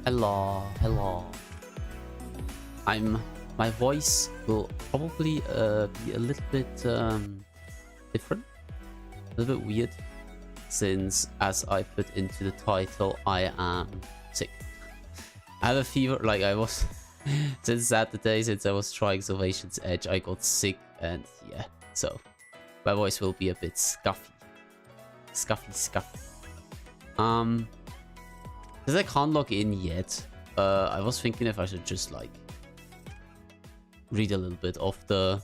Hello, hello. My voice will probably be a little bit different, a little bit weird, since as I put into the title, I am sick. I have a fever, like I was since Saturday, since I was trying Salvation's Edge, I got sick, and yeah, so my voice will be a bit scuffy. Scuffy. Because I can't log in yet, I was thinking if I should just like read a little bit of the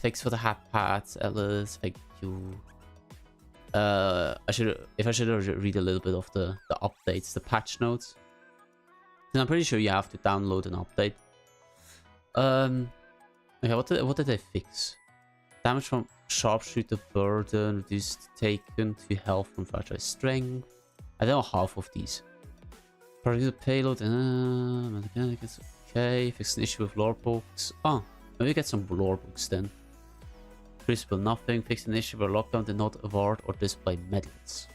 thanks for the hat pat, Ellis, thank you. I should read a little bit of the updates, the patch notes. And I'm pretty sure you have to download an update. Okay, what did they fix? Damage from sharpshooter burden reduced taken to health from fragile strength. I don't know half of these. Particular payload, mechanics, okay. Fix an issue with lore books. Oh, maybe get some lore books then. Crucible nothing. Fix an issue where lockdown did not award or display medals.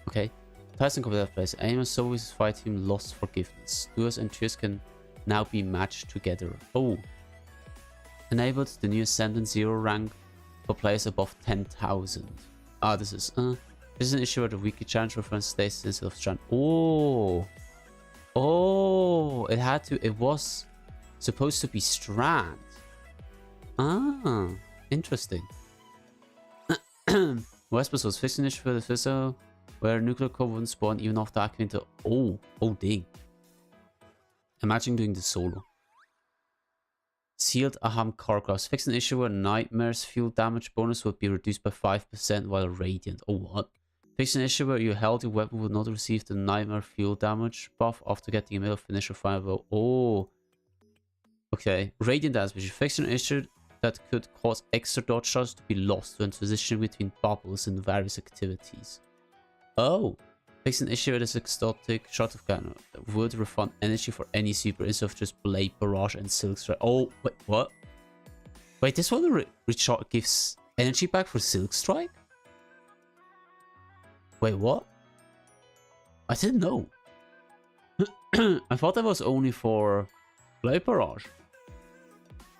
Okay. Tyson complete place. Aim and Sovi's fight team lost forgiveness. Duos and Cheers can now be matched together. Oh. Enabled the new Ascendant 0 rank for players above 10,000. Ah, this is an issue where the weekly challenge reference stays instead of strand. Oh, it was supposed to be strand. Ah, interesting. Wespers was fixed an issue for the Fizzo, where nuclear core wouldn't spawn even after activating the. Oh dang. Imagine doing the solo. Sealed Aham Carcass. Fix an issue where Nightmare's fuel damage bonus would be reduced by 5% while Radiant. Oh, what? Fix an issue where your healthy weapon would not receive the Nightmare fuel damage buff after getting a middle finisher fireball. Oh. Okay. Radiant damage. Fix an issue that could cause extra dodge shots to be lost when transitioning between bubbles in various activities. Oh. Fix an issue with this exotic shot of gun would refund energy for any super instead of just Blade Barrage and Silk Strike. Oh, wait, what? Wait, this one gives energy back for Silk Strike? Wait, what? I didn't know. I thought that was only for Blade Barrage.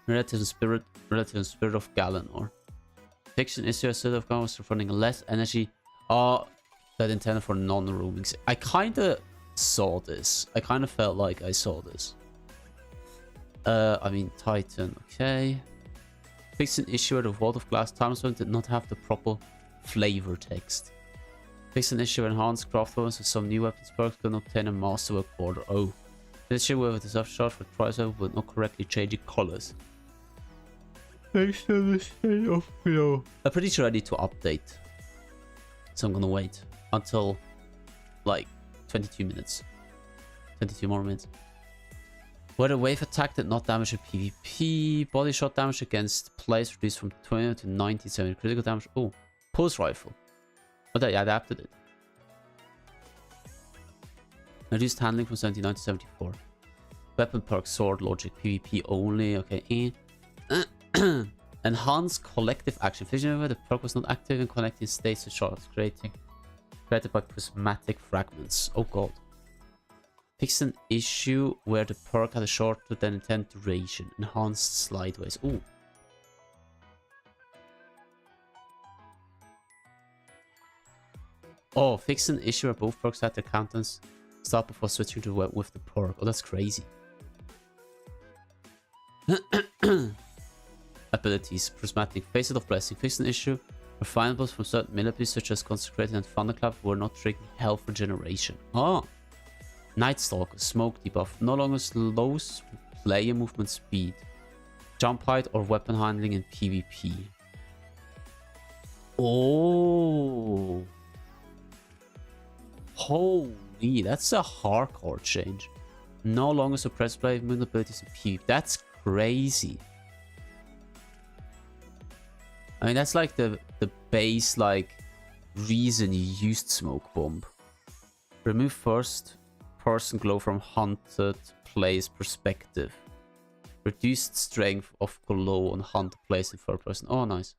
Relative Spirit of Galanor. Fix an issue instead of gun was refunding less energy. That intended for non-roaming. I kind of saw this. I kind of felt like I saw this. I mean, Titan, okay. Fix an issue where the Vault of Glass time zone did not have the proper flavor text. Fix an issue where enhanced craft weapons with some new weapons perks can obtain a masterwork border. Oh. This issue where the soft shot for Tricer would not correctly change the colors. Thanks to the state of flow. I'm pretty sure I need to update. So I'm gonna wait until like 22 minutes. 22 more minutes. Where the wave attack did not damage a PvP. Body shot damage against players reduced from 20 to 97. Critical damage. Oh, pulse rifle. Oh, they adapted it. Reduced handling from 79 to 74. Weapon perk, sword, logic, PvP only. Okay. Enhanced collective action. Vision where the perk was not active in connecting states to shots, created by prismatic fragments. Oh god. Fix an issue where the perk had a shorter than intended duration. Enhanced slideways. Ooh. Oh, fix an issue where both perks had their countdowns start before switching to with the perk. Oh, that's crazy. Abilities. Prismatic. Facet of Blessing. Fix an issue refinables from certain abilities such as Consecrated and Thunderclap were not triggering health regeneration. Oh. Night Stalker. Smoke debuff. No longer slows player movement speed, jump height, or weapon handling in PvP. Oh. Holy, that's a hardcore change. No longer suppress player movement abilities in PvP. That's crazy. I mean, that's like the base, like, reason you used Smoke Bomb. Remove first person glow from hunted player's perspective. Reduced strength of glow on hunted players in third person. Oh, nice.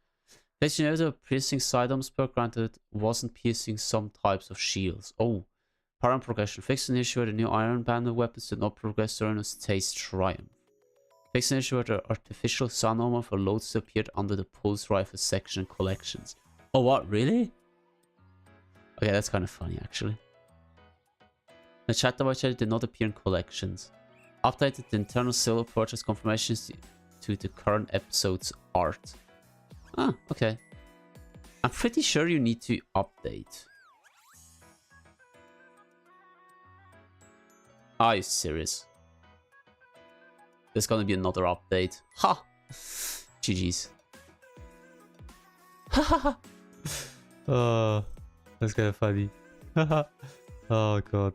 Legendary piercing sidearms perk granted wasn't piercing some types of shields. Oh, Pattern progression. Fix an issue where the new Iron Bandit weapons do not progress during a stage triumph. Fix an issue where the artificial sun armor for loads appeared under the pulse rifle section collections. Oh, what? Really? Okay, that's kind of funny, actually. The Chatawatcher did not appear in collections. Updated the internal silver purchase confirmations to the current episode's art. Ah, okay. I'm pretty sure you need to update. Are you serious? There's gonna be another update. Ha! GG's. Haha. Oh, that's kind of funny. Oh god.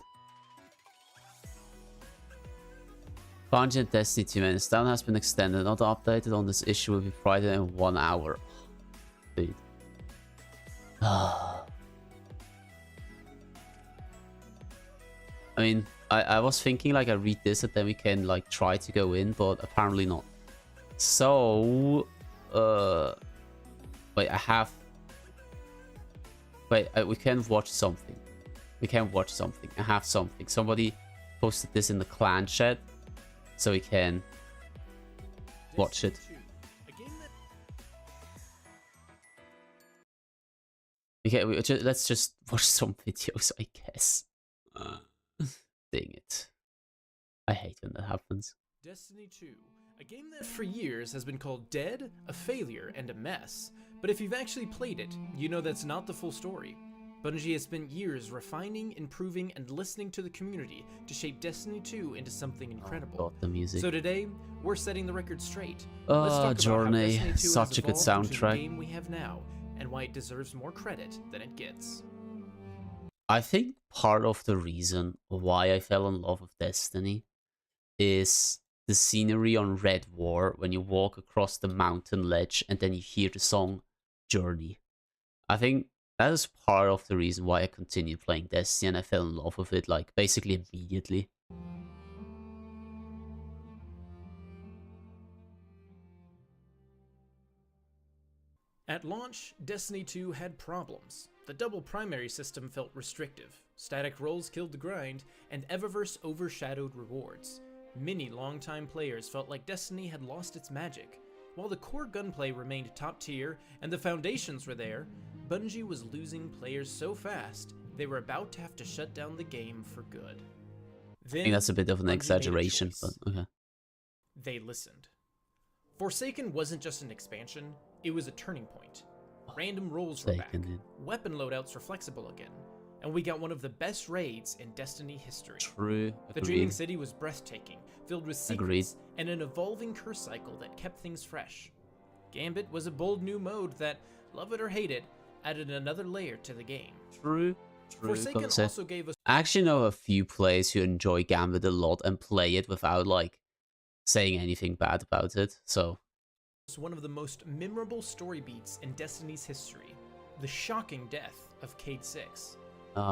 Bungie and Destiny 2 man. Down has been extended. Another updated on this issue will be Friday in 1 hour. Dude. I mean, I was thinking like I read this and then we can like try to go in, but apparently not. So, wait, we can watch something. We can watch something. I have something. Somebody posted this in the clan chat, so we can watch it. Okay, let's just watch some videos, I guess. Dang it. I hate when that happens. Destiny 2, a game that for years has been called dead, a failure, and a mess. But if you've actually played it, you know that's not the full story. Bungie has spent years refining, improving, and listening to the community to shape Destiny 2 into something incredible. Oh god, the music. So today, we're setting the record straight. Journey, such a good soundtrack. The game we have now, and why it deserves more credit than it gets. I think part of the reason why I fell in love with Destiny is the scenery on Red War when you walk across the mountain ledge and then you hear the song Journey. I think that is part of the reason why I continued playing Destiny and I fell in love with it like basically immediately. At launch, Destiny 2 had problems. The double primary system felt restrictive, static rolls killed the grind, and Eververse overshadowed rewards. Many longtime players felt like Destiny had lost its magic. While the core gunplay remained top tier and the foundations were there, Bungie was losing players so fast they were about to have to shut down the game for good. Then, I think that's a bit of an exaggeration, but okay. They listened. Forsaken wasn't just an expansion, it was a turning point. Random rolls were back, weapon loadouts were flexible again, and we got one of the best raids in Destiny history. True. The Dreaming City was breathtaking, filled with secrets and an evolving curse cycle that kept things fresh. Gambit was a bold new mode that, love it or hate it, added another layer to the game. True. Forsaken also gave us... I actually know a few players who enjoy Gambit a lot and play it without like saying anything bad about it, so... It's one of the most memorable story beats in Destiny's history, the shocking death of Cayde 6.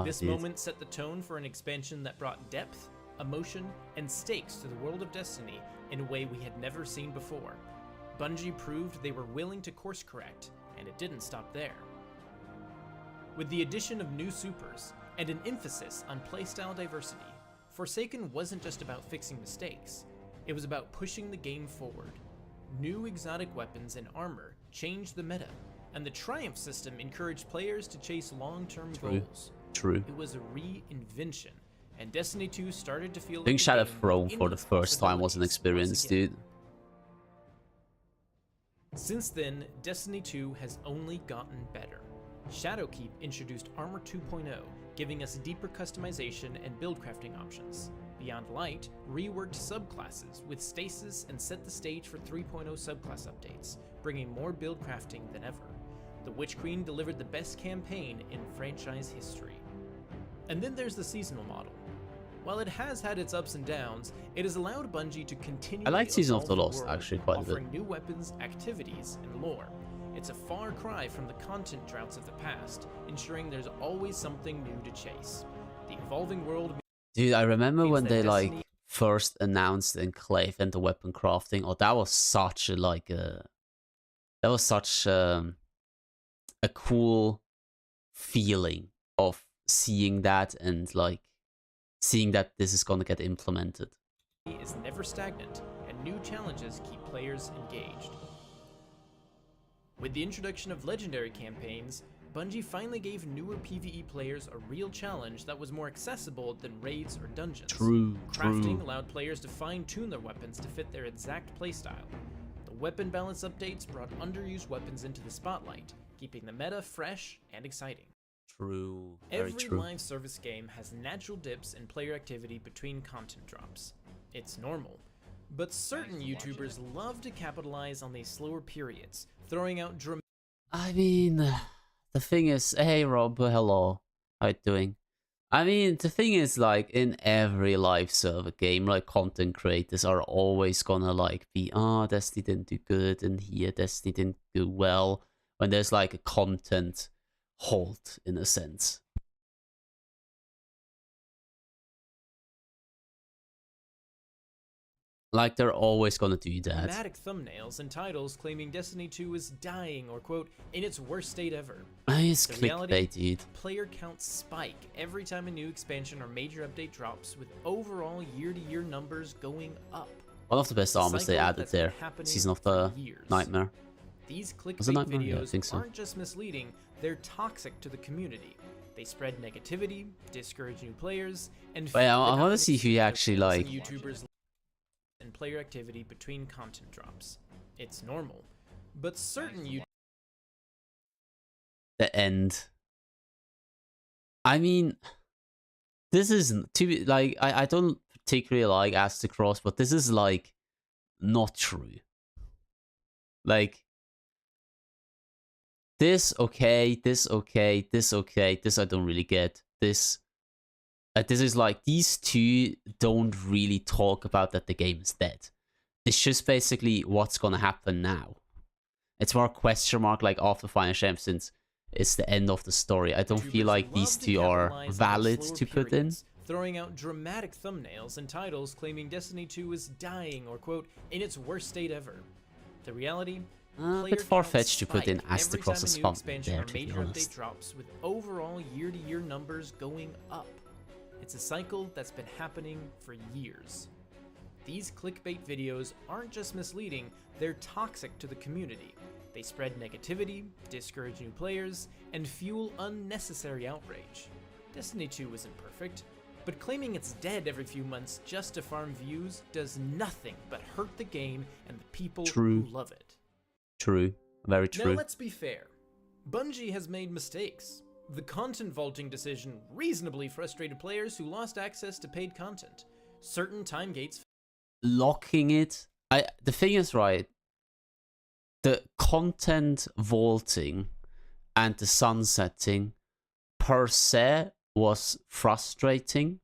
This moment set the tone for an expansion that brought depth, emotion, and stakes to the world of Destiny in a way we had never seen before. Bungie proved they were willing to course correct, and it didn't stop there. With the addition of new supers and an emphasis on playstyle diversity, Forsaken wasn't just about fixing mistakes, it was about pushing the game forward. New exotic weapons and armor changed the meta, and the Triumph system encouraged players to chase long-term goals. True. It was a reinvention, and Destiny 2 started to feel like doing Shadow Throne for the first time was an experience, dude. Since then, Destiny 2 has only gotten better. Shadowkeep introduced Armor 2.0, giving us deeper customization and build crafting options. Beyond Light reworked subclasses with Stasis and set the stage for 3.0 subclass updates, bringing more build crafting than ever. The Witch Queen delivered the best campaign in franchise history. And then there's the seasonal model. While it has had its ups and downs, it has allowed Bungie to continue. I like Season of the Lost actually quite a bit. Offering new weapons, activities, and lore. It's a far cry from the content droughts of the past, ensuring there's always something new to chase. The evolving world. Dude, I remember when they like first announced Enclave and the weapon crafting. Oh, that was such a a cool feeling of seeing that and like seeing that this is gonna get implemented. Is never stagnant, and new challenges keep players engaged. With the introduction of legendary campaigns, Bungie finally gave newer PvE players a real challenge that was more accessible than raids or dungeons. Crafting allowed players to fine-tune their weapons to fit their exact playstyle. The weapon balance updates brought underused weapons into the spotlight, keeping the meta fresh and exciting. Very Every true. live service game has natural dips in player activity between content drops. It's normal. But certain YouTubers love to capitalize on these slower periods, throwing out dramatic... I mean, the thing is, hey Rob, hello, how you doing? I mean, the thing is, like, in every live server game, like, content creators are always gonna, like, be, Destiny didn't do good, and here, Destiny didn't do well, when there's, like, a content halt, in a sense. Like, they're always gonna do that. Dramatic thumbnails and titles claiming Destiny 2 is dying or, quote, in its worst state ever. It's clickbait, dude. Player counts spike every time a new expansion or major update drops, with overall year-to-year numbers going up. One of the best armors they added there. Season of the Nightmare. These clickbait videos aren't just misleading, they're toxic to the community. They spread negativity, discourage new players, and... Wait, I want to see who you actually like. YouTubers and player activity between content drops. It's normal, but certain the end. I mean, this isn't to be like I don't particularly like Ask the Cross, but this is like not true. Like this okay, this okay, this okay, this I don't really get. This is like, these two don't really talk about that the game is dead. It's just basically what's gonna happen now. It's more question mark, like after Final Champ, since it's the end of the story. I don't feel like these two are valid to put in. Throwing out dramatic thumbnails and titles claiming Destiny 2 is dying or, quote, in its worst state ever. The reality? A bit far-fetched to put in Ask the Cross as fun there, to be major honest. Update drops, with overall year-to-year numbers going up. It's a cycle that's been happening for years. These clickbait videos aren't just misleading, they're toxic to the community. They spread negativity, discourage new players, and fuel unnecessary outrage. Destiny 2 isn't perfect, but claiming it's dead every few months just to farm views does nothing but hurt the game and the people who love it. True. Very true. Now let's be fair. Bungie has made mistakes. The content vaulting decision reasonably frustrated players who lost access to paid content. Certain time gates... Locking it... The thing is, right, the content vaulting and the sunsetting per se was frustrating,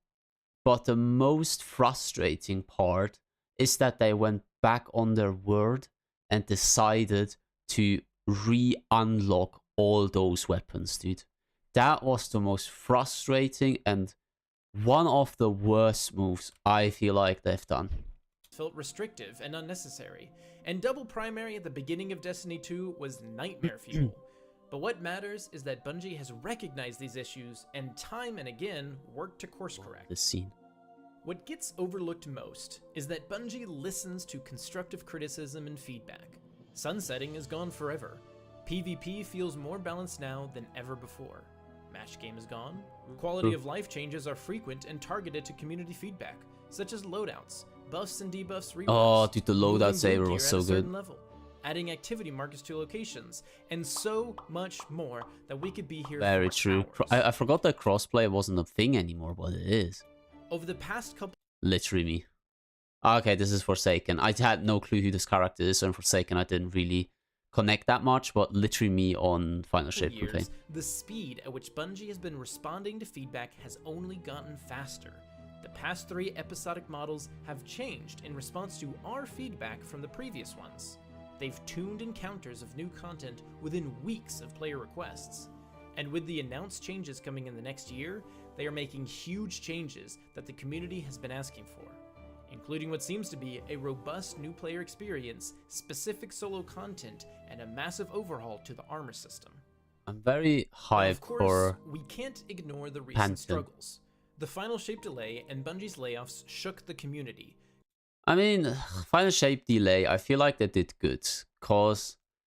but the most frustrating part is that they went back on their word and decided to re-unlock all those weapons, dude. That was the most frustrating and one of the worst moves I feel like they've done. Felt restrictive and unnecessary, and double primary at the beginning of Destiny 2 was nightmare fuel. But what matters is that Bungie has recognized these issues and time and again worked to course correct. This scene. What gets overlooked most is that Bungie listens to constructive criticism and feedback. Sunsetting is gone forever. PvP feels more balanced now than ever before. Match game is gone. Quality of life changes are frequent and targeted to community feedback, such as loadouts, buffs and debuffs, reworks. Oh, dude, the loadout saver was so good. Level, adding activity markers to locations, and so much more that we could be here Very for true. hours. I forgot that crossplay wasn't a thing anymore, but it is. Over the past couple... Literally me. Okay, this is Forsaken. I had no clue who this character is, so in Forsaken I didn't really connect that much, but literally me on Final Shape campaign. The speed at which Bungie has been responding to feedback has only gotten faster. The past 3 episodic models have changed in response to our feedback from the previous ones. They've tuned encounters of new content within weeks of player requests. And with the announced changes coming in the next year, they are making huge changes that the community has been asking for, including what seems to be a robust new player experience, specific solo content, and a massive overhaul to the armor system. I'm very hyped for we can't ignore the recent Pantheon. struggles. The Final Shape delay and Bungie's layoffs shook the community. I mean, Final Shape delay, I feel like they did good, cause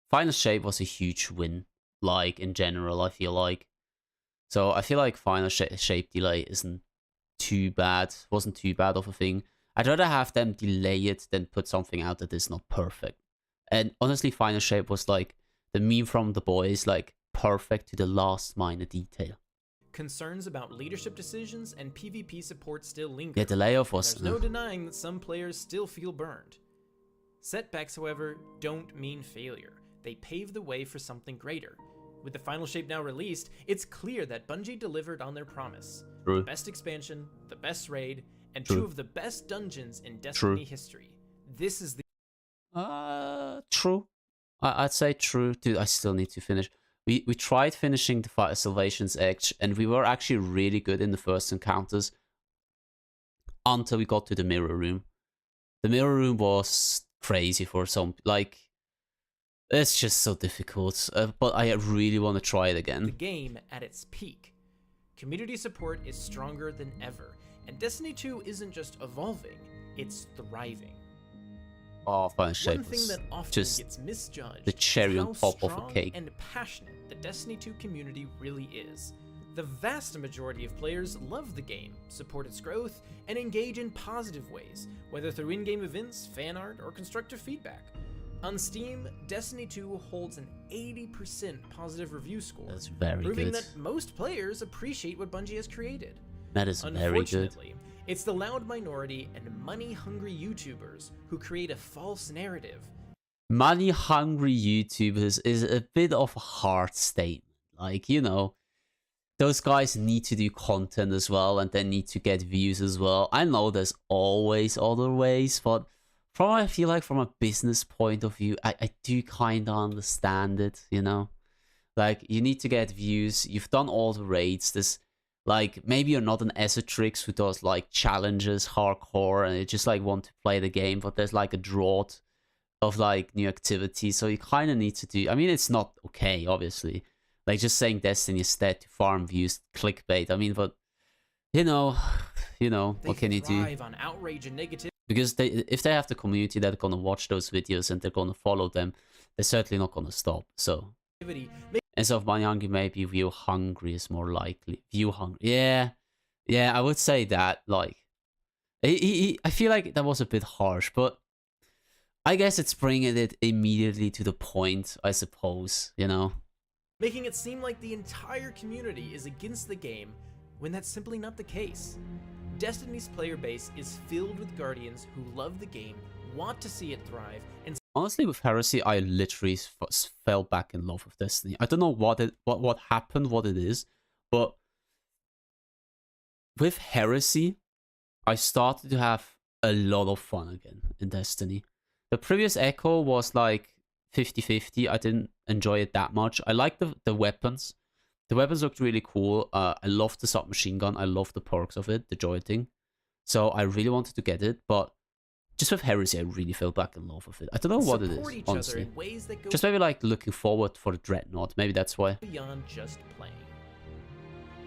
Final Shape was a huge win, like, in general, I feel like. So I feel like Final Shape delay isn't too bad, wasn't too bad of a thing. I'd rather have them delay it than put something out that is not perfect. And honestly, Final Shape was like, the meme from the boys, like, perfect to the last minor detail. Concerns about leadership decisions and PvP support still linger. Yeah, the layoff was... There's no denying that some players still feel burned. Setbacks, however, don't mean failure. They pave the way for something greater. With the Final Shape now released, it's clear that Bungie delivered on their promise. True. The best expansion, the best raid, and True. 2 of the best dungeons in Destiny history. This is the... True. I'd say true. Dude, I still need to finish. We tried finishing the Fire Salvation's Edge, and we were actually really good in the first encounters until we got to the Mirror Room. The Mirror Room was crazy for some, like, it's just so difficult, but I really want to try it again. The game at its peak. Community support is stronger than ever, and Destiny 2 isn't just evolving, it's thriving. Oh, Final Shape One thing that often just gets misjudged the cherry is on how top of a strong cake. and passionate the Destiny 2 community really is. The vast majority of players love the game, support its growth, and engage in positive ways, whether through in-game events, fan art, or constructive feedback. On Steam, Destiny 2 holds an 80% positive review score, That's very proving good. that most players appreciate what Bungie has created. That is very good. Unfortunately, it's the loud minority and money-hungry YouTubers who create a false narrative. Money-hungry YouTubers is a bit of a hard statement. Like, you know, those guys need to do content as well, and they need to get views as well. I know there's always other ways, but I feel like from a business point of view, I do kind of understand it, you know? Like, you need to get views. You've done all the raids. There's, like, maybe you're not an Esotrix who does, like, challenges hardcore and you just, like, want to play the game, but there's, like, a drought of, like, new activities. So you kind of need to do... I mean, it's not okay, obviously. Like, just saying Destiny is dead to farm views, clickbait. I mean, but, you know, what can you do? They thrive on outrage and negativity. Because if they have the community that are going to watch those videos and they're going to follow them, they're certainly not going to stop. So, instead of money hungry, maybe view hungry is more likely. View hungry. Yeah, I would say that. Like, I feel like that was a bit harsh, but I guess it's bringing it immediately to the point, I suppose, you know? Making it seem like the entire community is against the game when that's simply not the case. Destiny's player base is filled with Guardians who love the game, want to see it thrive, and honestly, with Heresy, I literally fell back in love with Destiny. I don't know what happened, what it is, but with Heresy, I started to have a lot of fun again in Destiny. The previous Echo was like 50-50. I didn't enjoy it that much. I like the weapons. The weapons looked really cool. I love the submachine gun. I love the perks of it, the jointing. So I really wanted to get it, but just with Heresy, I really fell back in love with it. I don't know what it is, honestly. Just maybe like looking forward for the Dreadnought. Maybe that's why. Beyond just playing.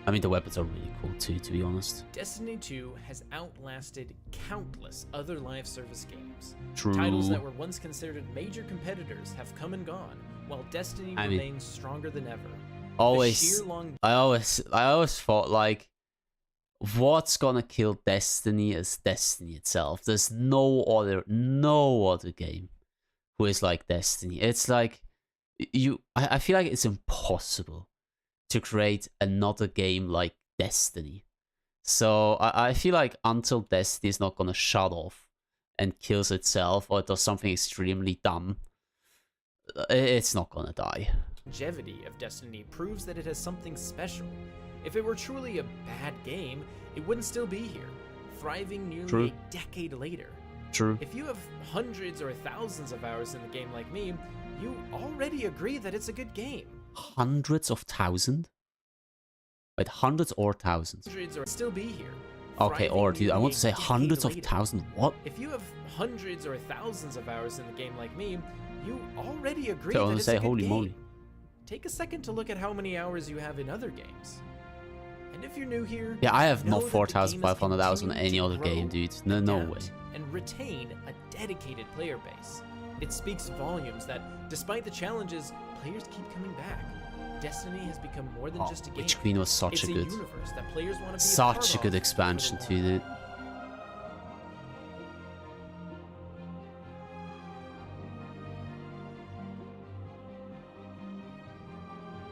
I mean, the weapons are really cool too, to be honest. Destiny 2 has outlasted countless other live service games. True. Titles that were once considered major competitors have come and gone, while Destiny remains stronger than ever. I always thought, like, what's gonna kill Destiny is Destiny itself. There's no other game who is like Destiny. It's like I feel like it's impossible to create another game like Destiny. So I feel like until Destiny is not gonna shut off and kills itself or does something extremely dumb, it's not gonna die. Longevity of Destiny proves that it has something special. If it were truly a bad game, it wouldn't still be here, thriving nearly a decade later. True. If you have hundreds or thousands of hours in the game like me, you already agree that it's a good game. Hundreds of thousands? Wait, hundreds or thousands? Hundreds or still be here. Okay, or dude, I want to say hundreds of thousands. What? If you have hundreds or thousands of hours in the game like me, you already agree that it's a good holy game. moly. Take a second to look at how many hours you have in other games. And if you're new here, yeah, I have not know that the 4,500 hours on game is any other continuing game, to dude. No way. adapt and retain a dedicated player base. It speaks volumes that, despite the challenges, players keep coming back. Destiny has become more than just a game. Witch Queen was such a good, universe that players want to be such a part good of expansion too, dude.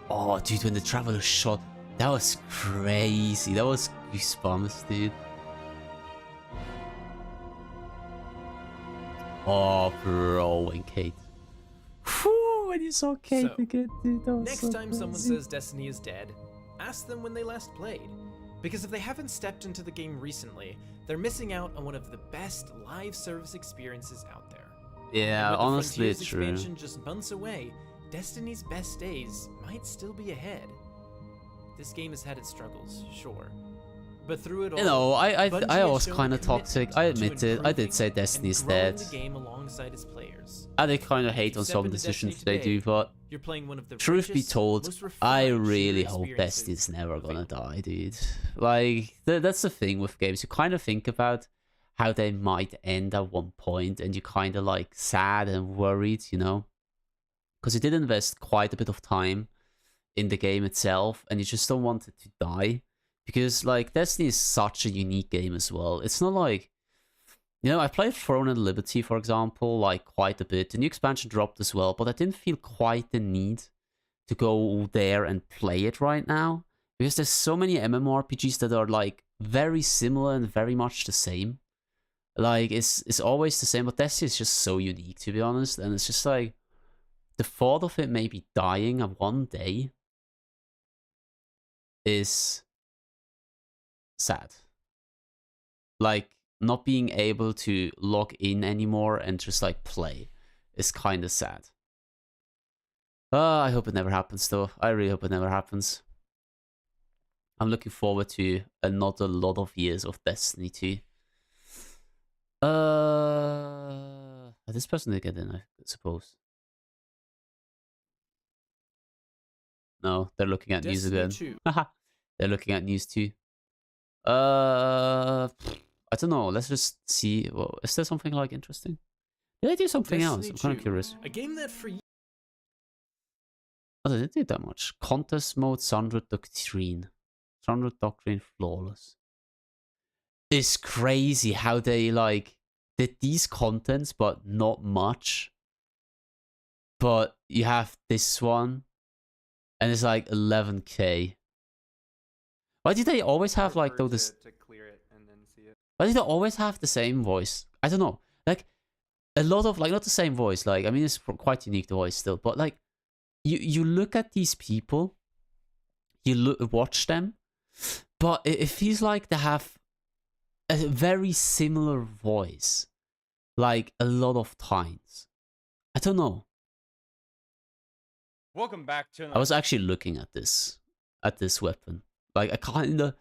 Oh, dude, when the Traveler shot, that was crazy. That was goosebumps, dude. Oh, bro, when Kate. Whew, when you saw Kate again, dude, that was next so time crazy. someone says Destiny is dead, ask them when they last played. Because if they haven't stepped into the game recently, they're missing out on one of the best live service experiences out there. Yeah, honestly, it's true. Expansion just months away, Destiny's best days might still be ahead. This game has had its struggles, sure. But through it all, you know, I was kind of toxic. I admit it. I did say Destiny's dead. The game alongside its players. I did kind of hate on some decisions they do, but you're playing one of the truth be told, I really hope Destiny's never gonna die, dude. Like, that's the thing with games. You kind of think about how they might end at one point, and you're kind of like sad and worried, you know? Because you did invest quite a bit of time in the game itself, and you just don't want it to die. Because, like, Destiny is such a unique game as well. It's not like... You know, I played Throne and Liberty, for example, like, quite a bit. The new expansion dropped as well, but I didn't feel quite the need to go there and play it right now. Because there's so many MMORPGs that are, like, very similar and very much the same. Like, it's always the same, but Destiny is just so unique, to be honest. And it's just, like, the thought of it maybe dying at one day is... sad. Like, not being able to log in anymore and just like play is kind of sad. I hope it never happens though. I really hope it never happens. I'm looking forward to another lot of years of Destiny 2. This person did get in, I suppose. No, they're looking at news again. They're looking at news too. I don't know. Let's just see. Well, is there something like interesting? Did I do something else? I'm kind of curious. A game that for you. Oh, they didn't do that much. Contest mode, Sundered Doctrine. Sundered Doctrine flawless. It's crazy how they like did these contents, but not much. But you have this one, and it's like 11k. Why do they always have like though this? To clear it and then see it. Why do they always have the same voice? I don't know. Like a lot of like not the same voice. Like I mean, it's quite unique the voice still. But like you look at these people, you watch them, but it feels like they have a very similar voice, like a lot of times. I don't know. Welcome back to. I was actually looking at this weapon. Like I kind of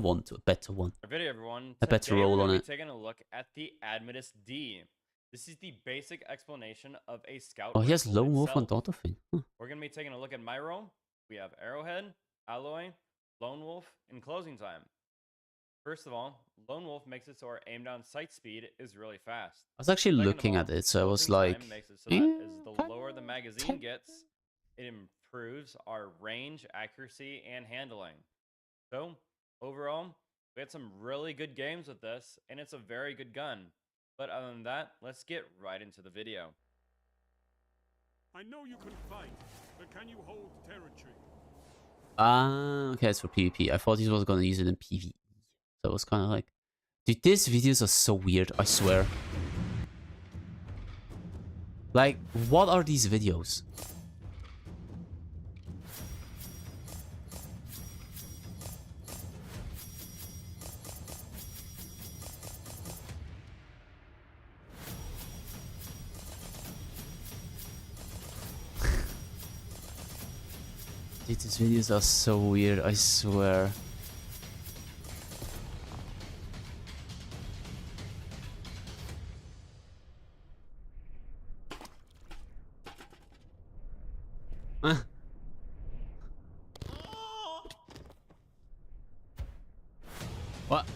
want a better one. Our video, everyone. A better roll on it. Taking a look at the Admetus D. This is the basic explanation of a scout. Oh, he has Lone Wolf itself. and Daughter Thing. Huh. We're gonna be taking a look at Myro. We have Arrowhead, Alloy, Lone Wolf, and Closing Time. First of all, Lone Wolf makes it so our aim down sight speed is really fast. I was actually Second looking of all, at it, so I was Closing like, Time makes it so that as the lower the magazine gets, it improves our range, accuracy, and handling. So, overall, we had some really good games with this, and it's a very good gun. But other than that, let's get right into the video. I know you can fight, but can you hold territory? Okay, it's for PvP. I thought he was gonna use it in PvE. So it was kind of like... Dude, these videos are so weird, I swear. Like, what are these videos? Dude, these videos are so weird, I swear. What?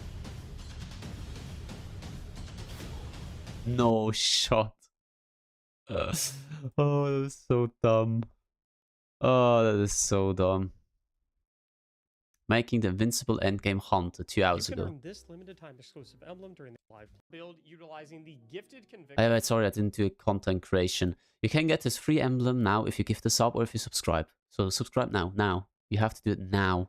No shot. Oh, that is so dumb. Oh, that is so dumb. Making the Invincible Endgame Hunter 2 hours ago. This limited time exclusive emblem during the live build utilizing the gifted conviction. Wait, sorry, I didn't do content creation. You can get this free emblem now if you give the sub or if you subscribe. So subscribe now. Now. You have to do it now.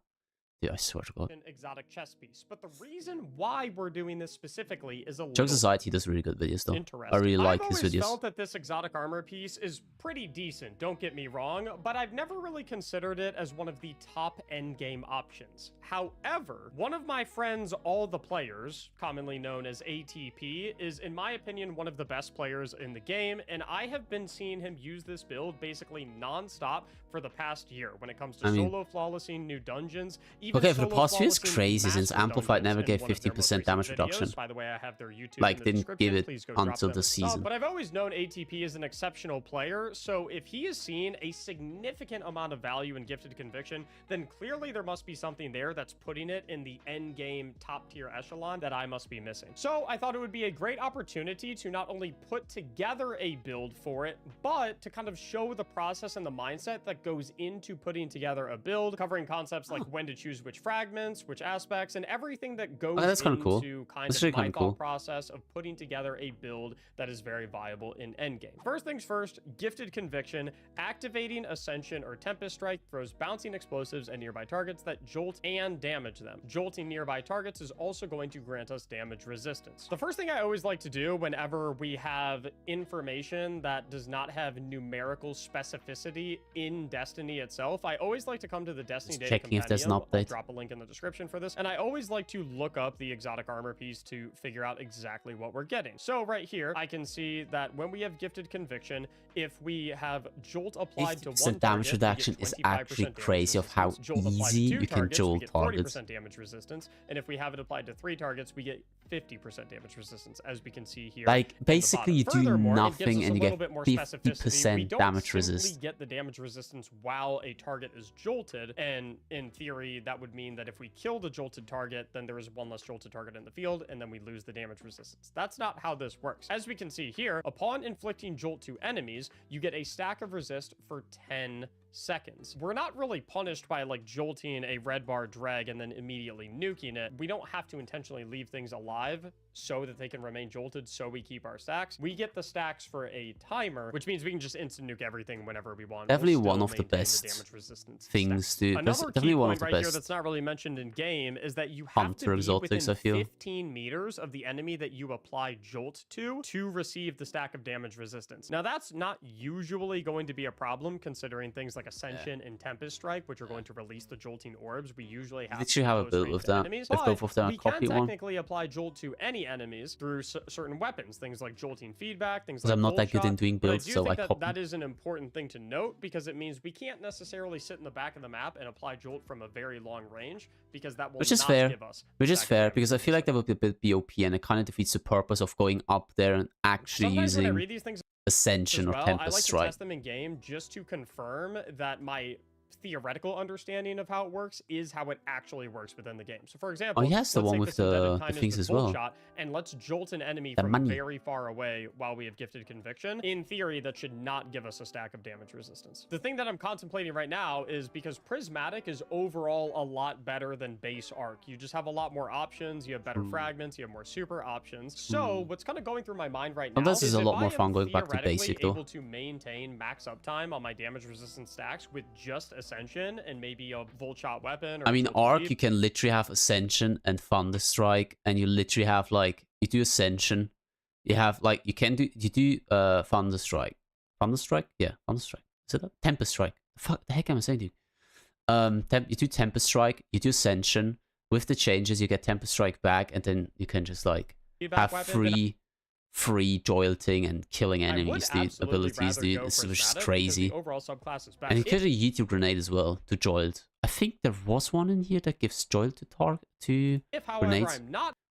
Dude, I swear to God. An exotic chess piece. But the reason why we're doing this specifically is a Joke Society does really good videos though. Interesting. I really like his I've always videos. felt that this exotic armor piece is pretty decent, don't get me wrong, but I've never really considered it as one of the top endgame options. However, one of my friends, All the Players, commonly known as ATP, is in my opinion one of the best players in the game, and I have been seeing him use this build basically non-stop for the past year when it comes to solo flawlessing new dungeons. Even okay, for the past few, it's crazy since Amplified never gave 15% damage reduction. By the way, I have their YouTube like, didn't give it until the season. But I've always known ATP is an exceptional player, so if he is seeing a significant amount of value in Gifted Conviction, then clearly there must be something there that's putting it in the end game top tier echelon that I must be missing. So I thought it would be a great opportunity to not only put together a build for it, but to kind of show the process and the mindset that goes into putting together a build, covering concepts like when to choose which fragments, which aspects, and everything that goes that's kind into of cool. kind of my thought process of putting together a build that is very viable in endgame. First things first, Gifted Conviction, activating Ascension or Tempest Strike throws bouncing explosives at nearby targets that jolt and damage them. Jolting nearby targets is also going to grant us damage resistance. The first thing I always like to do whenever we have information that does not have numerical specificity in Destiny itself, I always like to come to the Destiny Data checking if there's an update. I'll drop a link in the description for this, and I always like to look up the exotic armor piece to figure out exactly what we're getting. So right here, I can see that when we have Gifted Conviction, if we have Jolt applied to one target, damage reduction is actually crazy of how easy you can jolt targets. 40% damage resistance, and if we have it applied to 3 targets, we get 50% damage resistance, as we can see here. Like, basically you do nothing and you get 50% damage resistance. We get the damage resistance while a target is jolted, and in theory, that would mean that if we kill the jolted target, then there is one less jolted target in the field, and then we lose the damage resistance. That's not how this works. As we can see here, upon inflicting jolt to enemies, you get a stack of resist for 10 seconds. We're not really punished by like jolting a red bar drag and then immediately nuking it. We don't have to intentionally leave things alive so that they can remain jolted so we keep our stacks. We get the stacks for a timer, which means we can just instant nuke everything whenever we want. Definitely one of the best things to definitely one of the best. Here that's not really mentioned in game is that you have to be within 15 meters of the enemy that you apply jolt to receive the stack of damage resistance. Now that's not usually going to be a problem considering things like Ascension and Tempest Strike, which are going to release the jolting orbs. We usually have a build with that. If both of them are copy one. We can technically apply jolt to any enemies through certain weapons, things like jolting feedback, things like I'm not that good in doing builds, so I copy. That is an important thing to note because it means we can't necessarily sit in the back of the map and apply jolt from a very long range because that will not give us. Which is fair because I feel like that would be a bit BOP and it kind of defeats the purpose of going up there and actually using Ascension or Tempest Strike. I like to test them in game just to confirm that my theoretical understanding of how it works is how it actually works within the game. So for example, yes, the one with the things as well. And let's jolt an enemy from very far away while we have Gifted Conviction. In theory, that should not give us a stack of damage resistance. The thing that I'm contemplating right now is because Prismatic is overall a lot better than base Arc. You just have a lot more options. You have better fragments. You have more super options. So what's kind of going through my mind right now this is a lot more fun going back to basic though. Able to maintain max uptime on my damage resistance stacks with just Ascension and maybe a Volshot weapon. Or I mean, Arc, you can literally have Ascension and Thunderstrike, and you literally have like you do Ascension, you have like you do Thunderstrike, yeah, Thunderstrike. Is it that? Tempest Strike? The heck am I saying, dude? You do Tempest Strike, you do Ascension. With the changes, you get Tempest Strike back, and then you can just like have free jolting and killing enemies, dude. Abilities, dude. It's just crazy. And you could have YouTube Grenade as well to jolt. I think there was one in here that gives jolt to target to grenades.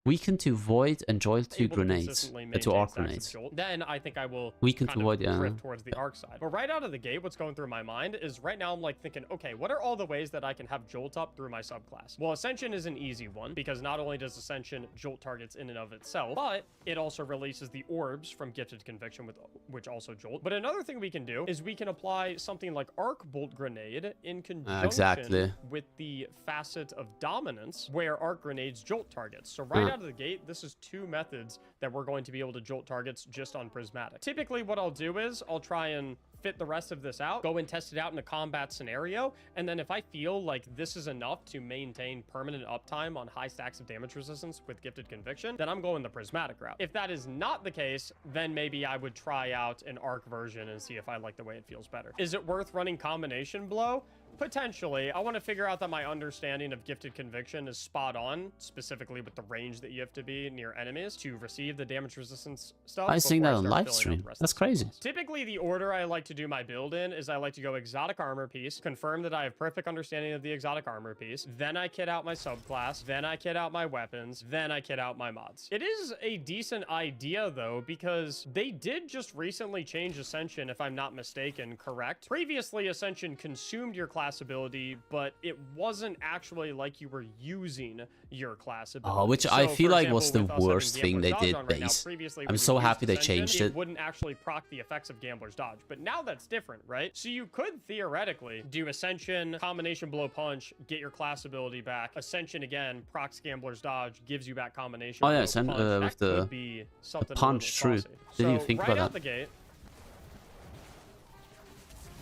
Weaken to void and jolt to able grenades. consistently To maintain arc stacks of grenades. jolt, then I think I will Weaken kind to of void, yeah. drift towards the arc side. But right out of the gate, what's going through my mind is right now I'm like thinking, okay, what are all the ways that I can have jolt up through my subclass? Well, Ascension is an easy one because not only does Ascension jolt targets in and of itself, but it also releases the orbs from Gifted Conviction, which also jolt. But another thing we can do is we can apply something like Arc Bolt Grenade in conjunction with the Facet of Dominance, where Arc Grenades jolt targets. So right out of the gate, this is 2 methods that we're going to be able to jolt targets just on Prismatic. Typically, what I'll do is I'll try and fit the rest of this out, go and test it out in a combat scenario, and then if I feel like this is enough to maintain permanent uptime on high stacks of damage resistance with Gifted Conviction, then I'm going the Prismatic route. If that is not the case, then maybe I would try out an arc version and see if I like the way it feels better. Is it worth running Combination Blow? Potentially. I want to figure out that my understanding of Gifted Conviction is spot on, specifically with the range that you have to be near enemies to receive the damage resistance stuff. I was seeing that on live stream. That's crazy. Typically, the order I like to do my build in is I like to go Exotic Armor Piece, confirm that I have perfect understanding of the Exotic Armor Piece, then I kit out my subclass, then I kit out my weapons, then I kit out my mods. It is a decent idea, though, because they did just recently change Ascension, if I'm not mistaken, correct? Previously, Ascension consumed your class ability, but it wasn't actually like you were using your class ability. Oh, which so, I feel like example, was the worst thing they did, right now, base. I'm so happy they changed it. It wouldn't actually proc the effects of Gambler's Dodge, but now that's different, right? So you could theoretically do Ascension, Combination Blow Punch, get your class ability back. Ascension again, procs Gambler's Dodge, gives you back Combination Blow Punch. With the punch, true. Didn't even think about that. Right out the gate,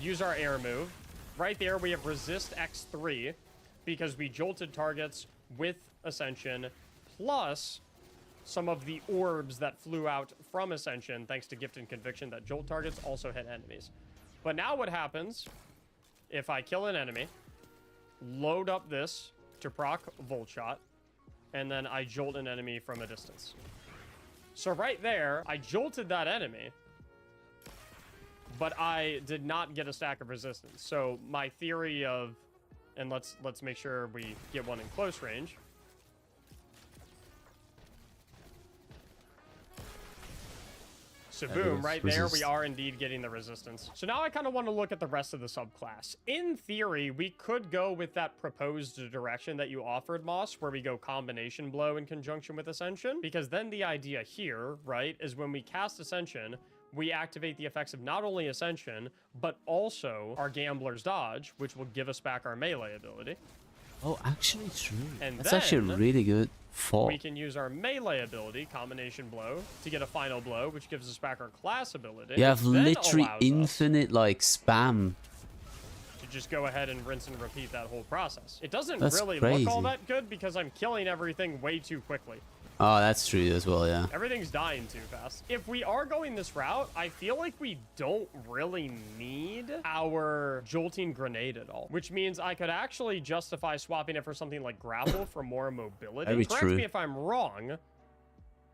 use our air move. Right there, we have Resist X3 because we jolted targets with Ascension, plus some of the orbs that flew out from Ascension, thanks to Gifted Conviction, that jolt targets also hit enemies. But now what happens if I kill an enemy, load up this to proc Volt Shot, and then I jolt an enemy from a distance? So right there, I jolted that enemy, but I did not get a stack of resistance. So my theory of, and let's make sure we get one in close range. So boom, right there, we are indeed getting the resistance. So now I kind of want to look at the rest of the subclass. In theory, we could go with that proposed direction that you offered, Moss, where we go Combination Blow in conjunction with Ascension, because then the idea here, right, is when we cast Ascension, we activate the effects of not only Ascension, but also our Gambler's Dodge, which will give us back our melee ability. Oh, actually true. And that's actually really good. We can use our melee ability, Combination Blow, to get a final blow, which gives us back our class ability. You have literally infinite, like, spam. To just go ahead and rinse and repeat that whole process. It doesn't really look all that good because I'm killing everything way too quickly. Oh, that's true as well, yeah. Everything's dying too fast. If we are going this route, I feel like we don't really need our Jolting Grenade at all, which means I could actually justify swapping it for something like Grapple for more mobility. Very Correct true. me if I'm wrong,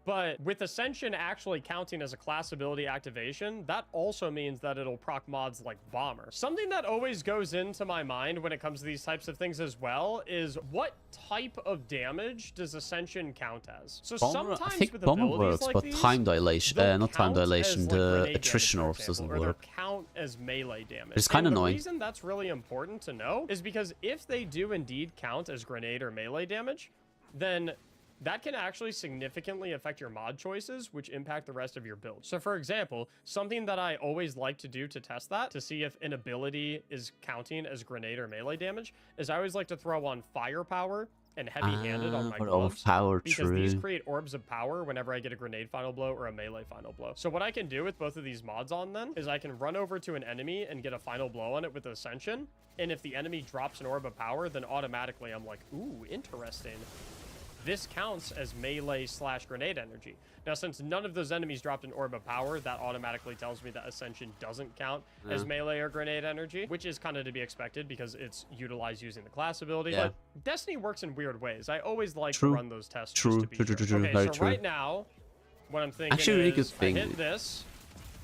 but with Ascension actually counting as a class ability activation, that also means that it'll proc mods like Bomber. Something that always goes into my mind when it comes to these types of things as well is what type of damage does Ascension count as? So Bomber, sometimes I think with Bomber abilities works, like but these, time dilation, not time dilation, like the attrition orbs doesn't or work. they'll count as melee damage. It's kind of annoying. The reason that's really important to know is because if they do indeed count as grenade or melee damage, then that can actually significantly affect your mod choices, which impact the rest of your build. So for example, something that I always like to do to test that, to see if an ability is counting as grenade or melee damage, is I always like to throw on Firepower and Heavy-Handed on my gloves, because these create orbs of power whenever I get a grenade final blow or a melee final blow. So what I can do with both of these mods on then is I can run over to an enemy and get a final blow on it with Ascension, and if the enemy drops an orb of power, then automatically I'm like, ooh, interesting. This counts as melee/grenade energy. Now, since none of those enemies dropped an orb of power, that automatically tells me that Ascension doesn't count as melee or grenade energy, which is kind of to be expected because it's utilized using the class ability. But Destiny works in weird ways. I always like to run those tests. True. Okay, so right now, what I'm thinking actually, really good is thing. I hit this,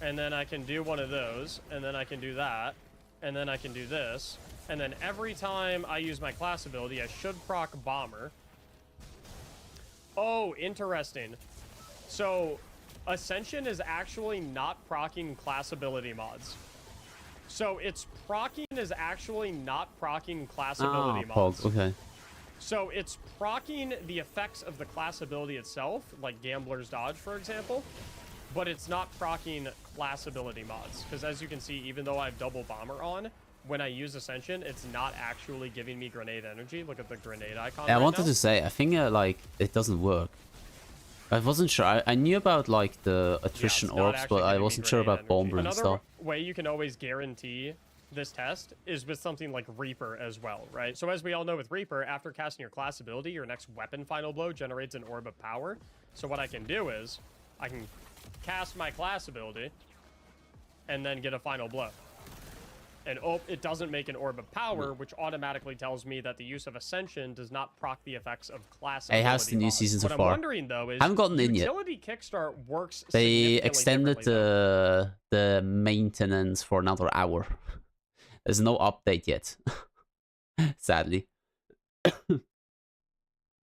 and then I can do one of those, and then I can do that, and then I can do this, and then every time I use my class ability, I should proc Bomber. Oh, interesting. So, Ascension is actually not proccing class ability mods. So, its proccing is actually not proccing class ability mods. Okay. So, it's proccing the effects of the class ability itself, like Gambler's Dodge, for example, but it's not proccing class ability mods. Because as you can see, even though I have double bomber on, when I use Ascension, it's not actually giving me grenade energy. Look at the grenade icon. Yeah, I right wanted now. to say, I think like it doesn't work. I wasn't sure. I knew about like the attrition orbs, but I wasn't sure about bomber and stuff. Another way you can always guarantee this test is with something like Reaper as well, right? So as we all know with Reaper, after casting your class ability, your next weapon final blow generates an orb of power. So what I can do is I can cast my class ability and then get a final blow. And oh, it doesn't make an orb of power, which automatically tells me that the use of Ascension does not proc the effects of class ability. It has the new season so far. far. What I'm wondering though is, haven't gotten in yet. Utility Kickstart works. They extended the maintenance for another hour. There's no update yet, sadly.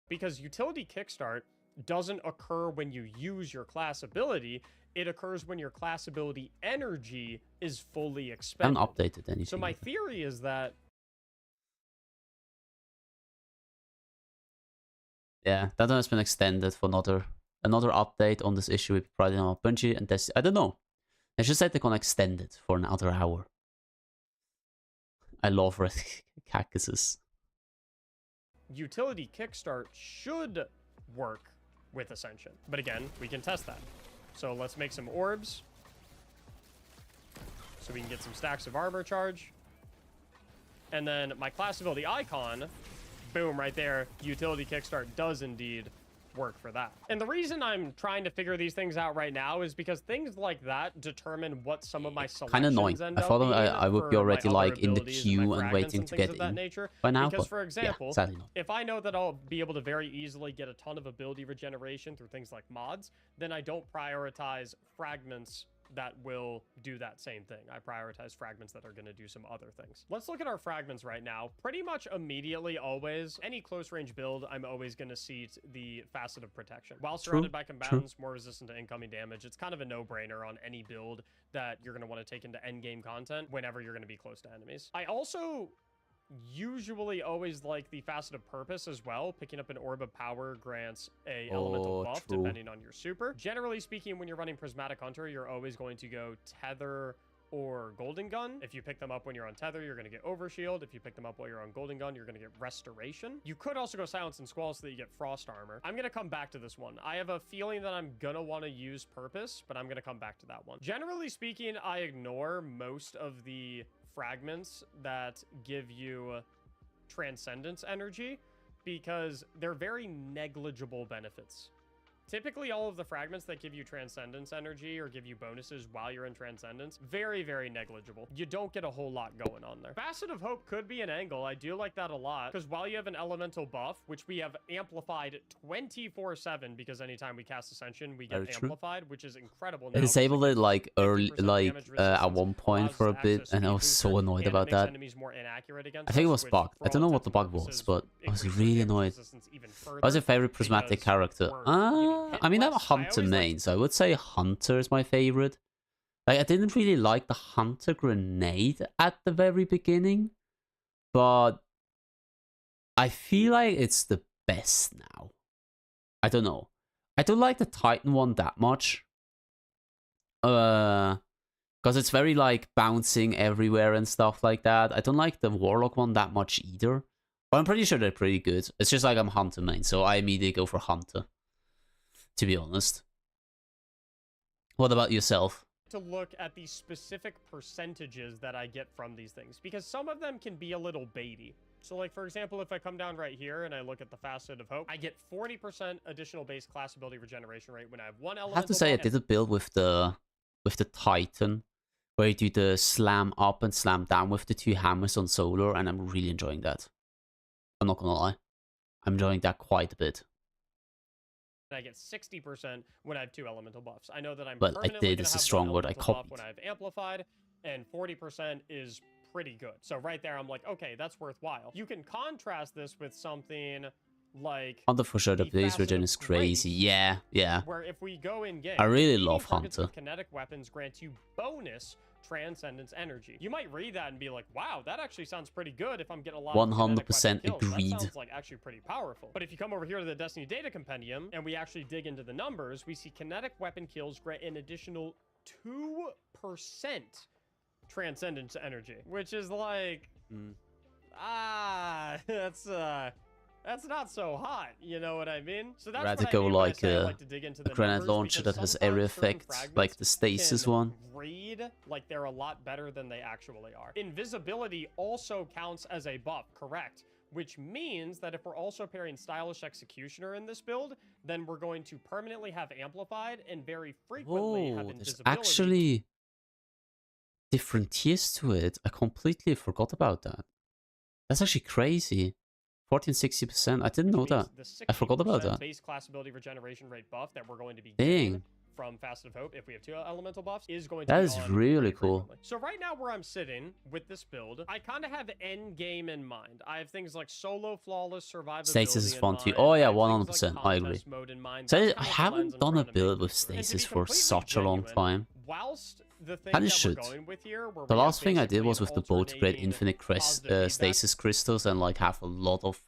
Because Utility Kickstart doesn't occur when you use your class ability. It occurs when your class ability energy is fully I expended. haven't updated anything. So my theory is that... Yeah, that one has been extended for another update on this issue with Pride and Bungie and Destiny. I don't know. I just said they're gonna extend it for another hour. I love red cactuses. Utility Kickstart should work with Ascension. But again, we can test that. So let's make some orbs. So we can get some stacks of armor charge. And then my class ability icon, boom, right there. Utility Kickstart does indeed work for that. And the reason I'm trying to figure these things out right now is because things like that determine what some of my selections kind of annoying. end I thought up being I would be for already my like other in the abilities queue my and fragments waiting and to things get of that in nature. by now. Because But for example, yeah, sadly not. if I know that I'll be able to very easily get a ton of ability regeneration through things like mods, then I don't prioritize fragments that will do that same thing. I prioritize fragments that are going to do some other things. Let's look at our fragments right now. Pretty much immediately, always, any close range build, I'm always going to seat the Facet of Protection. While surrounded by combatants, more resistant to incoming damage, it's kind of a no-brainer on any build that you're going to want to take into endgame content whenever you're going to be close to enemies. I also usually always like the Facet of Purpose as well. Picking up an Orb of Power grants a elemental buff depending on your super. Generally speaking, when you're running Prismatic Hunter, you're always going to go Tether or Golden Gun. If you pick them up when you're on Tether, you're going to get Overshield. If you pick them up while you're on Golden Gun, you're going to get Restoration. You could also go Silence and Squall so that you get Frost Armor. I'm going to come back to this one. I have a feeling that I'm going to want to use Purpose, but I'm going to come back to that one. Generally speaking, I ignore most of the fragments that give you Transcendence energy because they're very negligible benefits. Typically, all of the fragments that give you Transcendence energy or give you bonuses while you're in Transcendence, very, very negligible. You don't get a whole lot going on there. Facet of Hope could be an angle. I do like that a lot, because while you have an elemental buff, which we have amplified 24/7, because anytime we cast Ascension, we get amplified, which is incredible. I disabled it like early, at one point for a bit, and I was so annoyed about that. I think it was bugged. I don't know what the bug was, but I was really annoyed. What's your favorite prismatic character? I mean, I'm a Hunter main, so I would say Hunter is my favorite. Like, I didn't really like the Hunter grenade at the very beginning, but I feel like it's the best now. I don't know. I don't like the Titan one that much. Because it's very, like, bouncing everywhere and stuff like that. I don't like the Warlock one that much either. But I'm pretty sure they're pretty good. It's just like I'm Hunter main, so I immediately go for Hunter, to be honest. What about yourself? To look at the specific percentages that I get from these things, because some of them can be a little baity. So, like, for example, if I come down right here and I look at the Facet of Hope, I get 40% additional base class ability regeneration rate when I have one element. I have to say, I did a build with the Titan, where you do the slam up and slam down with the two hammers on Solar, and I'm really enjoying that. I'm not gonna lie. I'm enjoying that quite a bit. I get 60% when I have two elemental buffs. I know that I'm but I did is a strong word. I copied. When I have amplified, and 40% is pretty good. So right there, I'm like, okay, that's worthwhile. You can contrast this with something like Hunter for sure, the base region is crazy. Yeah, yeah. Where if we go in game, I really beating love targets Hunter. with kinetic weapons grants you bonus Transcendence energy. You might read that and be like, wow, that actually sounds pretty good if I'm getting a lot 100% of agreed. That sounds like actually pretty powerful. But if you come over here to the Destiny Data Compendium and we actually dig into the numbers, we see kinetic weapon kills grant an additional 2% Transcendence energy, which is like, that's not so hot, you know what I mean? So that's Radical, what I mean like I like to dig into the granite numbers, launcher because that has sometimes area certain effect, fragments like the stasis can one. read like they're a lot better than they actually are. Invisibility also counts as a buff, correct? Which means that if we're also pairing Stylish Executioner in this build, then we're going to permanently have Amplified and very frequently have Oh, there's Invisibility. actually different tiers to it. I completely forgot about that. That's actually crazy. 1460%. I didn't know that. I forgot about that. Base class ability regeneration rate buff that we're going to be Dang. getting from Facet of Hope, if we have 2 elemental buffs, is going to That be is on really pretty cool. frequently. So right now where I'm sitting with this build, I kind of have end game in mind. I have things like solo flawless survivability. Stasis is in fun too. mind. Oh I yeah, have things 100%. like I agree. contest mode in mind. So That's I kind of the haven't lens I'm done a trying to build make with this through. And to stasis be for completely such a long genuine, time. Whilst the thing Kinda that should. we're going with here, where The we have last thing I did basically was an with the boat to create alternating infinite positive feedback. stasis crystals and like have a lot of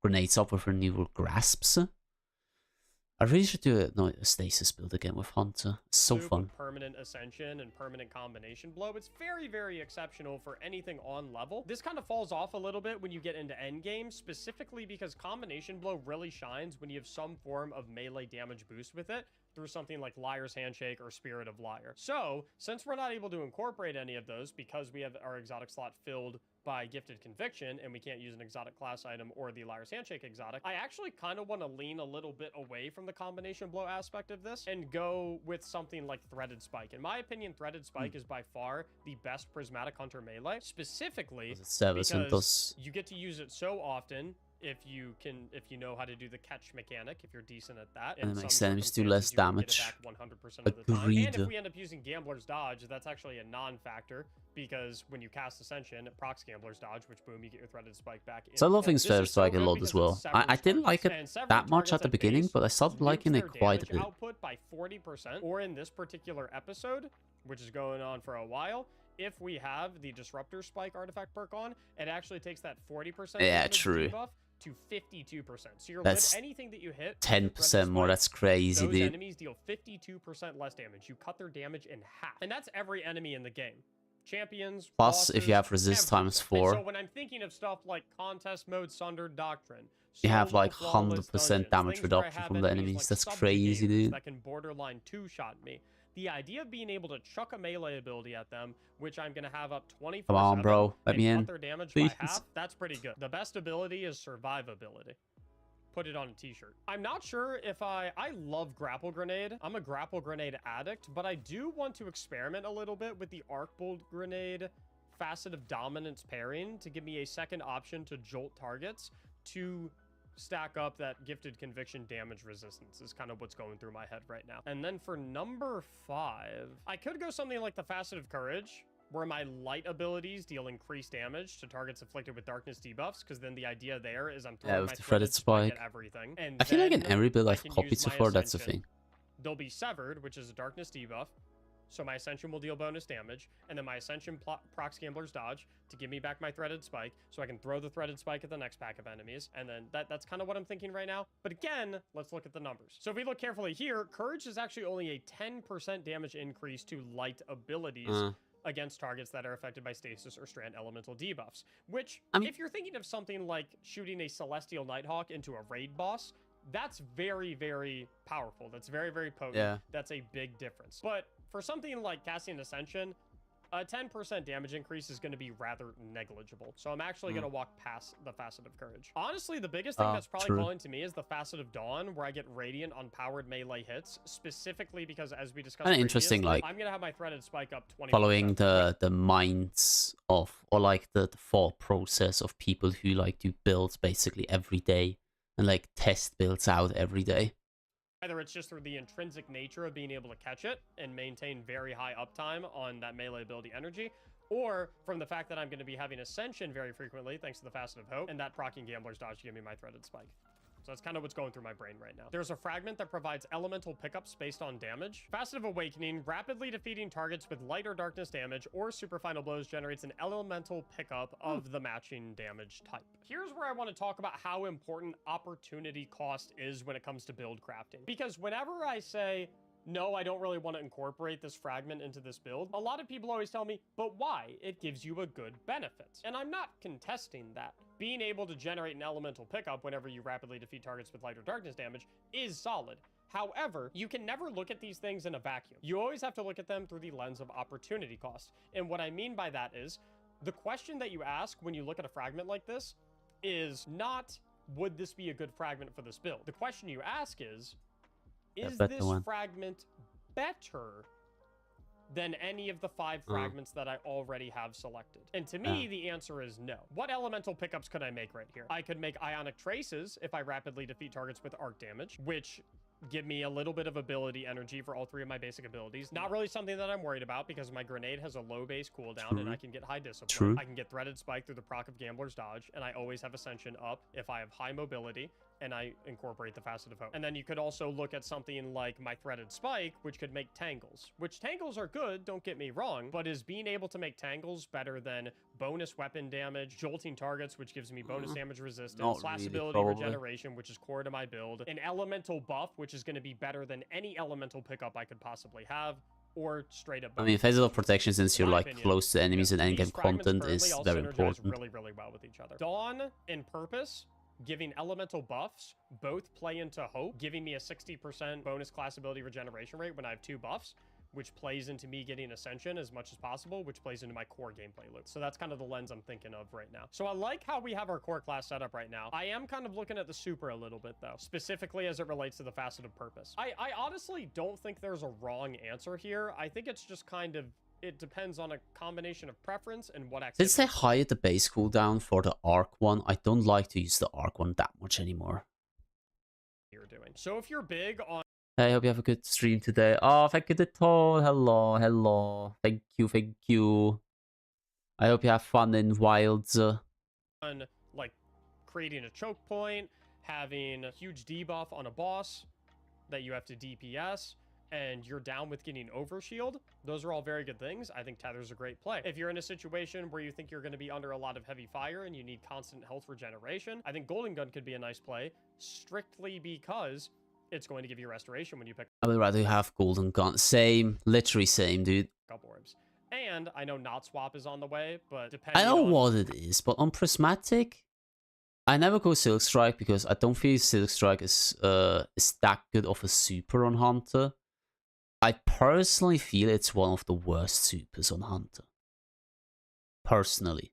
grenades up with renewal grasps. I really should do a stasis build again with Hunter. It's so loop fun. of permanent ascension and permanent combination blow. It's very, very exceptional for anything on level. This kind of falls off a little bit when you get into endgame, specifically because combination blow really shines when you have some form of melee damage boost with it through something like Liar's Handshake or Spirit of Liar. So, since we're not able to incorporate any of those because we have our exotic slot filled by Gifted Conviction and we can't use an exotic class item or the Liar's Handshake exotic, I actually kind of want to lean a little bit away from the combination blow aspect of this and go with something like Threaded Spike. In my opinion, Threaded Spike is by far the best Prismatic Hunter melee, specifically because you get to use it so often if you know how to do the catch mechanic, if you're decent at that. And it makes enemies do less damage. 100% of the time. And if we end up using Gambler's Dodge, that's actually a non-factor, because when you cast Ascension, it procs Gambler's Dodge, which boom, you get your Threaded Spike back. So I love Threaded Spike a lot as well. I didn't like it that much at the beginning, but I started liking it quite a bit. Output by 40%, or in this particular episode, which is going on for a while, if we have the Disruptor Spike artifact perk on, it actually takes that 40% debuff to 52%. So you're anything that you hit 10% more. That's crazy, those dude. enemies deal 52% less damage. You cut their damage in half, and that's every enemy in the game. Champions, plus bosses, if you have resist times 4. And so when I'm thinking of stuff like contest mode, Sundered Doctrine, you have like 100% damage reduction from the enemies. Like that's crazy, dude. That can borderline two-shot me. The idea of being able to chuck a melee ability at them, which I'm going to have up 24/7, come on, bro. Let me in. Their damage Please. by half, that's pretty good. The best ability is survivability. Put it on a t-shirt. I'm not sure if I love Grapple Grenade. I'm a Grapple Grenade addict, but I do want to experiment a little bit with the Arc Bolt Grenade Facet of Dominance pairing to give me a second option to jolt targets to stack up that Gifted Conviction damage resistance is kind of what's going through my head right now. And then for number 5, I could go something like the Facet of Courage, where my light abilities deal increased damage to targets afflicted with darkness debuffs, because then the idea there is I'm throwing my Threaded Spike at everything. And I feel like in every build I've copied so far, that's the thing. They'll be Severed, which is a darkness debuff, so my Ascension will deal bonus damage, and then my Ascension procs Gambler's Dodge to give me back my Threaded Spike, so I can throw the Threaded Spike at the next pack of enemies, and then that's kind of what I'm thinking right now. But again, let's look at the numbers. So if we look carefully here, Courage is actually only a 10% damage increase to light abilities against targets that are affected by stasis or strand elemental debuffs, which, I mean, if you're thinking of something like shooting a Celestial Nighthawk into a raid boss, that's very, very powerful. That's very, very potent. Yeah. That's a big difference. But for something like casting Ascension, a 10% damage increase is going to be rather negligible. So I'm actually going to walk past the Facet of Courage. Honestly, the biggest thing that's probably calling to me is the Facet of Dawn, where I get Radiant on powered melee hits, specifically because, as we discussed, interesting, like, I'm going to have my Threaded Spike up 20%. Following the minds of, or like the thought process of people who like do builds basically every day and like test builds out every day. Either it's just through the intrinsic nature of being able to catch it and maintain very high uptime on that melee ability energy, or from the fact that I'm going to be having Ascension very frequently, thanks to the Facet of Hope, and that proccing Gambler's Dodge to give me my Threaded Spike. So that's kind of what's going through my brain right now. There's a fragment that provides elemental pickups based on damage. Facet of Awakening, rapidly defeating targets with light or darkness damage or super final blows generates an elemental pickup of the matching damage type. Here's where I want to talk about how important opportunity cost is when it comes to build crafting. Because whenever I say, no, I don't really want to incorporate this fragment into this build, a lot of people always tell me, but why? It gives you a good benefit. And I'm not contesting that. Being able to generate an elemental pickup whenever you rapidly defeat targets with light or darkness damage is solid. However, you can never look at these things in a vacuum. You always have to look at them through the lens of opportunity cost. And what I mean by that is, the question that you ask when you look at a fragment like this is not, would this be a good fragment for this build? The question you ask is this fragment better than any of the 5 fragments that I already have selected? And to me, the answer is no. What elemental pickups could I make right here? I could make Ionic Traces if I rapidly defeat targets with arc damage, which give me a little bit of ability energy for all 3 of my basic abilities. Not really something that I'm worried about because my grenade has a low base cooldown and I can get high discipline. I can get Threaded Spike through the proc of Gambler's Dodge, and I always have Ascension up if I have high mobility and I incorporate the Facet of Hope. And then you could also look at something like my Threaded Spike, which could make Tangles, which Tangles are good, don't get me wrong, but is being able to make Tangles better than bonus weapon damage, jolting targets, which gives me bonus damage resistance, slash ability regeneration, which is core to my build, an elemental buff, which is going to be better than any elemental pickup I could possibly have, or straight up. I mean, Facet of Protection, since you're like close to enemies and endgame content, is very important. Really, really well with each other. Dawn and Purpose, giving elemental buffs, both play into Hope, giving me a 60% bonus class ability regeneration rate when I have 2 buffs, which plays into me getting Ascension as much as possible, which plays into my core gameplay loop. So that's kind of the lens I'm thinking of right now. So I like how we have our core class set up right now. I am kind of looking at the super a little bit, though, specifically as it relates to the Facet of Purpose. I honestly don't think there's a wrong answer here. I think it's just kind of, it depends on a combination of preference and what activity. Since they hired the base cooldown for the arc one, I don't like to use the arc one that much anymore. You're doing. So if you're big on... Hey, I hope you have a good stream today. Oh, thank you, Tito. Hello, hello. Thank you, thank you. I hope you have fun in Wilds. On, like, creating a choke point, having a huge debuff on a boss that you have to DPS, and you're down with getting overshield, those are all very good things. I think Tether's a great play. If you're in a situation where you think you're going to be under a lot of heavy fire and you need constant health regeneration, I think Golden Gun could be a nice play, strictly because it's going to give you restoration when you pick. I would rather have Golden Gun. Same, literally same, dude. Up orbs. And I know Knot Swap is on the way, but depending I know what it is, but on Prismatic, I never go Silk Strike because I don't feel Silk Strike is that good of a super on Hunter. I personally feel it's one of the worst supers on Hunter. Personally.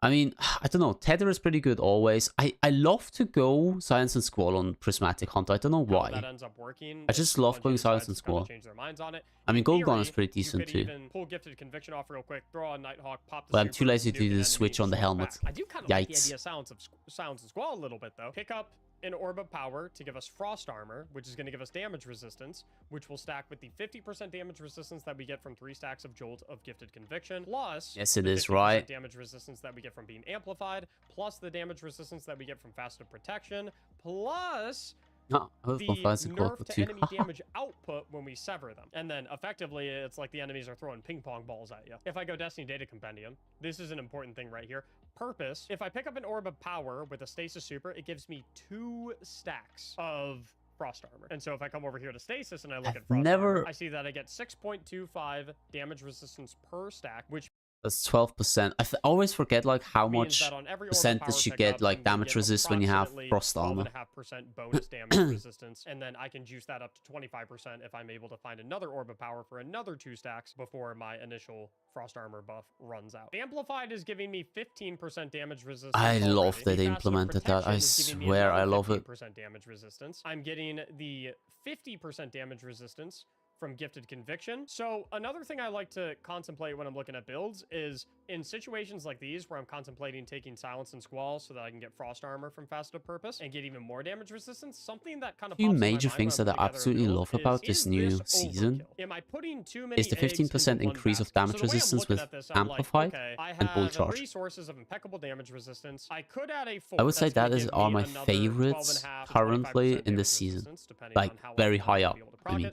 I mean, I don't know. Tether is pretty good always. I love to go Silence and Squall on Prismatic Hunter. I don't know why. That ends up working. I just love going Silence and Squall. Change their minds on it. I mean, Gold Gun is pretty decent too. Even pull Gifted Conviction off real quick, throw on Nighthawk, pop the But I'm too lazy to do the switch on the helmet. I do kind of like the idea of Silence and Squall a little bit though. Pick up an Orb of Power to give us Frost Armor, which is going to give us damage resistance, which will stack with the 50% damage resistance that we get from 3 stacks of Jolt of Gifted Conviction, plus yes, it is right. Damage resistance that we get from being amplified, plus the damage resistance that we get from Facet of Protection, plus the nerf to enemy damage output when we sever them. And then effectively, it's like the enemies are throwing ping pong balls at you. If I go Destiny Data Compendium, this is an important thing right here. Purpose, if I pick up an Orb of Power with a Stasis Super, it gives me 2 stacks of Frost Armor. And so if I come over here to Stasis and I look at Frost Armor, I see that I get 6.25 damage resistance per stack, which that's 12%. I always forget like how much percentage you get like damage resist when you have Frost Armor. 12.5% bonus damage resistance, and then I can juice that up to 25% if I'm able to find another Orb of Power for another 2 stacks before my initial Frost Armor buff runs out. Amplified is giving me 15% damage resistance. I love that they implemented that. I swear I love it. Damage resistance. I'm getting the 50% damage resistance from Gifted Conviction. So another thing I like to contemplate when I'm looking at builds is in situations like these where I'm contemplating taking Silence and Squall so that I can get Frost Armor from Faceted Purpose and get even more damage resistance. Something that kind of few major things that I absolutely love about this new season Am I putting too many is the 15% increase of damage resistance with Amplified and Bull Charge. Resources of impeccable damage resistance. I could add a I would say that are my favorites currently in this season, like very high up. I mean,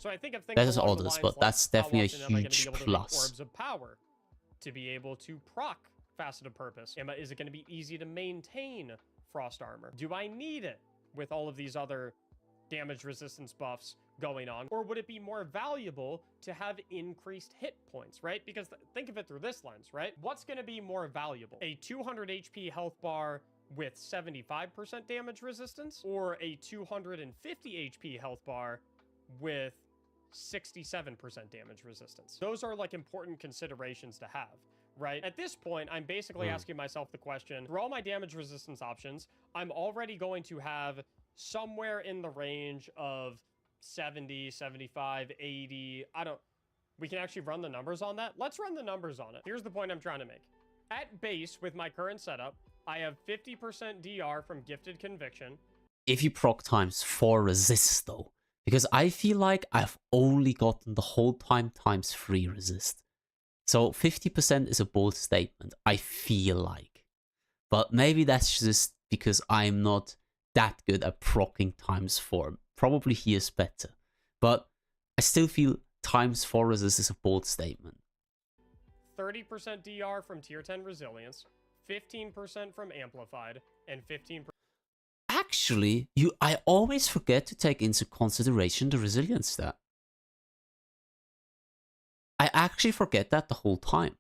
there's others, but that's definitely a huge plus. Orbs of power to be able to proc Faceted Purpose. Is it going to be easy to maintain Frost Armor? Do I need it with all of these other damage resistance buffs going on? Or would it be more valuable to have increased hit points, right? Because think of it through this lens, right? What's going to be more valuable? A 200 HP health bar with 75% damage resistance, or a 250 HP health bar with 67% damage resistance? Those are like important considerations to have, right? At this point, I'm basically asking myself the question, through all my damage resistance options, I'm already going to have somewhere in the range of 70, 75, 80. We can actually run the numbers on that. Let's run the numbers on it. Here's the point I'm trying to make. At base, with my current setup, I have 50% DR from Gifted Conviction. If you proc ×4 resist though, because I feel like I've only gotten the whole time ×3 resist. So 50% is a bold statement, I feel like. But maybe that's just because I'm not that good at proccing ×4. Probably he is better. But I still feel ×4 resist is a bold statement. 30% DR from Tier 10 Resilience, 15% from Amplified, and 15%... Actually, I always forget to take into consideration the resilience stat. I actually forget that the whole time.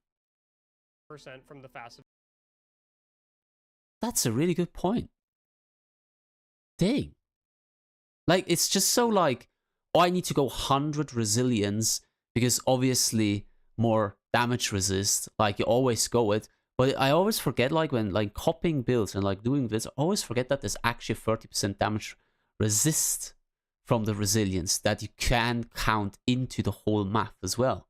From the Facet. That's a really good point. Dang. Like, it's just so like, oh, I need to go 100 resilience because obviously more damage resist. Like, you always go it. But I always forget, like, when like copying builds and like doing this, I always forget that there's actually 30% damage resist from the resilience that you can count into the whole map as well.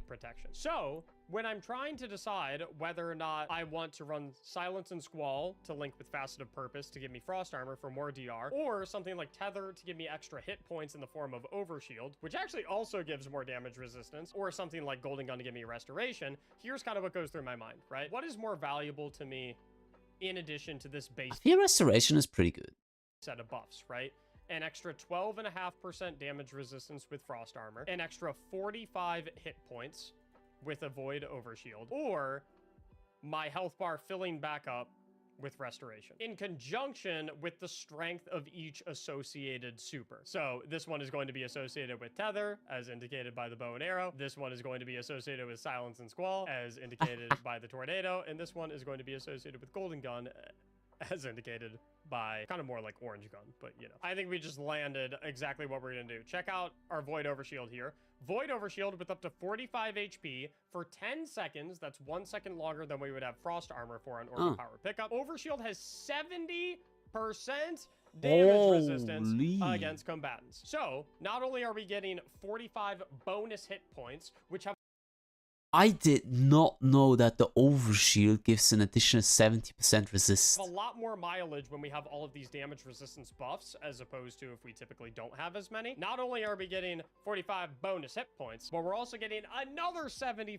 Protection. So, when I'm trying to decide whether or not I want to run Silence and Squall to link with Faceted Purpose to give me Frost Armor for more DR, or something like Tether to give me extra hit points in the form of Overshield, which actually also gives more damage resistance, or something like Golden Gun to give me Restoration, here's kind of what goes through my mind, right? What is more valuable to me in addition to this base? I feel Restoration is pretty good. Set of buffs, right? An extra 12.5% damage resistance with Frost Armor, an extra 45 hit points with a Void Overshield, or my health bar filling back up with Restoration, in conjunction with the strength of each associated super. So this one is going to be associated with Tether, as indicated by the bow and arrow. This one is going to be associated with Silence and Squall, as indicated by the tornado. And this one is going to be associated with Golden Gun, as indicated by kind of more like Orange Gun, but you know. I think we just landed exactly what we're gonna do. Check out our Void Overshield here. Void Overshield with up to 45 HP for 10 seconds. That's 1 second longer than we would have Frost Armor for an Orb Power pickup. Overshield has 70% damage resistance against combatants. So, not only are we getting 45 bonus hit points, which have... I did not know that the Overshield gives an additional 70% resist. A lot more mileage when we have all of these damage resistance buffs, as opposed to if we typically don't have as many. Not only are we getting 45 bonus hit points, but we're also getting another 70%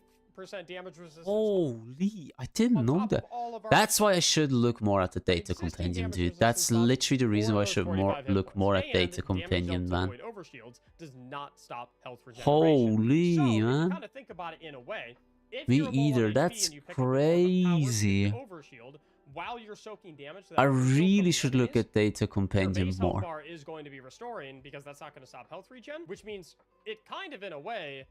damage resistance. Holy, I didn't know that. That's why I should look more at the data compendium, dude. That's literally the reason why I should look more at data compendium, man. Does not stop health regeneration. Holy, so, man. Kind of think about it in a way. Me either. That's crazy. While you're soaking damage, I really should look at data compendium more. Your bar is going to be restoring because that's not going to stop health regen, which means it kind of, in a way,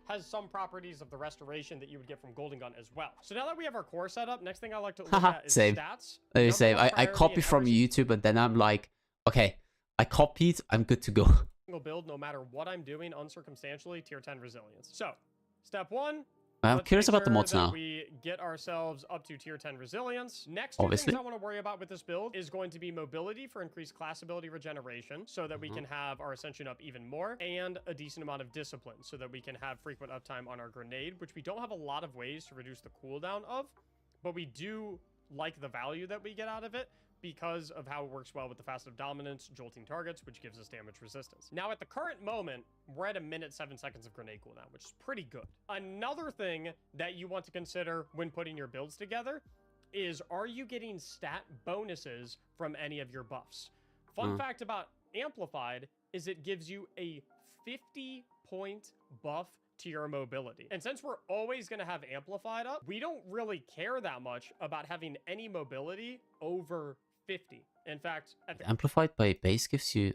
has some properties of the restoration that you would get from Golden Gun as well. So now that we have our core set up, next thing I like to look at is stats. Same. I copy from YouTube and then I'm like, okay, I copied, I'm good to go. Build, no matter what I'm doing, uncircumstantially, Tier 10 Resilience. So, step 1, I'm Let's curious make about the sure mods that now. We get ourselves up to tier 10 resilience. Next two Obviously. things I want to worry about with this build is going to be mobility for increased class ability regeneration, so that we can have our ascension up even more, and a decent amount of discipline, so that we can have frequent uptime on our grenade, which we don't have a lot of ways to reduce the cooldown of, but we do like the value that we get out of it, because of how it works well with the Fast of Dominance, jolting targets, which gives us damage resistance. Now, at the current moment, we're at 1:07 of grenade cooldown, which is pretty good. Another thing that you want to consider when putting your builds together is, are you getting stat bonuses from any of your buffs? Fun fact about Amplified is it gives you a 50-point buff to your mobility. And since we're always going to have Amplified up, we don't really care that much about having any mobility over 50. In fact, at the Amplified by base gives you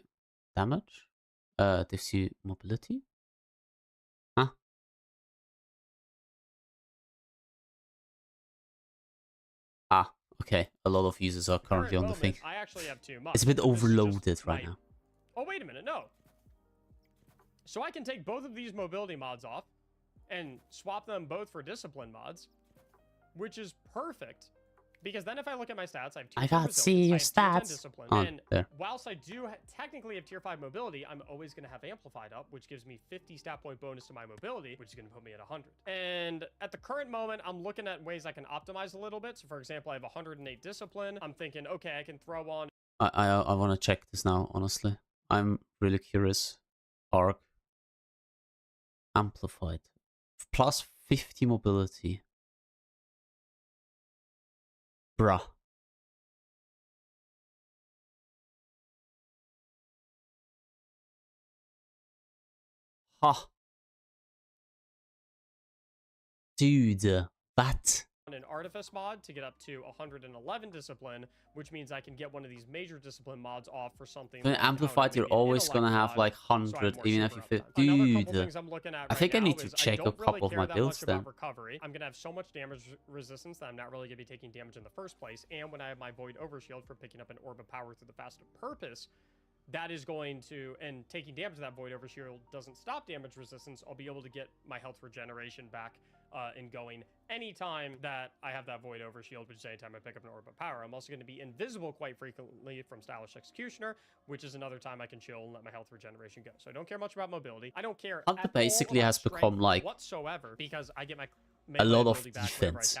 damage? Gives you mobility? Huh? Ah, okay. A lot of users are currently on the thing. I actually have too much. It's a bit overloaded right now. Oh, wait a minute, no. So I can take both of these mobility mods off and swap them both for discipline mods, which is perfect. Because then if I look at my stats, I have tier 10 I can't see your stats. Discipline, Oh, and there. whilst I do technically have tier 5 mobility, I'm always going to have Amplified up, which gives me 50 stat point bonus to my mobility, which is going to put me at 100. And at the current moment, I'm looking at ways I can optimize a little bit. So for example, I have 108 discipline. I'm thinking, okay, I can throw on... I want to check this now, honestly. I'm really curious. Arc. Amplified. Plus 50 mobility. Bruh. Ha. Dude, that. An Artifice mod to get up to 111 discipline, which means I can get one of these major discipline mods off for something. When Amplified, you're always gonna have like 100, even if you fit. Dude, I think I need to check a couple of my builds then. Recovery. I'm gonna have so much damage resistance that I'm not really gonna be taking damage in the first place. And when I have my Void Overshield for picking up an Orb of Power through the Fast of Purpose, that is going to, and taking damage to that Void Overshield doesn't stop damage resistance. I'll be able to get my health regeneration back and going anytime that I have that Void Overshield, which is anytime I pick up an Orb of Power. I'm also going to be invisible quite frequently from Stylish Executioner, which is another time I can chill and let my health regeneration go. So I don't care much about mobility. I don't care Hunter basically has become like whatsoever, because I get my a lot of defense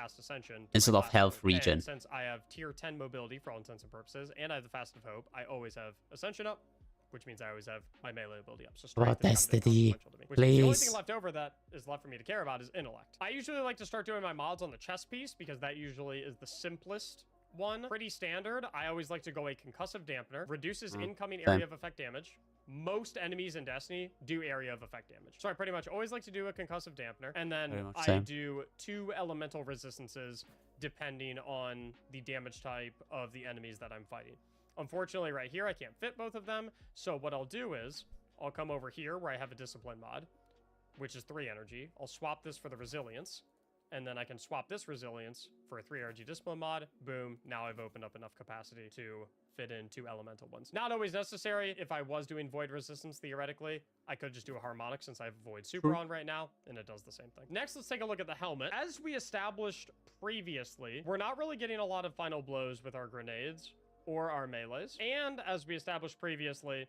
instead of health regen. And since I have tier 10 mobility for all intents and purposes, and I have the Fast of Hope, I always have Ascension up, which means I always have my melee ability up. So strength is kind of inconsequential to me. Which means the only thing left over that is left for me to care about is intellect. I usually like to start doing my mods on the chest piece, because that usually is the simplest one. Pretty standard. I always like to go a concussive dampener, reduces incoming area of effect damage. Most enemies in Destiny do area of effect damage. So I pretty much always like to do a concussive dampener, and then I do 2 elemental resistances depending on the damage type of the enemies that I'm fighting. Unfortunately, right here, I can't fit both of them. So what I'll do is, I'll come over here where I have a discipline mod, which is 3 energy. I'll swap this for the resilience, and then I can swap this resilience for a 3 energy discipline mod. Boom. Now I've opened up enough capacity to fit in 2 elemental ones. Not always necessary. If I was doing void resistance, theoretically, I could just do a harmonic since I have void super on right now, and it does the same thing. Next, let's take a look at the helmet. As we established previously, we're not really getting a lot of final blows with our grenades or our melees. And as we established previously,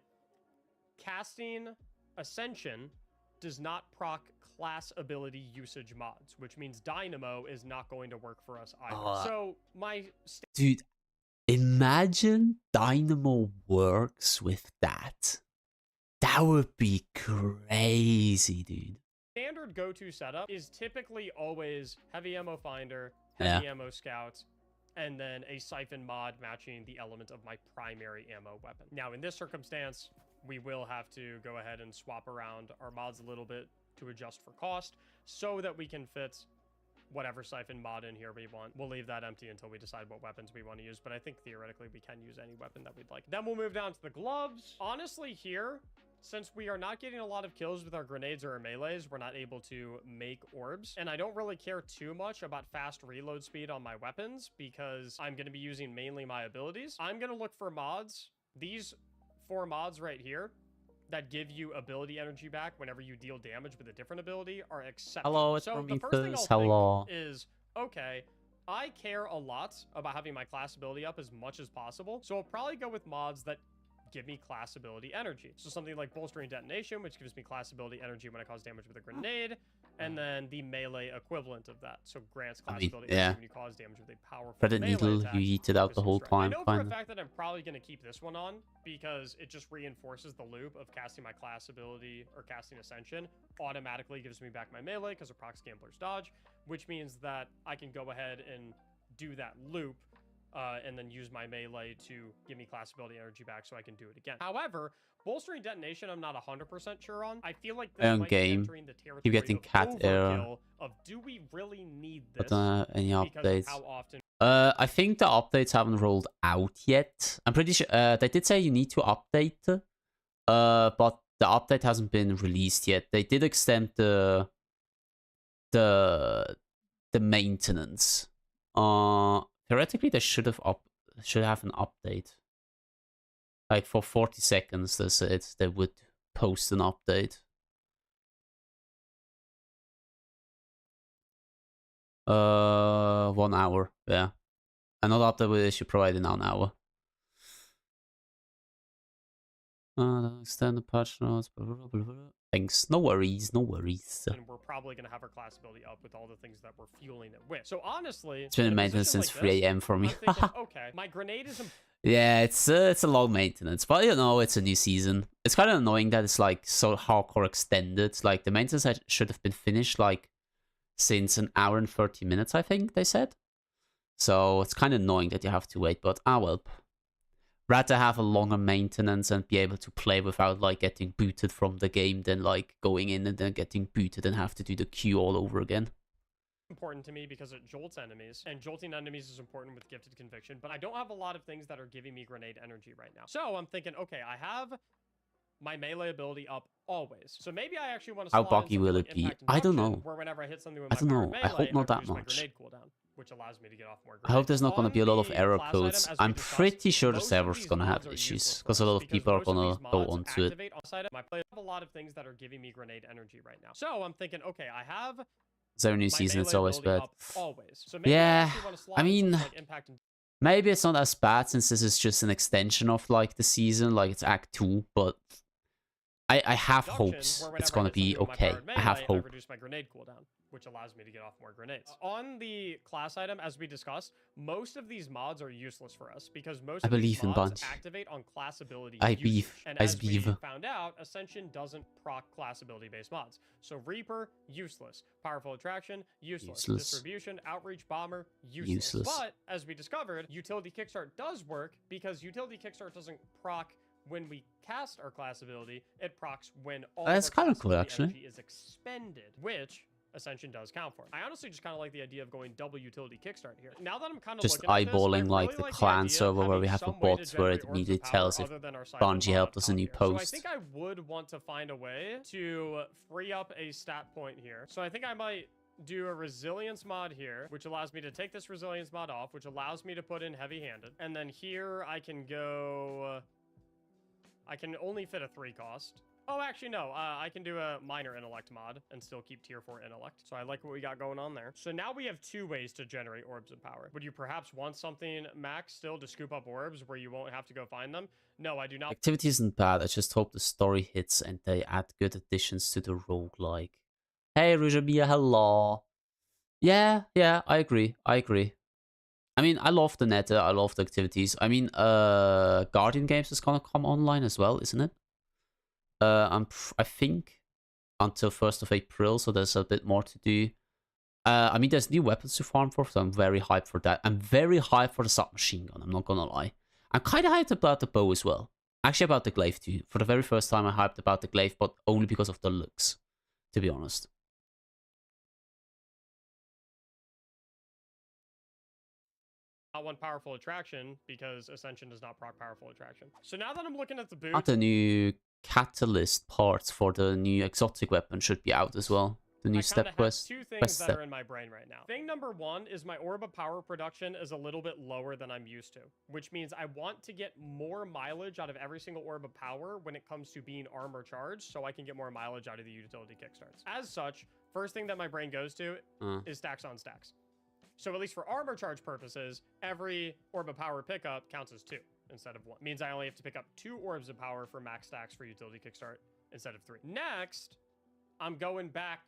casting Ascension does not proc class ability usage mods, which means Dynamo is not going to work for us either. So my... Dude, imagine Dynamo works with that. That would be crazy, dude. Standard go-to setup is typically always heavy ammo finder, heavy ammo scout, and then a siphon mod matching the element of my primary ammo weapon. Now, in this circumstance, we will have to go ahead and swap around our mods a little bit to adjust for cost so that we can fit whatever siphon mod in here we want. We'll leave that empty until we decide what weapons we want to use, but I think theoretically we can use any weapon that we'd like. Then we'll move down to the gloves. Honestly, here, since we are not getting a lot of kills with our grenades or our melees, we're not able to make orbs. And I don't really care too much about fast reload speed on my weapons because I'm going to be using mainly my abilities. I'm going to look for mods. These 4 mods right here that give you ability energy back whenever you deal damage with a different ability are exceptional. Hello, it's so Prometheus. the first thing I'll Hello. think is, okay, I care a lot about having my class ability up as much as possible, so I'll probably go with mods that give me class ability energy. So something like Bolstering Detonation, which gives me class ability energy when I cause damage with a grenade, and then the melee equivalent of that. So grants class ability energy when you cause damage with a powerful Credit melee Needle, attack. you eat it out the whole time. I know for a fact that I'm probably going to keep this one on because it just reinforces the loop of casting my class ability or casting Ascension. Automatically gives me back my melee because it procs Gambler's Dodge, which means that I can go ahead and do that loop and then use my melee to give me class ability energy back so I can do it again. However, Bolstering Detonation, I'm not 100% sure on. I feel like this might be entering the territory keep getting of cat error. overkill of do we really need this? But any updates? How often? I think the updates haven't rolled out yet. I'm pretty sure they did say you need to update, but the update hasn't been released yet. They did extend the maintenance. Theoretically, they should have an update. Like for 40 seconds, they said they would post an update. 1 hour, yeah. Another update will issue provided now an hour. Extended patch notes. Blah, blah, blah, blah. Thanks. No worries. No worries. And we're probably going to have our class ability up with all the things that we're fueling it with. So honestly, it's been in maintenance since 3 AM for me. I'm thinking, okay, my grenade is... Yeah, it's a long maintenance, but you know, it's a new season. It's kind of annoying that it's like so hardcore extended. Like the maintenance should have been finished like since 1 hour and 30 minutes, I think they said. So it's kind of annoying that you have to wait, but well. Rather have a longer maintenance and be able to play without like getting booted from the game than like going in and then getting booted and have to do the queue all over again. Important to me because it jolts enemies, and jolting enemies is important with Gifted Conviction, but I don't have a lot of things that are giving me grenade energy right now. So I'm thinking, okay, I have my melee ability up always. So maybe I actually want to how buggy will it be? I don't know. Where whenever I hit something with I don't know. Melee, I hope not that my much. grenade cooldown, which allows me to get off more grenades. I hope there's not going to be a lot of error class codes. item, I'm discussed, pretty sure the most of server's these going to mods have are issues useless because for a lot us, of people are because most going of to these go mods onto it. activate outside of my play. I have a lot of things that are giving me grenade energy right now. So I'm thinking, okay, I have So new season, it's always bad. Always. So maybe yeah, I mean, like Impact and... maybe it's not as bad since this is just an extension of like the season, like it's Act 2, but I have hopes it's gonna be okay. I have hope. I reduce my grenade cooldown, which allows me to get off more grenades. On the class item, as we discussed, most of these mods are useless for us because most of these mods activate on class ability usage. And as we found out, Ascension doesn't proc class ability based mods. So Reaper, useless. Powerful Attraction, useless. Distribution, Outreach, Bomber, useless. But as we discovered, Utility Kickstart does work because Utility Kickstart doesn't proc when we cast our class ability, it procs when all that's kind of cool, actually. Energy is expended, which Ascension does count for. I honestly just kind of like the idea of going double utility kickstart here. Now that I'm kind of just eyeballing like the clan server where we have a bot where it immediately tells if Bungie helped us a new post. So I think I would want to find a way to free up a stat point here. So I think I might do a resilience mod here, which allows me to take this resilience mod off, which allows me to put in heavy-handed. And then here I can go... I can only fit a 3 cost. Oh, actually, no. I can do a minor intellect mod and still keep tier 4 intellect. So I like what we got going on there. So now we have 2 ways to generate orbs of power. Would you perhaps want something, Max, still to scoop up orbs where you won't have to go find them? No, I do not. Activity isn't bad. I just hope the story hits and they add good additions to the roguelike. Hey, Rujabia, hello. Yeah, I agree. I mean, I love the Nether, I love the activities. I mean, Guardian Games is gonna come online as well, isn't it? I think until 1st of April, so there's a bit more to do. I mean, there's new weapons to farm for, so I'm very hyped for that. I'm very hyped for the submachine gun, I'm not gonna lie. I'm kind of hyped about the bow as well. Actually, about the glaive too. For the very first time, I'm hyped about the glaive, but only because of the looks, to be honest. One powerful attraction because Ascension does not proc powerful attraction. So now that I'm looking at the boot, the new catalyst parts for the new exotic weapon should be out as well. The new I step have quest. two things Quest that step. are in my brain right now. Thing number one is my Orb of Power production is a little bit lower than I'm used to, which means I want to get more mileage out of every single Orb of Power when it comes to being armor charged, so I can get more mileage out of the utility kickstarts. As such, first thing that my brain goes to is stacks on stacks. So at least for armor charge purposes, every Orb of Power pickup counts as 2 instead of 1. Means I only have to pick up 2 Orbs of Power for max stacks for utility kickstart instead of 3. Next, I'm going back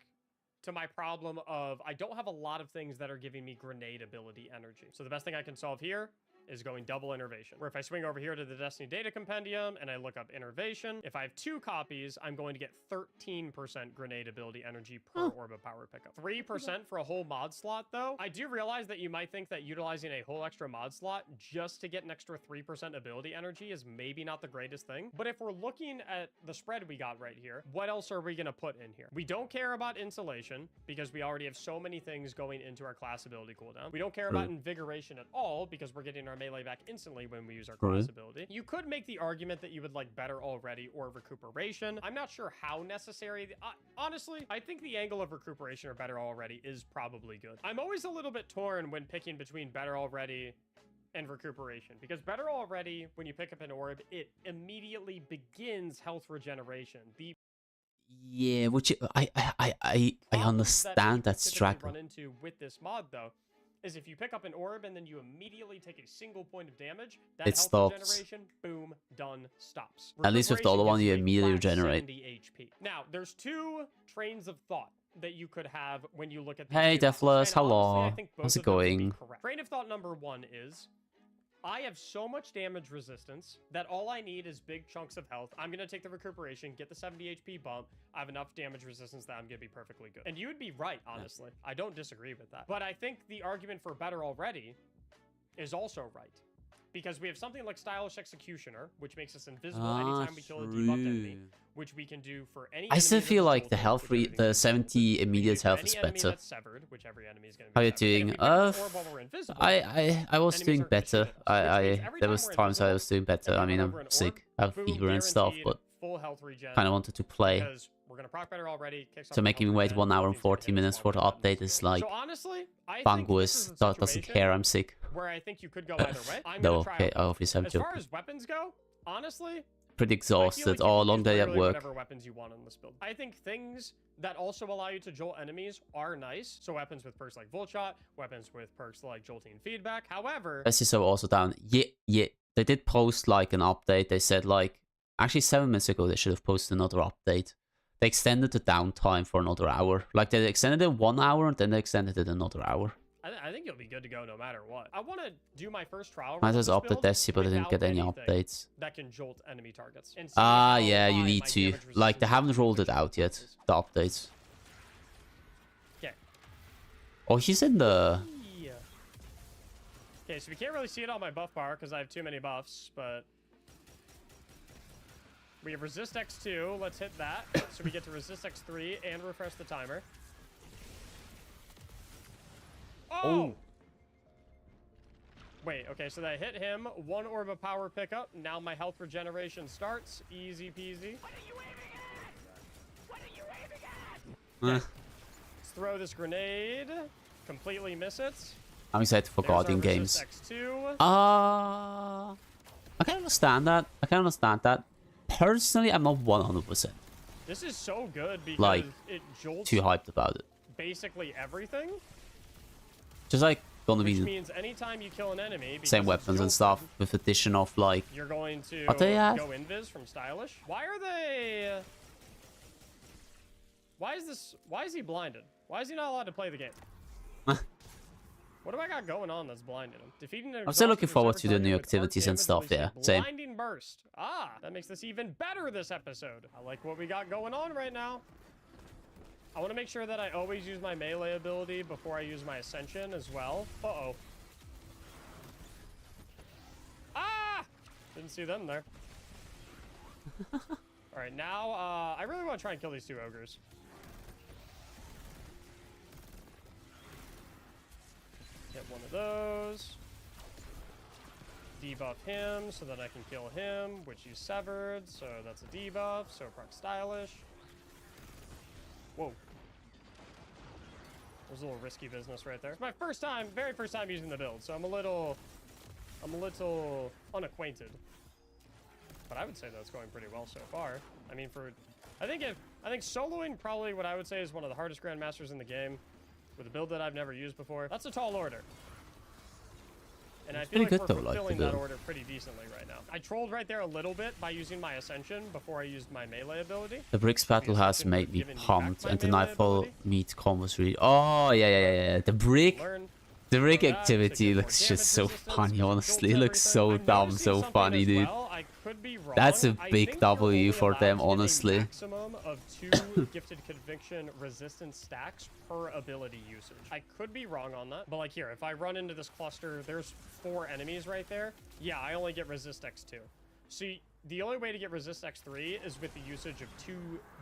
to my problem of I don't have a lot of things that are giving me grenade ability energy. So the best thing I can solve here is going double innervation. Where if I swing over here to the Destiny Data Compendium and I look up innervation, if I have 2 copies, I'm going to get 13% grenade ability energy per Orb of Power pickup. 3% for a whole mod slot, though. I do realize that you might think that utilizing a whole extra mod slot just to get an extra 3% ability energy is maybe not the greatest thing. But if we're looking at the spread we got right here, what else are we going to put in here? We don't care about insulation because we already have so many things going into our class ability cooldown. We don't care about invigoration at all because we're getting our melee back instantly when we use our class ability. You could make the argument that you would like better already or recuperation. I'm not sure how necessary. Honestly, I think the angle of recuperation or better already is probably good. I'm always a little bit torn when picking between better already and recuperation because better already, when you pick up an orb, it immediately begins health regeneration. Yeah, which I understand that struggle. Run into with this mod though is if you pick up an orb and then you immediately take a single point of damage, that it health stops. Regeneration, boom, done, stops. At least with the other one, you immediately regenerate. 70 HP. Now, there's 2 trains of thought that you could have when you look at these Hey, two Deathless, options, and hello. honestly, I think both How's it of them would be going? correct. Train of thought number 1 is I have so much damage resistance that all I need is big chunks of health. I'm going to take the recuperation, get the 70 HP bump. I have enough damage resistance that I'm going to be perfectly good. And you would be right, honestly. I don't disagree with that. But I think the argument for better already is also right. Because we have something like Stylish Executioner, which makes us invisible anytime we kill a debuffed enemy, which we can do for any I still enemy feel that's like the jolted, health which the 70 immediate health is any enemy better. that's severed, which every enemy is going to be How you severed. And doing? if we pick up an orb while we're invisible, I was enemies doing aren't gonna better. shoot at us, which means every There time was we're times I invisible was doing better. and I we mean, come I'm over an sick, I orb, have boom, fever and stuff, guaranteed but full health regen kind of wanted to play. because we're gonna proc better already. Kicks off So our making health me wait regen, 1 hour and everything's gonna 40 hit minutes us for the long term. update is like So honestly, I think Banguist this is a doesn't situation care I'm sick. where I think you could go either way. I'm No, gonna try okay, out both. obviously I'm As far joking. as weapons go, honestly, Pretty I feel exhausted. like you Oh, can long use day at literally work. whatever weapons you want on this build. I think things that also allow you to jolt enemies are nice. So weapons with perks like Volt Shot, weapons with perks like Jolting Feedback. However, This is so also down. Yeah. They did post like an update. They said like, actually 7 minutes ago they should have posted another update. They extended the downtime for another hour. Like they extended it 1 hour and then they extended it another hour. I think you'll be good to go no matter what. I want to do my first trial. I run of just this upped the build Destiny, but I didn't without get any anything updates. that can jolt enemy targets. And see Ah, how yeah, you high need my to. damage Like, they resistance haven't is. rolled it out yet, the updates. Okay. Oh, he's in the... Yeah. Okay, so we can't really see it on my buff bar because I have too many buffs, but we have resist X2. Let's hit that. So we get to resist X3 and refresh the timer. Oh! Wait, okay, so I hit him. 1 orb of power pickup. Now my health regeneration starts. Easy peasy. What are you aiming at? What are you aiming at? Eh, Let's throw this grenade. Completely miss it. I'm excited for There's our Guardian resist games. X2. I can understand that. Personally, I'm not 100% This is so good because Like, it jolts too hyped about it. basically everything. Just like, gonna Which be means anytime you kill an enemy, because same it's weapons and jolted, stuff with addition of like... you're going to What they have? go invis from Stylish. Why are they... Why is he blinded? Why is he not allowed to play the game? What do I got going on that's blinding him? Defeating an I'm still looking exhausted forward reserve to the target new with arc activities and damage stuff, releasing yeah, same. Blinding burst. Ah, that makes this even better this episode. I like what we got going on right now. I want to make sure that I always use my melee ability before I use my ascension as well. Uh-oh. Ah! Didn't see them there. Alright, now, I really want to try and kill these 2 ogres. Hit one of those. Debuff him so that I can kill him, which you severed, so that's a debuff, so proc Stylish. Whoa. There's a little risky business right there. It's my first time, very first time using the build, so I'm a little unacquainted. But I would say that's going pretty well so far. I mean, I think soloing probably what I would say is one of the hardest Grandmasters in the game, with a build that I've never used before. That's a tall order. And I feel like we're fulfilling that order pretty decently right now. I trolled right there a little bit by using my Ascension before I used my melee ability. The Bricks battle has made me pumped, and the Nightfall meat combos really... Oh, yeah. The Brick activity looks just so funny, honestly. It looks so dumb, so funny, dude. That's a big W for them, honestly. Maximum of 2 Gifted Conviction resistance stacks per ability usage. I could be wrong on that, but like here, if I run into this cluster, there's 4 enemies right there. Yeah, I only get resist X2. See, the only way to get resist X3 is with the usage of 2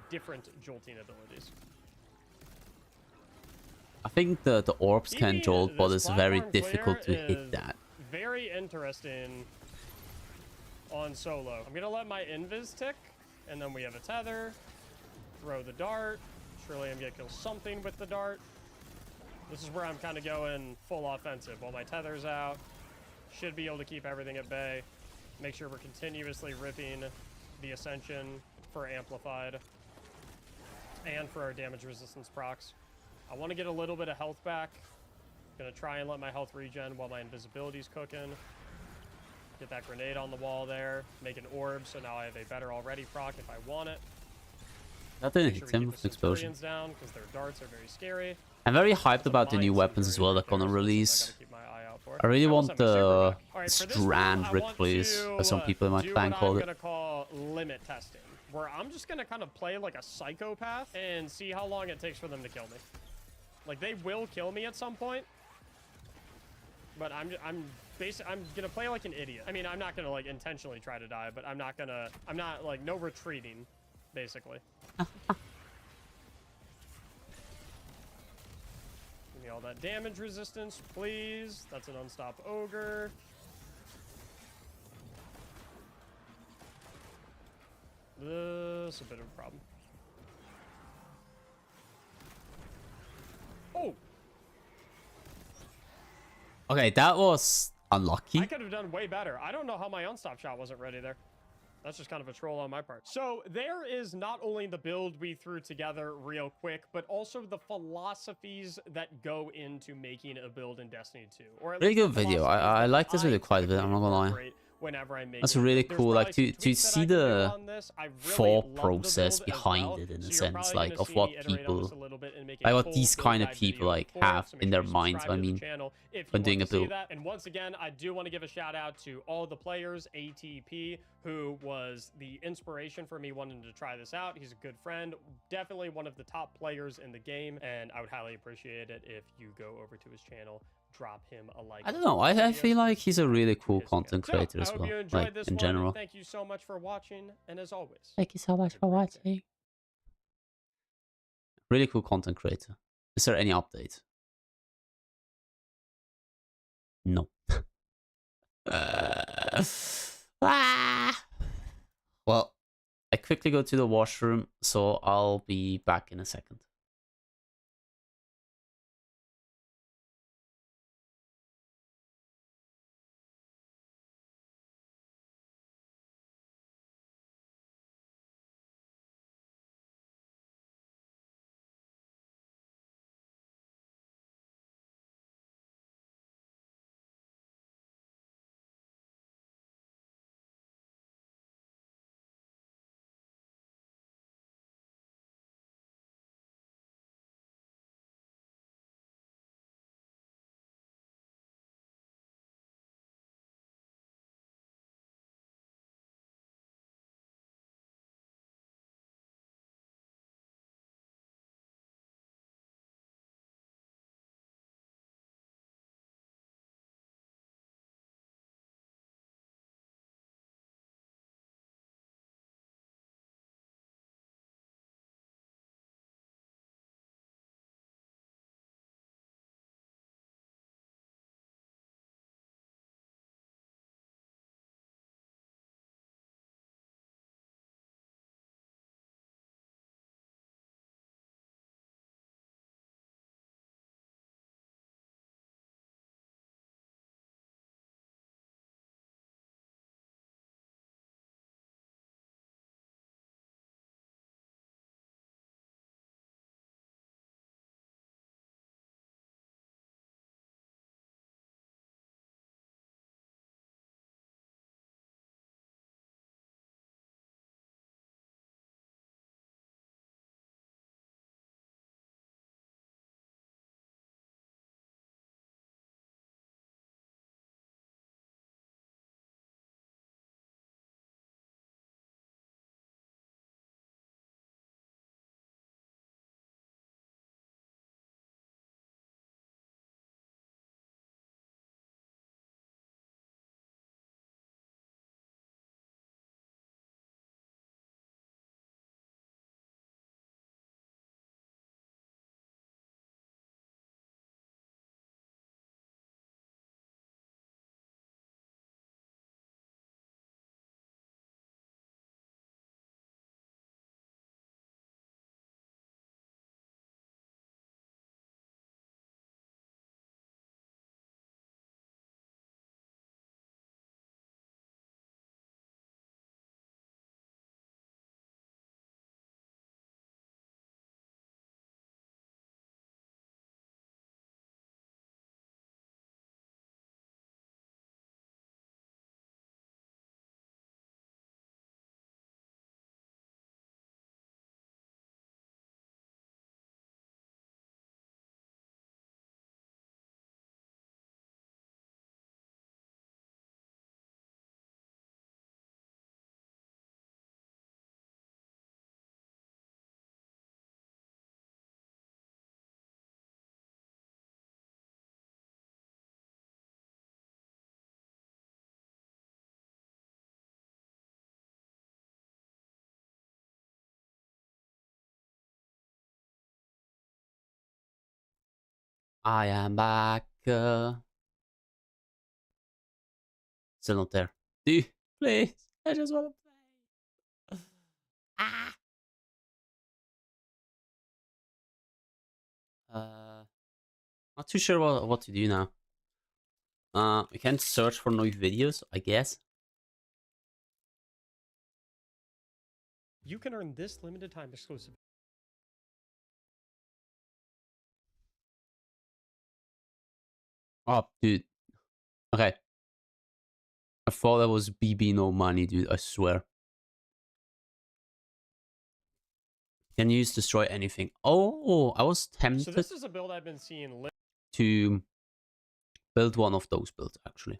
different jolting abilities. I think the orbs can jolt, but it's very difficult to hit that. Very interesting on solo. I'm gonna let my invis tick, and then we have a tether. Throw the dart. Surely I'm gonna kill something with the dart. This is where I'm kind of going full offensive. While my tether's out, should be able to keep everything at bay. Make sure we're continuously ripping the Ascension for Amplified and for our damage resistance procs. I want to get a little bit of health back. Gonna try and let my health regen while my invisibility's cooking. Get that grenade on the wall there. Make an orb, so now I have a better already proc if I want it. That didn't hit him with explosion. Down, because their darts are very scary. I'm very hyped about the new weapons as well they're gonna release. I really want the Strand Rick release, as some people in my clan call it. I'm gonna call limit testing, where I'm just gonna kind of play like a psychopath and see how long it takes for them to kill me. Like, they will kill me at some point, but I'm gonna play like an idiot. I mean, I'm not gonna like intentionally try to die, but I'm not like no retreating, basically. Give me all that damage resistance, please. That's an unstop ogre. This is a bit of a problem. Oh! Okay, that was unlucky. I could have done way better. I don't know how my unstop shot wasn't ready there. That's just kind of a troll on my part. So there is not only the build we threw together real quick, but also the philosophies that go into making a build in Destiny 2. Or really good video. I like this video quite a bit, I'm not gonna lie. Whenever I make that's really cool, like to see the thought process behind it, in a sense, like of what people, like what these kind of people like have in their minds. I mean, when doing a build. And once again, I do want to give a shout out to all the players, ATP, who was the inspiration for me wanting to try this out. He's a good friend, definitely one of the top players in the game, and I would highly appreciate it if you go over to his channel. Drop him a like. I don't know. I feel like he's a really cool content creator as well. Like in general. Thank you so much for watching, and as always, thank you so much for watching. Really cool content creator. Is there any update? No. Well, I quickly go to the washroom, so I'll be back in a second. I am back. Still not there. Dude, please. I just want to play. Ah. Not too sure what to do now. We can search for new videos, I guess. You can earn this limited time exclusive. Oh, dude. Okay. I thought that was BB no money, dude. I swear. Can use destroy anything. Oh, I was tempted. So this is a build I've been seeing to build one of those builds, actually.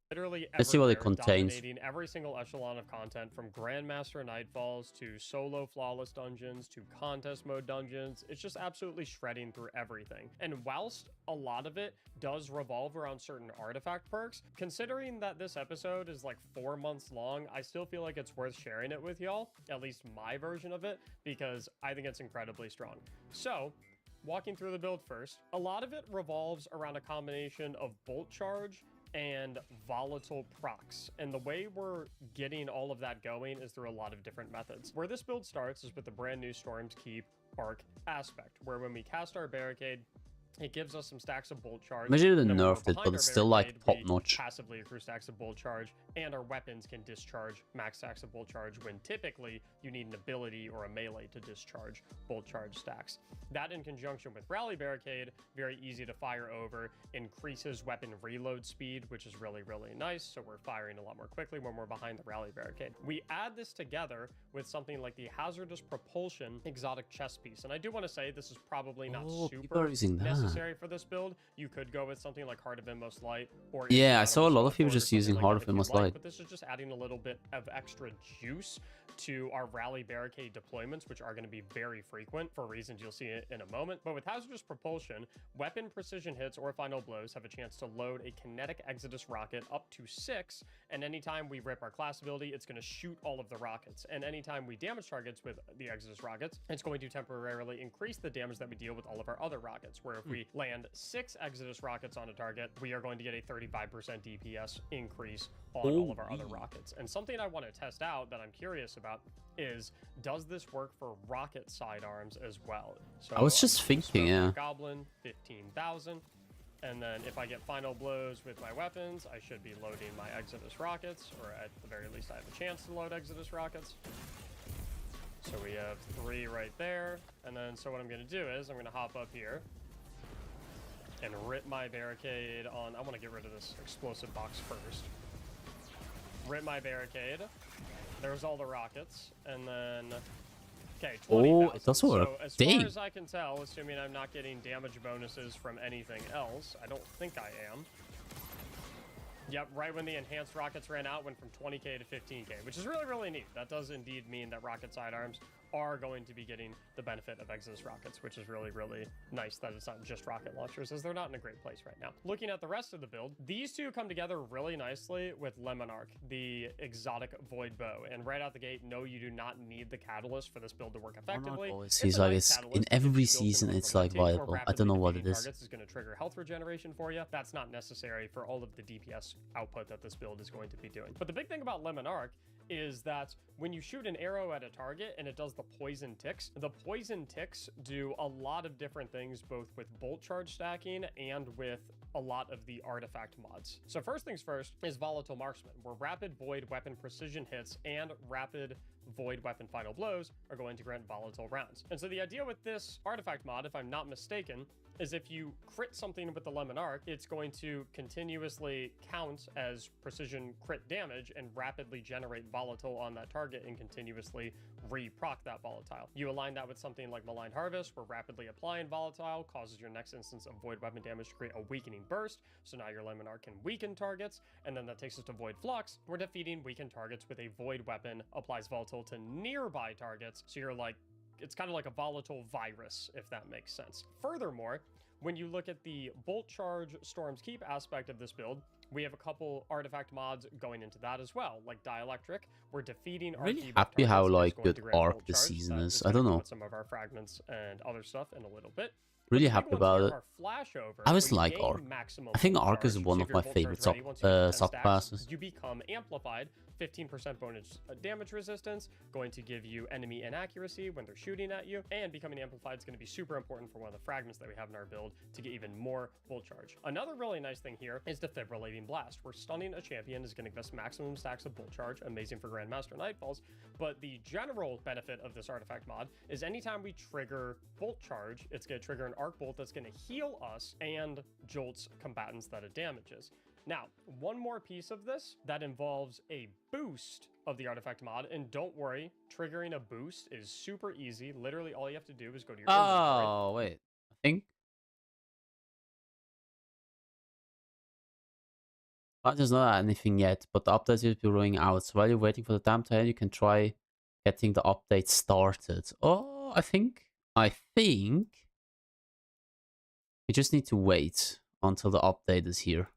literally Let's see what it everywhere, contains. dominating every single echelon of content, from Grandmaster Nightfalls to solo flawless dungeons to contest mode dungeons. It's just absolutely shredding through everything. And whilst a lot of it does revolve around certain artifact perks, considering that this episode is like 4 months long, I still feel like it's worth sharing it with y'all, at least my version of it, because I think it's incredibly strong. So, walking through the build first, a lot of it revolves around a combination of Bolt Charge and volatile procs, and the way we're getting all of that going is through a lot of different methods. Where this build starts is with the brand new Storm's Keep arc aspect, where when we cast our barricade, it gives us some stacks of Bolt Charge. Imagine they nerfed it, but it's still like top notch. Passively accrue stacks of Bolt Charge, and our weapons can discharge max stacks of Bolt Charge when typically you need an ability or a melee to discharge Bolt Charge stacks. That, in conjunction with Rally Barricade, very easy to fire over, increases weapon reload speed, which is really, really nice. So we're firing a lot more quickly when we're behind the Rally Barricade. We add this together with something like the Hazardous Propulsion exotic chest piece. And I do want to say this is probably not super necessary for this build. You could go with something like Heart of Inmost Light, or yeah, I saw a lot of people just using like Heart of Inmost Light. But this is just adding a little bit of extra juice to our Rally Barricade deployments, which are going to be very frequent for reasons you'll see it in a moment. But with Hazardous Propulsion, weapon precision hits or final blows have a chance to load a kinetic Exodus rocket up to 6, and anytime we rip our class ability, it's going to shoot all of the rockets. And anytime we damage targets with the Exodus rockets, it's going to temporarily increase the damage that we deal with all of our other rockets, where if we land 6 Exodus rockets on a target, we are going to get a 35% DPS increase on all of our other rockets. And something I want to test out that I'm curious about is, does this work for rocket sidearms as well? So I was just thinking, yeah. Goblin, 15,000. And then if I get final blows with my weapons, I should be loading my Exodus rockets, or at the very least I have a chance to load Exodus rockets. So we have 3 right there. And then, so what I'm going to do is I'm going to hop up here and rip my barricade on. I want to get rid of this explosive box first. Rip my barricade. There's all the rockets, and then, okay, 20,000. It does work. So as far as I can tell, assuming I'm not getting damage bonuses from anything else, I don't think I am. Yep, right when the enhanced rockets ran out, went from 20k to 15k, which is really, really neat. That does indeed mean that rocket sidearms are going to be getting the benefit of Exodus rockets, which is really, really nice that it's not just rocket launchers, as they're not in a great place right now. Looking at the rest of the build, these two come together really nicely with Lemonarch, the exotic void bow. And right out the gate, no, you do not need the catalyst for this build to work effectively. Seems like it's in every season it's like viable. I don't know what it is. Is going to trigger health regeneration for you. That's not necessary for all of the DPS output that this build is going to be doing. But the big thing about Lemonarch is that when you shoot an arrow at a target and it does the poison ticks do a lot of different things, both with Bolt Charge stacking and with a lot of the artifact mods. So first things first is Volatile Marksman, where rapid void weapon precision hits and rapid void weapon final blows are going to grant volatile rounds. And so the idea with this artifact mod, if I'm not mistaken, is if you crit something with the Lemonarch, it's going to continuously count as precision crit damage and rapidly generate volatile on that target and continuously re-proc that volatile. You align that with something like Malign Harvest, where rapidly applying volatile causes your next instance of void weapon damage to create a weakening burst, so now your Lemonarch can weaken targets, and then that takes us to Void Flux, where defeating weakened targets with a void weapon applies volatile to nearby targets, so you're like, it's kind of like a volatile virus, if that makes sense. Furthermore, when you look at the Bolt Charge Storm's Keep aspect of this build, We have a couple artifact mods going into that as well, like Dielectric. We're defeating our Really debuff happy how targets, like going good to grant arc bolt this charge. season That is. I gonna don't come know. with some of our fragments and other stuff in a little bit. Really But the happy big ones about here it. are Flashover. I always When you like gain Arc. maximum I think bolt Arc is charge, one so of if my your bolt favorite charge ready, once you get 10 subclasses. stacks, you become amplified, 15% bonus damage resistance, going to give you enemy inaccuracy when they're shooting at you, and becoming amplified is going to be super important for one of the fragments that we have in our build to get even more bolt charge. Another really nice thing here is Defibrillating Blast. We're stunning a champion is going to give us maximum stacks of bolt charge, amazing for Grandmaster Nightfalls, but the general benefit of this artifact mod is anytime we trigger bolt charge, it's going to trigger an arc bolt that's going to heal us and jolts combatants that it damages. Now, one more piece of this that involves a boost of the artifact mod, and don't worry, triggering a boost is super easy. Literally, all you have to do is go to your inventory. Oh, wait. I think there's not anything yet, but the update will be rolling out. So while you're waiting for the damn tail, you can try getting the update started. Oh, I think you just need to wait until the update is here.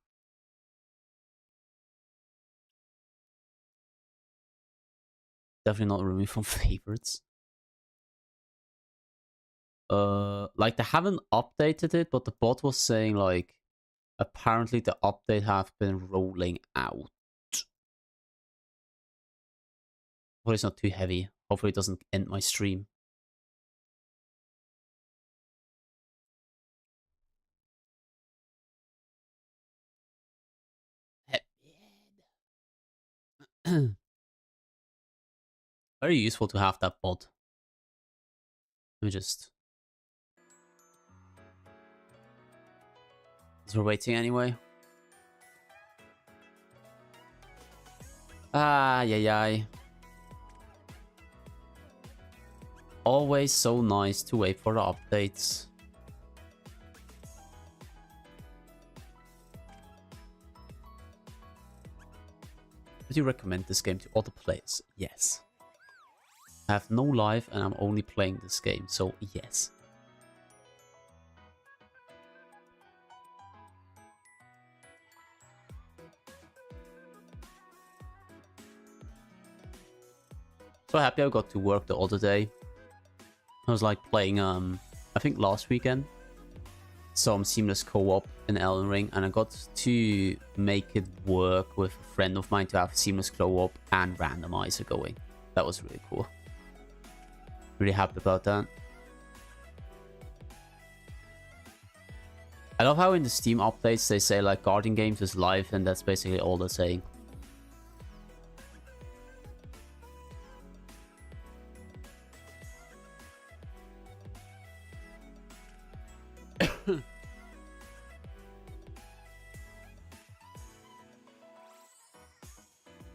Definitely not removed from favorites. Like they haven't updated it, but the bot was saying like apparently the update have been rolling out. Hopefully it's not too heavy. Hopefully it doesn't end my stream. Very useful to have that bot. Let me just... We're waiting anyway. Yay. Always so nice to wait for the updates. Would you recommend this game to other players? Yes. I have no life and I'm only playing this game, so yes. So happy I got to work the other day. I was like playing, I think last weekend, some seamless co-op in Elden Ring, and I got to make it work with a friend of mine to have seamless co-op and randomizer going. That was really cool. Really happy about that. I love how in the Steam updates they say like Guardian Games is live, and that's basically all they're saying.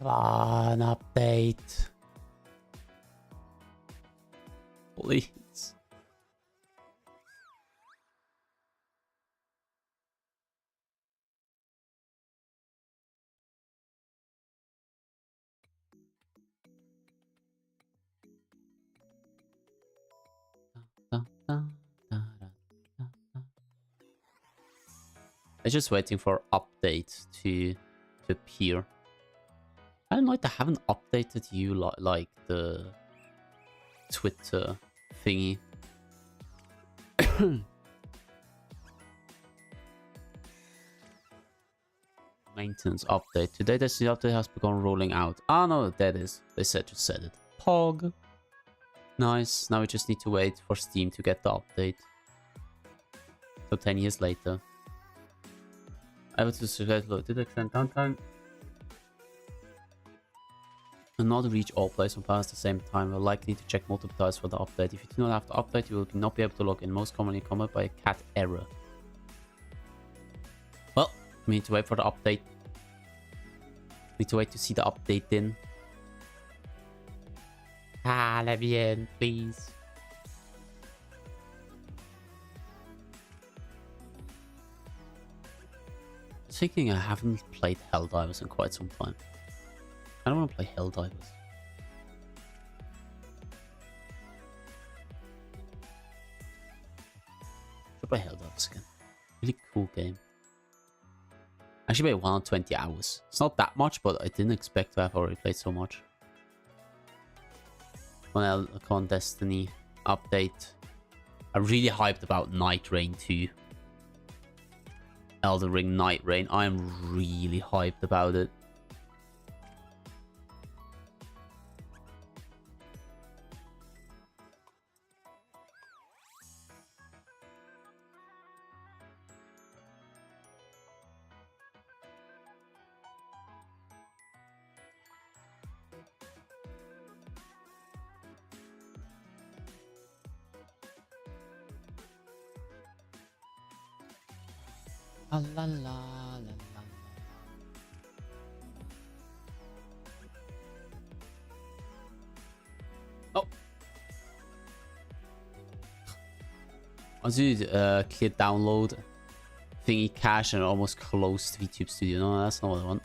An update. Please. I'm just waiting for update to appear. I don't know if they haven't updated you like the Twitter thingy. Maintenance update. Today the update has begun rolling out. Ah no, that is. They just said it. Pog. Nice. Now we just need to wait for Steam to get the update. So 10 years later. I would suggest did extend downtime. And not reach all players on pass at the same time. We'll likely need to check multiple times for the update. If you do not have the update, you will not be able to log in. Most commonly commoned by a cat error. Well, we need to wait for the update. We need to wait to see the update in. Let me in, please. I was thinking I haven't played Helldivers in quite some time. I don't want to play Helldivers. Should play Helldivers again. Really cool game. Actually, about 120 hours. It's not that much, but I didn't expect to have already played so much. Well, Con Destiny update. I'm really hyped about Night Rain 2. Elden Ring Night Rain. I'm really hyped about it. La la la la la. Oh. I did clear download thingy cache and almost closed VTube Studio. No, that's not what I want.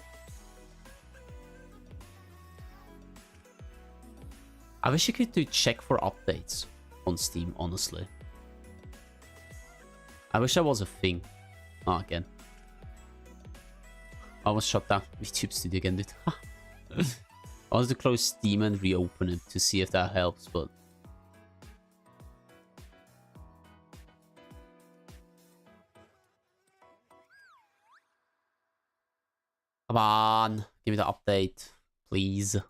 I wish you could do check for updates on Steam, honestly. I wish that was a thing. Oh, again. I almost shut down VTube Studio again, dude. I wanted to close Steam and reopen it to see if that helps, but... Come on, give me the update, please. I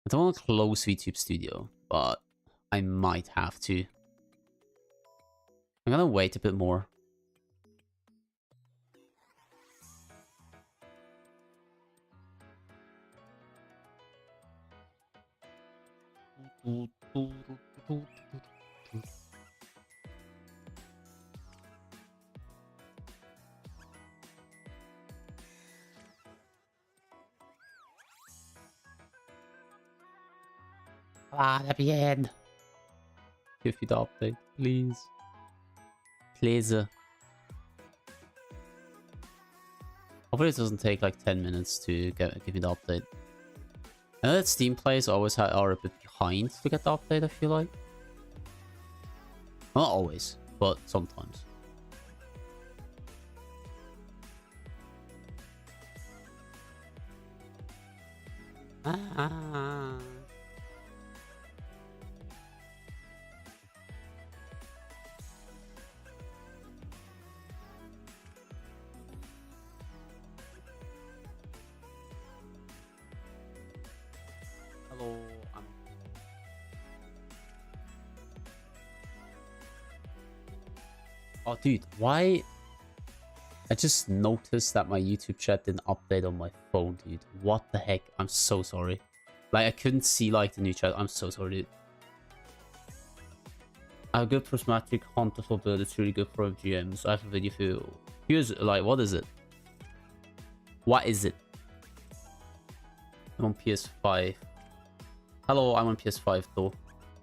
don't want to close VTube Studio, but I might have to. I'm gonna wait a bit more. Come on, at the end. Give me the update, please. Please. Hopefully it doesn't take like 10 minutes to give me the update. I know that Steam players always are a bit behind to get the update, I feel like. Not always, but sometimes. Ah. Hello, Oh, dude, why? I just noticed that my YouTube chat didn't update on my phone, dude. What the heck? I'm so sorry. Like, I couldn't see, like, the new chat. I'm so sorry, dude. I have good prismatic Hunterful build. It's really good for GMs. I have a video for you. Here's, like, what is it? What is it? I'm on PS5. Hello, I'm on PS5, though.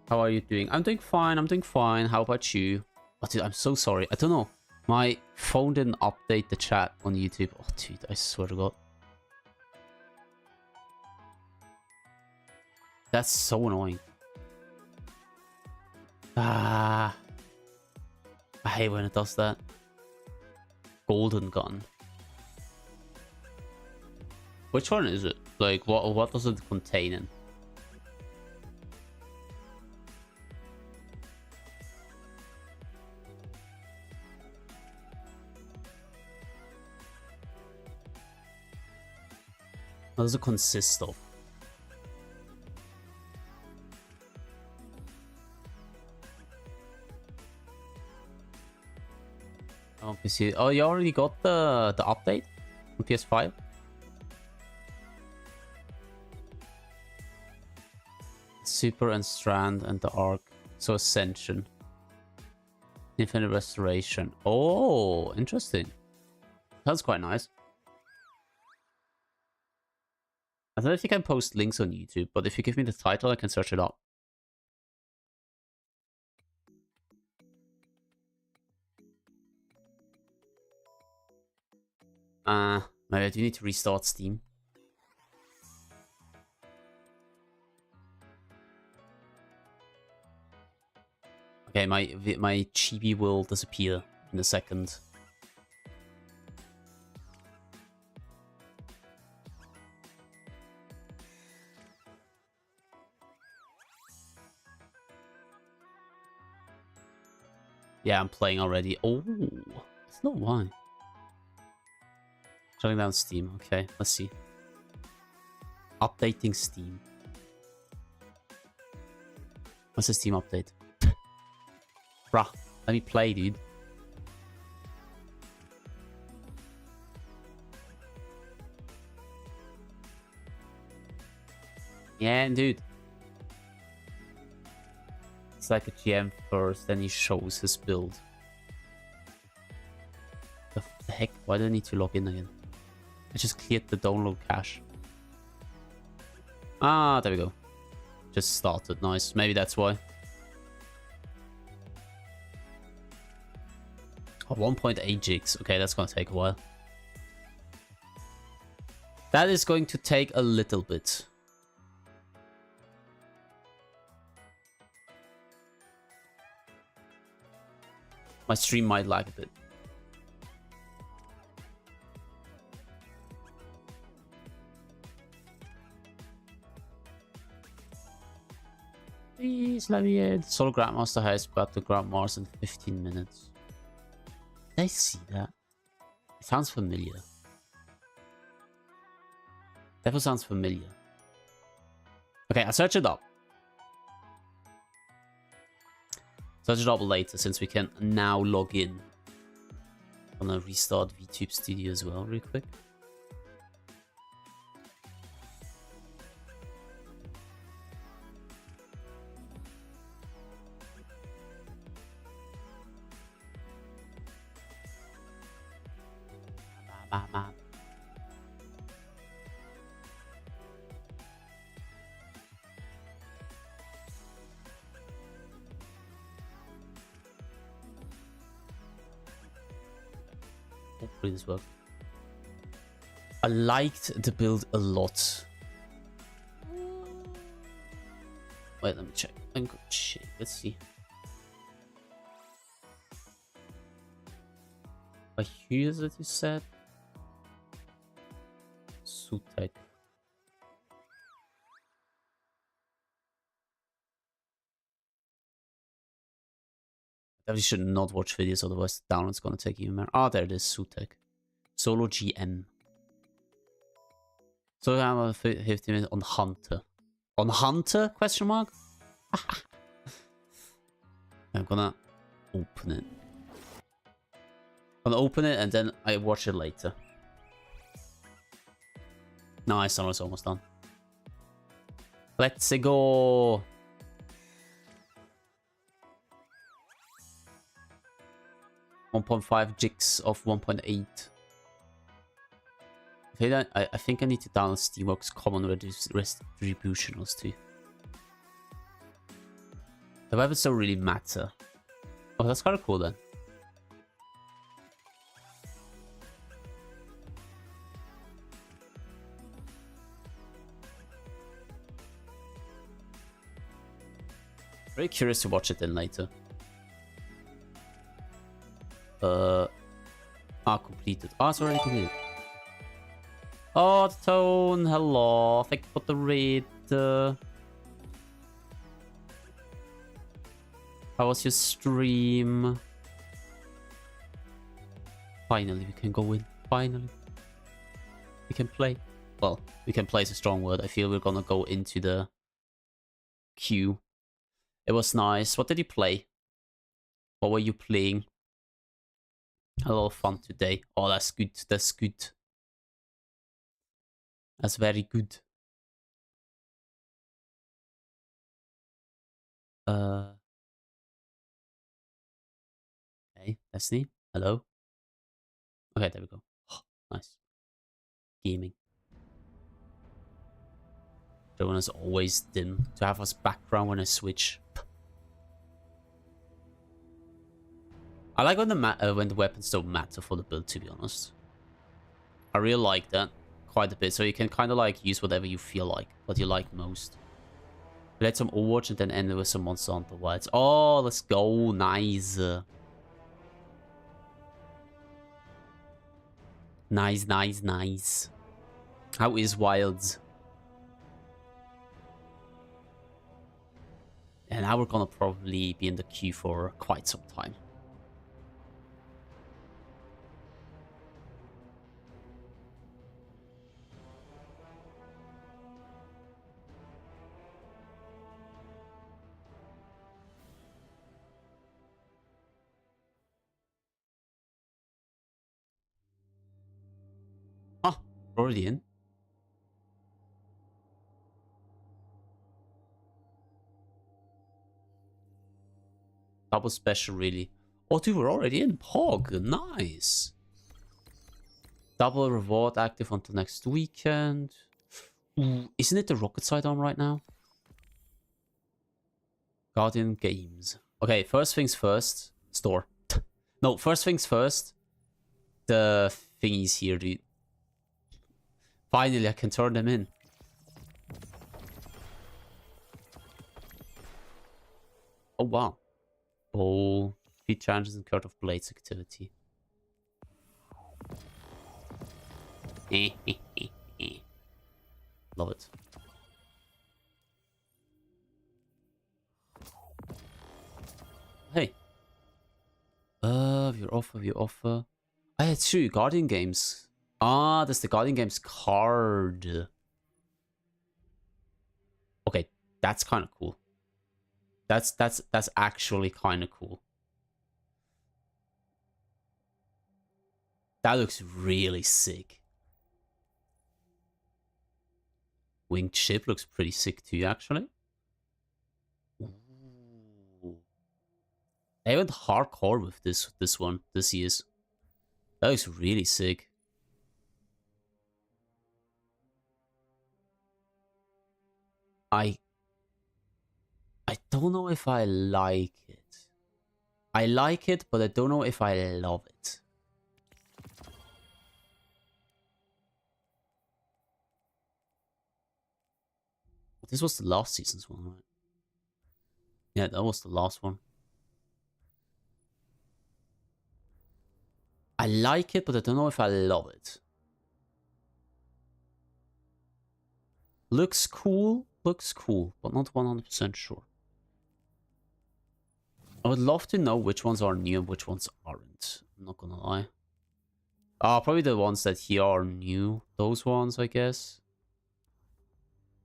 How are you doing? I'm doing fine. I'm doing fine. How about you? Oh, dude, I'm so sorry. I don't know. My phone didn't update the chat on YouTube. Oh, dude, I swear to God. That's so annoying. Ah. I hate when it does that. Golden gun. Which one is it? Like, what does it contain in? What does it consist of? Oh, PC. Oh, you already got the update on PS5? Super and Strand and the Arc. So Ascension. Infinite Restoration. Oh, interesting. That's quite nice. I don't know if you can post links on YouTube, but if you give me the title, I can search it up. Maybe I do need to restart Steam. Okay, my chibi will disappear in a second. Yeah, I'm playing already. Oh, that's not why. Shutting down Steam. Okay, let's see. Updating Steam. What's the Steam update? Bruh, let me play, dude. Yeah, dude. It's like a GM first, then he shows his build. The heck? Why do I need to log in again? I just cleared the download cache. Ah, there we go. Just started. Nice. Maybe that's why. Oh, 1.8 gigs. Okay, that's gonna take a while. That is going to take a little bit. My stream might lag a bit. Please let me in. Solo Grandmaster has got the Grand Mars in 15 minutes. Did I see that? It sounds familiar. Definitely sounds familiar. Okay, I'll search it up. Search it up later since we can now log in. I'm gonna restart VTube Studio as well real quick. Hopefully this works. I liked the build a lot. Wait, let me check. Let's see. By who is it you said? Sutek. Definitely should not watch videos, otherwise the download's gonna take even more. Ah, there it is, Sutek. Solo GM. So I'm on 50 minutes on Hunter. On Hunter? Question mark? I'm gonna open it. I'm gonna open it and then I watch it later. Nice, it's almost done. Let's go. .5 gigs of 1.8. I think I need to download Steamworks Common Distributionals too. The weapons don't really matter. Oh, that's kind of cool then. Very curious to watch it then later. Completed. Oh, it's already completed. Oh, Tone, hello. Thank you for the raid. How was your stream? Finally, we can go in. Finally. We can play. Well, we can play is a strong word. I feel we're gonna go into the queue. It was nice. What did you play? What were you playing? A lot of fun today. Oh, that's good. That's good. That's very good. Hey, Destiny. Hello. Okay, there we go. Oh, nice. Gaming. The one is always dim to have as background when I switch. I like when the weapons don't matter for the build, to be honest. I really like that quite a bit, so you can kind of like use whatever you feel like, what you like most. We had some Overwatch and then ended with some Monster Hunter Wilds. Oh, let's go, nice. Nice, nice, nice. How is Wilds? And now we're gonna probably be in the queue for quite some time. We're already in. Double special, really. Oh, dude, we're already in. Pog, nice. Double reward active until next weekend. Ooh, isn't it the rocket sidearm right now? Guardian Games. Okay, first things first. Store. No, first things first. The thingies here, dude. Finally, I can turn them in. Oh, wow. Oh, feat challenges and Court of Blades activity. Love it. Hey. View offer. I had two Guardian Games. Ah, that's the Guardian Games card. Okay, that's kind of cool. That's actually kind of cool. That looks really sick. Winged ship looks pretty sick too, actually. Ooh. They went hardcore with this one. This is. That looks really sick. I don't know if I like it. I like it, but I don't know if I love it. This was the last season's one, right? Yeah, that was the last one. I like it, but I don't know if I love it. Looks cool, but not 100% sure. I would love to know which ones are new and which ones aren't. I'm not gonna lie. Probably the ones that here are new. Those ones, I guess.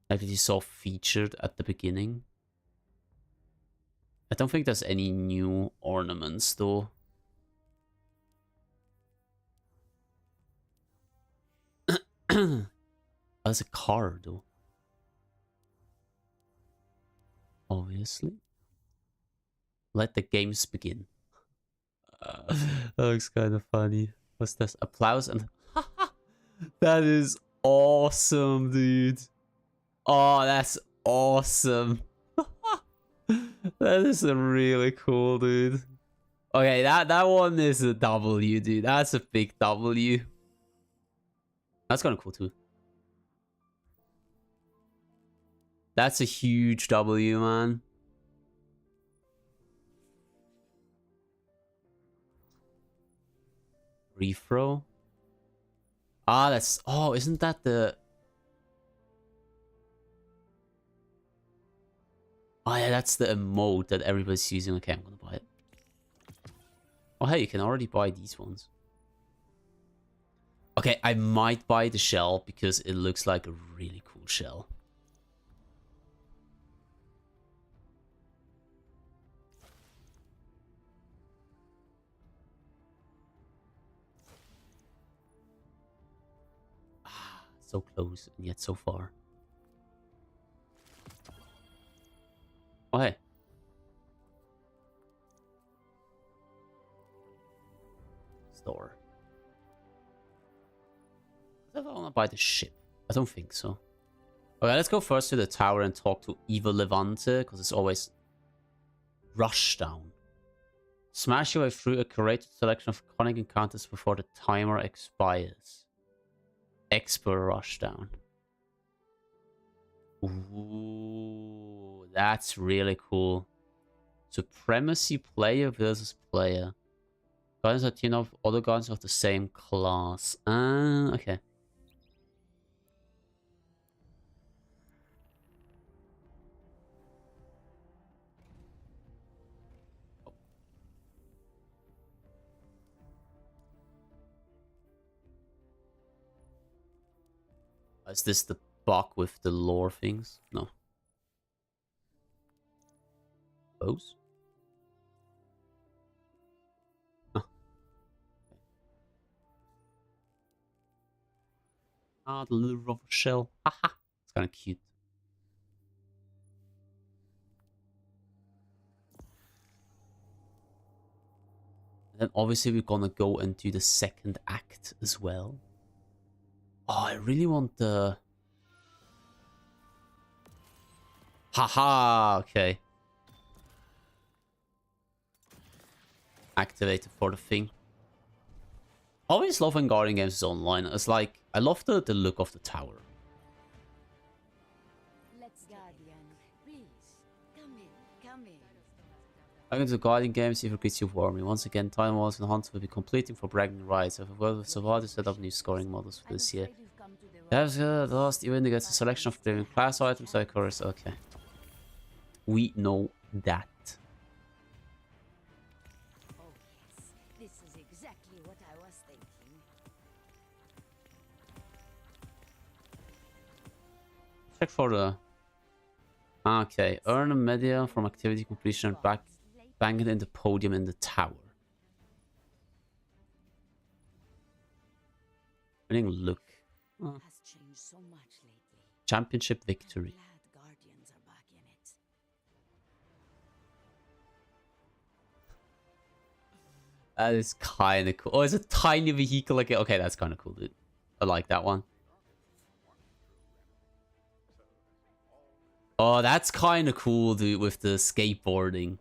Like that you saw featured at the beginning. I don't think there's any new ornaments, though. That's a card, though. Obviously. Let the games begin. That looks kind of funny. What's this? Applause and... That is awesome, dude. Oh, that's awesome. That is really cool, dude. Okay, that one is a W, dude. That's a big W. That's kind of cool, too. That's a huge W, man. Refro. Ah, that's... Oh, isn't that the... Oh, yeah, that's the emote that everybody's using. Okay, I'm gonna buy it. Oh, hey, you can already buy these ones. Okay, I might buy the shell because it looks like a really cool shell. Ah, so close and yet so far. Oh, hey. Store. I want to buy the ship. I don't think so. Okay, let's go first to the tower and talk to Evil Levante, because it's always Rushdown. Smash your way through a curated selection of iconic encounters before the timer expires. Expert Rushdown. Ooh, that's really cool. Supremacy player versus player. Guardians are teamed up with other guardians of the same class. Okay. Is this the bug with the lore things? No. Those? Huh. Ah, the little rubber shell. Haha. It's kind of cute. And then obviously we're gonna go into the second act as well. Oh, I really want the... Haha, okay. Activated for the thing. Always love when Guardian games is online. It's like, I love the look of the tower. Let's Guardian, please. Come in. Welcome to Guardian games, if it greets you warmly. Once again, Time Wars and Hunts will be completing for bragging rights. I've worked with Savard to set up new scoring models for this year. That's the last event gets a selection of premium class items, of course. Okay. We know that. Oh yes, this is exactly what I was thinking. Check for the... Okay, earn a media from activity completion and bang it in the podium in the tower. Winning look. Has changed so much lately. Championship victory. Glad Guardians are back in it. That is kind of cool. Oh, it's a tiny vehicle again. Okay, that's kind of cool, dude. I like that one. Oh, that's kind of cool, dude, with the skateboarding.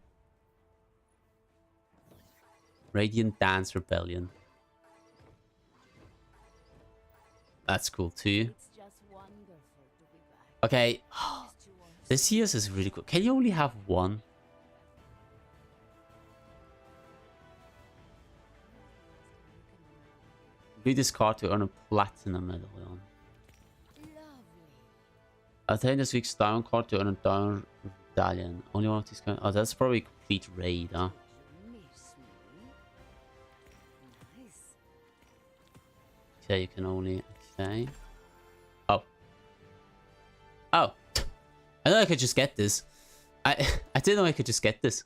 Radiant Dance Rebellion. That's cool too. It's just wonderful to be back. Okay. Missed you once. This year's is really cool. Can you only have one? Read this card to earn a platinum medallion. Lovely. Attain this week's diamond card to earn a diamond medallion. Only one of these kind. Oh, that's probably a complete raid, huh? You miss me? Nice. Okay, you can only... Okay. Oh. Oh. I know I could just get this. I didn't know I could just get this.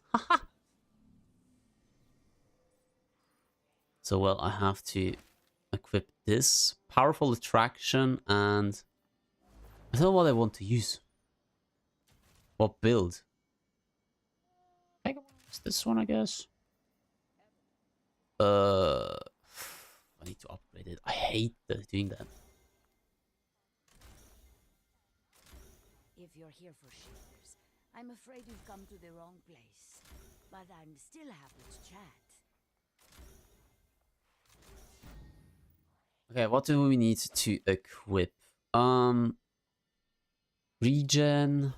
So, well, I have to equip this. Powerful attraction and... I don't know what I want to use. What build? It's this one, I guess. I need to upgrade it. I hate doing that. If you're here for shares, I'm afraid you've come to the wrong place. But I'm still happy to chat. Okay, what do we need to equip? Regen.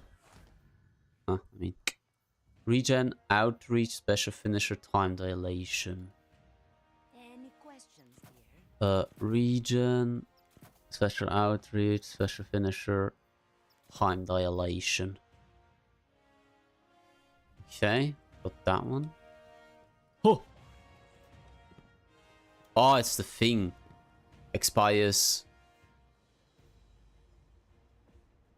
Regen, outreach, special finisher, time dilation. Any questions here? Regen, special outreach, special finisher, time dilation. Okay, got that one. Oh! Oh, it's the thing. Expires.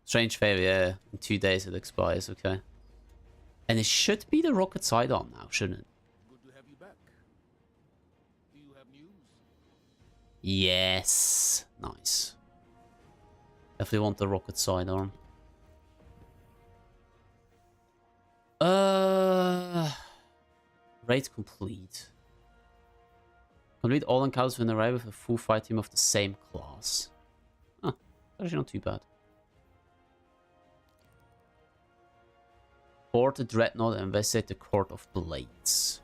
Strange favor, yeah. In 2 days it expires, okay. And it should be the rocket sidearm now, shouldn't it? Good to have you back. Do you have news? Yes. Nice. Definitely want the rocket sidearm. Raid complete. Complete all encounters when arrive with a full fight team of the same class. Huh. Actually not too bad. Board the Dreadnought and investigate the Court of Blades.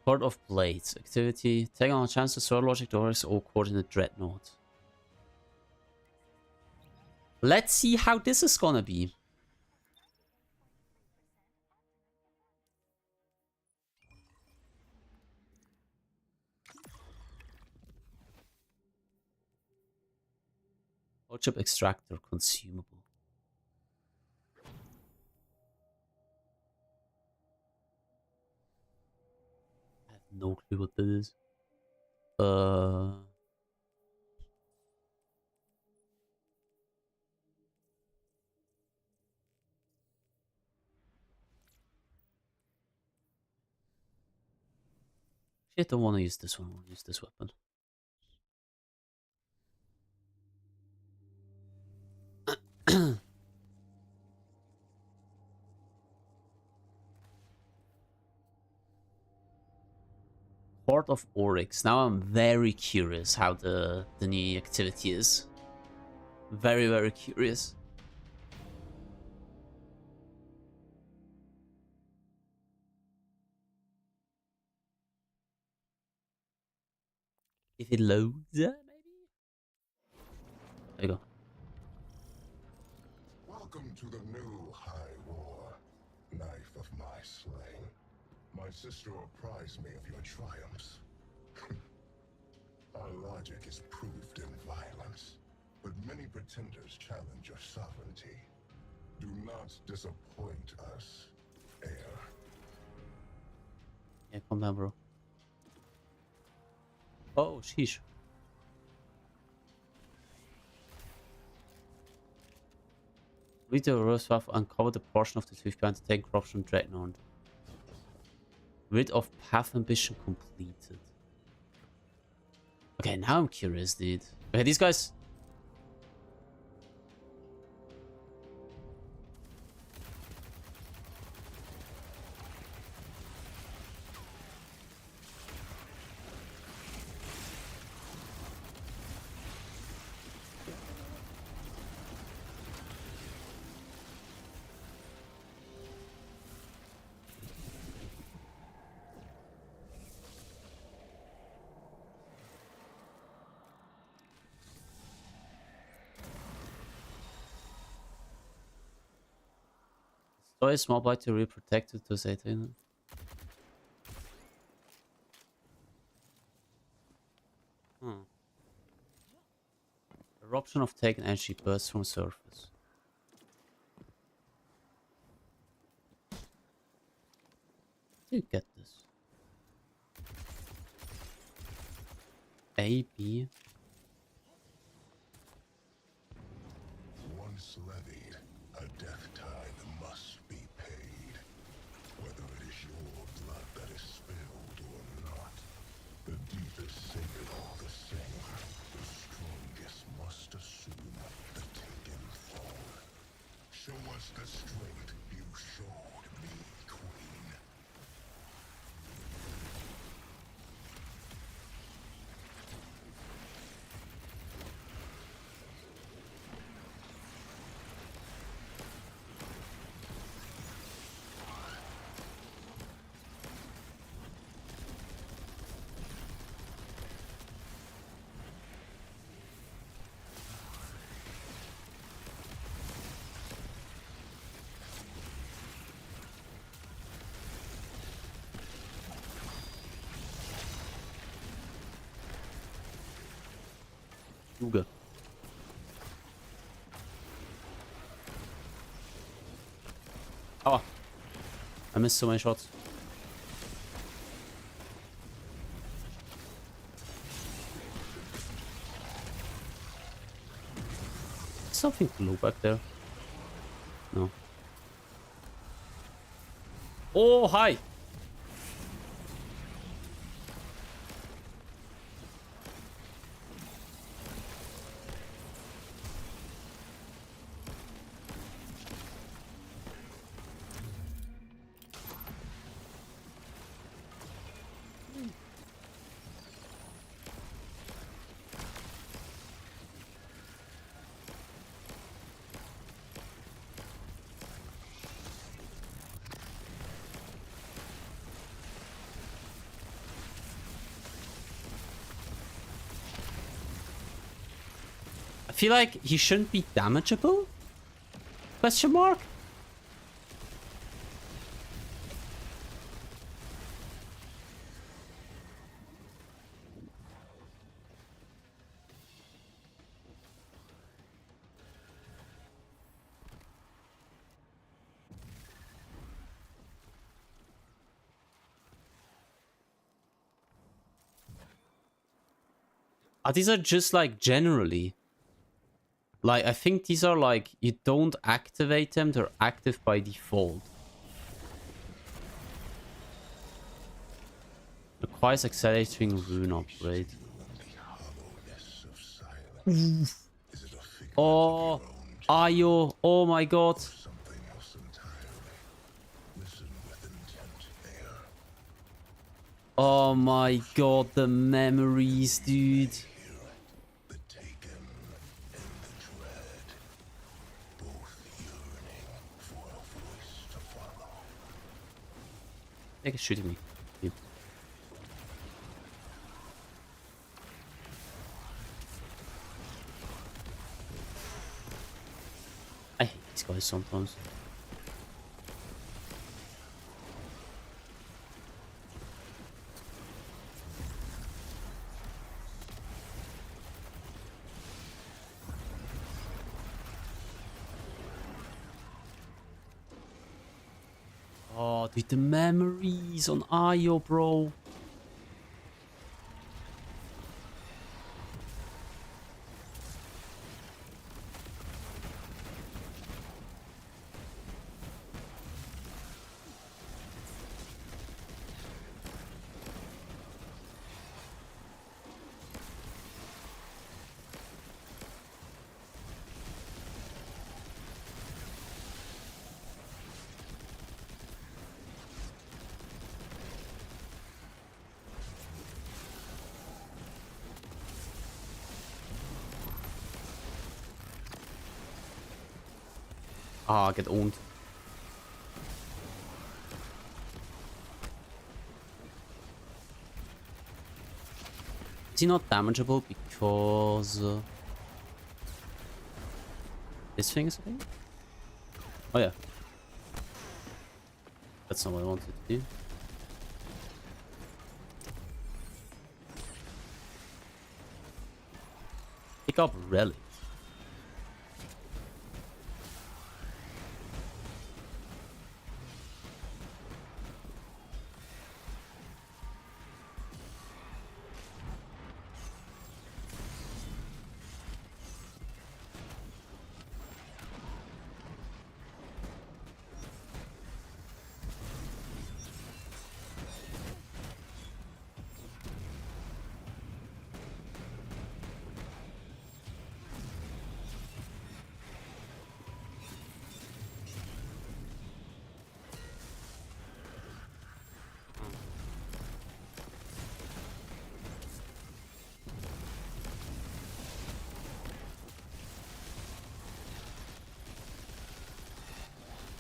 Court of Blades. Activity. Take on a chance to Sword Logic doors or court in the Dreadnought. Let's see how this is gonna be. Chip extractor consumable. I have no clue what that is. I don't want to use this one. I want to use this weapon. Horde of Oryx. Now I'm very curious how the new activity is. Very, very curious. If it loads, maybe? There you go. Welcome to the new High War, knife of my slaying. My sister apprised me of your triumphs. Our logic is proved in violence, but many pretenders challenge your sovereignty. Do not disappoint us, heir. Yeah, calm down, bro. Oh, sheesh. Read the Roswaf, uncover the portion of the truth behind the taken corruption Dreadnought. Rid of path ambition completed. Okay, now I'm curious, dude. Okay, these guys. Destroy a small bite to re-protect it to say it. Eruption of taken energy bursts from surface. You get this. A, B. Once levied, a death tithe must be paid. Whether it is your blood that is spilled or not, the deepest sacred all the same. The strongest must assume the taken throne. Show us the strength you showed me, Queen. Luge. Aua. I missed so many shots. Something blue back there. No. Oh, hi. I feel like he shouldn't be damageable? Question mark? These are just like generally. Like, I think these are like, you don't activate them, they're active by default. Twice accelerating rune upgrade. Oh, Ayo. Oh my god. Oh my god, the memories, dude. They can shooting me. Yep. I hate these guys sometimes. Oh, dude, the memories on Ayo, bro. Ah, get owned. Is he not damageable because this thing is a thing? Oh yeah. That's not what I wanted to do. Pick up relic.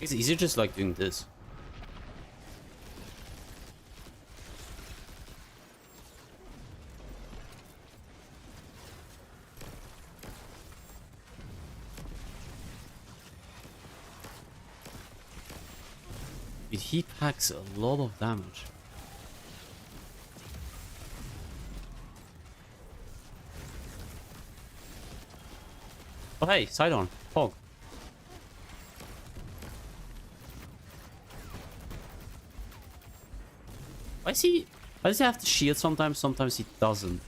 It's easier just like doing this. Dude, he packs a lot of damage. Oh hey, Sidon, Fog. Why does he have the shield sometimes? Sometimes he doesn't.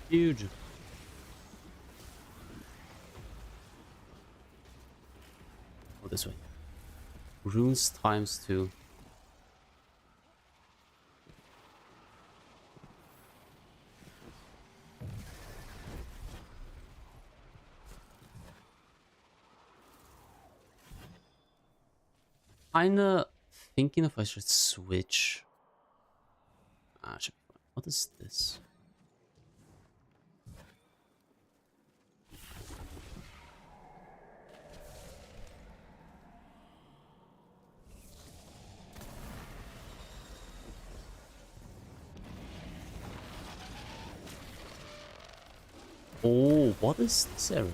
Huge. Go this way. Runes times 2. Kinda thinking if I should switch. Ah, should be fine. What is this? Oh, what is this area?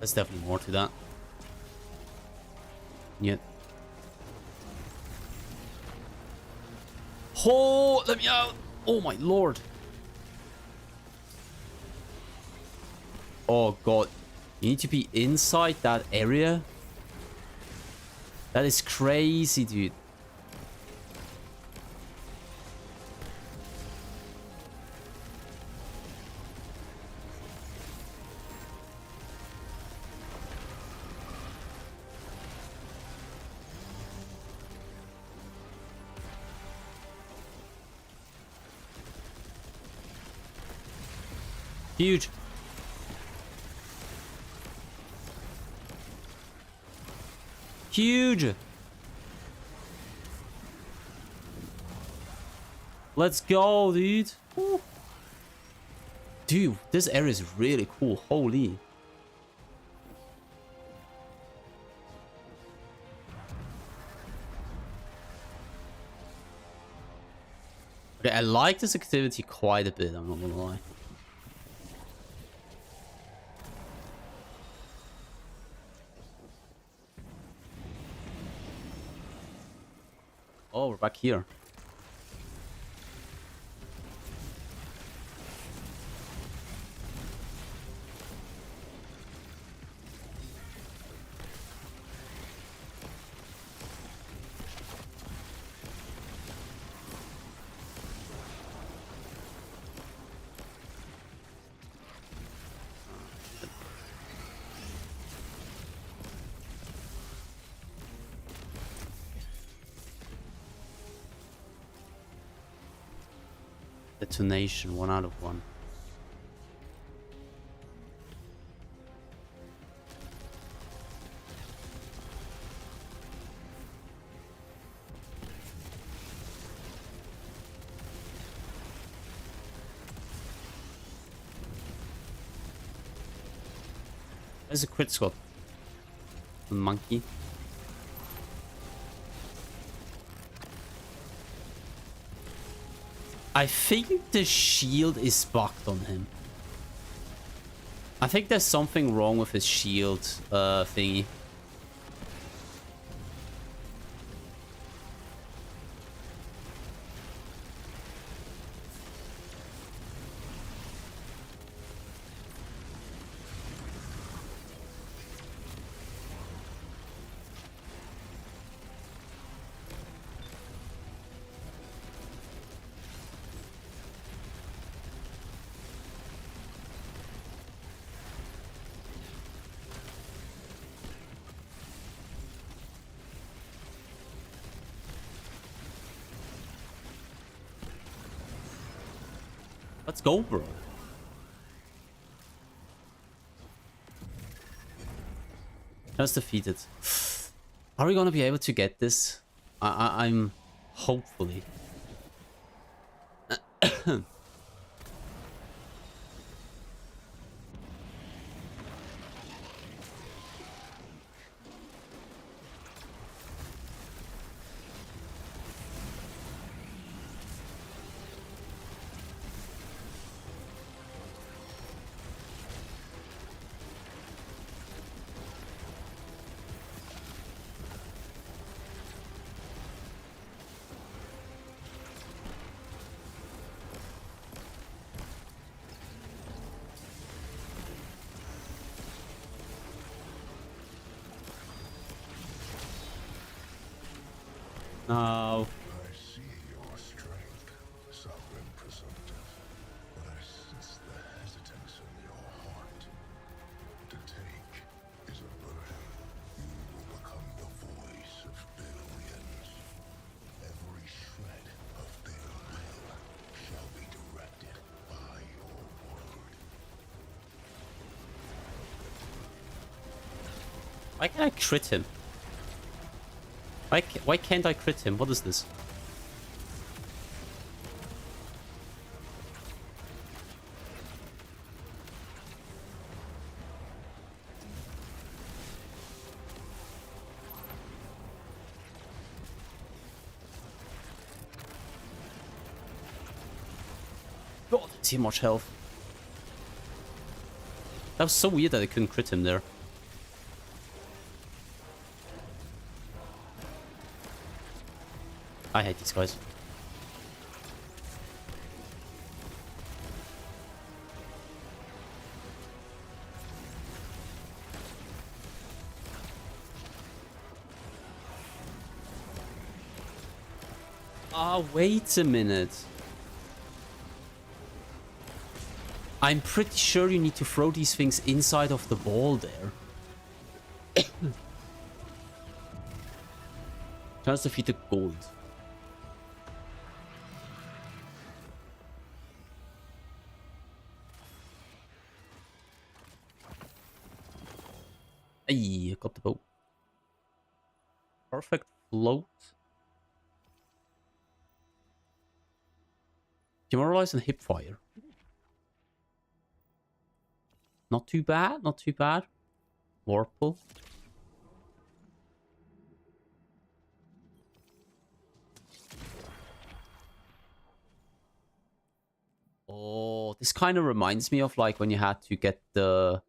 There's definitely more to that. Yet. Oh, let me out! Oh my lord! Oh god. You need to be inside that area? That is crazy, dude. Huge. Huge. Let's go, dude. Woo. Dude, this area is really cool. Holy. Okay, I like this activity quite a bit, I'm not gonna lie. Oh, we're back here. Detonation, 1 out of 1. There's a crit squad. A monkey. I think the shield is bugged on him. I think there's something wrong with his shield thingy. Let's go, bro. Just defeated. Are we gonna be able to get this? I'm hopefully. No. I see your strength, sovereign presumptive, but I sense the hesitance in your heart. To take is a burden. You will become the voice of billions. Every shred of their will shall be directed by your word. Why can't I crit him? Why can't I crit him? What is this? God, too much health. That was so weird that I couldn't crit him there. I hate these guys. Wait a minute. I'm pretty sure you need to throw these things inside of the wall there. Chance defeated gold. Hey, I got the bow. Perfect float. Demoralize and hip fire. Not too bad, not too bad. Warple. Oh, this kind of reminds me of like when you had to get the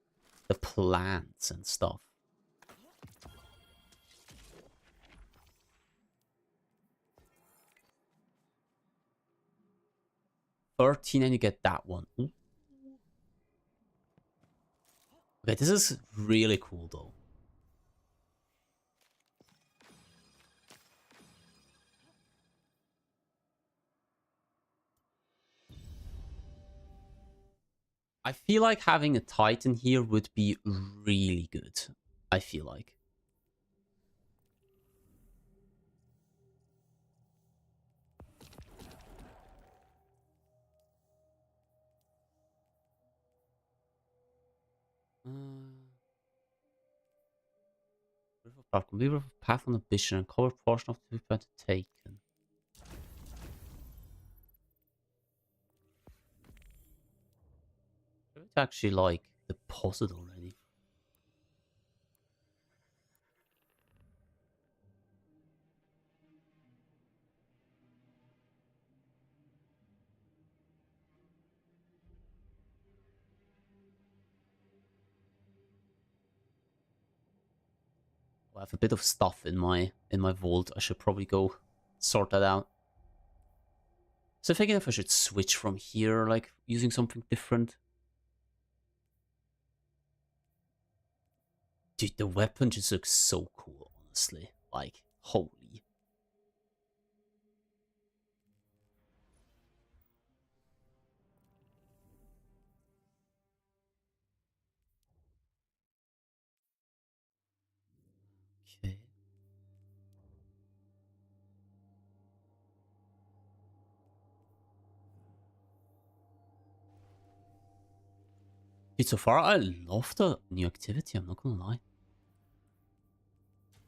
plants and stuff. $13 and you get that one. Ooh. Okay, this is really cool though. I feel like having a Titan here would be really good. I feel like. River path on ambition and cover portion of the event taken. It's actually like deposit already. I have a bit of stuff in my vault. I should probably go sort that out. So thinking if I should switch from here, like using something different. Dude, the weapon just looks so cool, honestly. Like, holy. Okay. Dude, so far I love the new activity, I'm not gonna lie.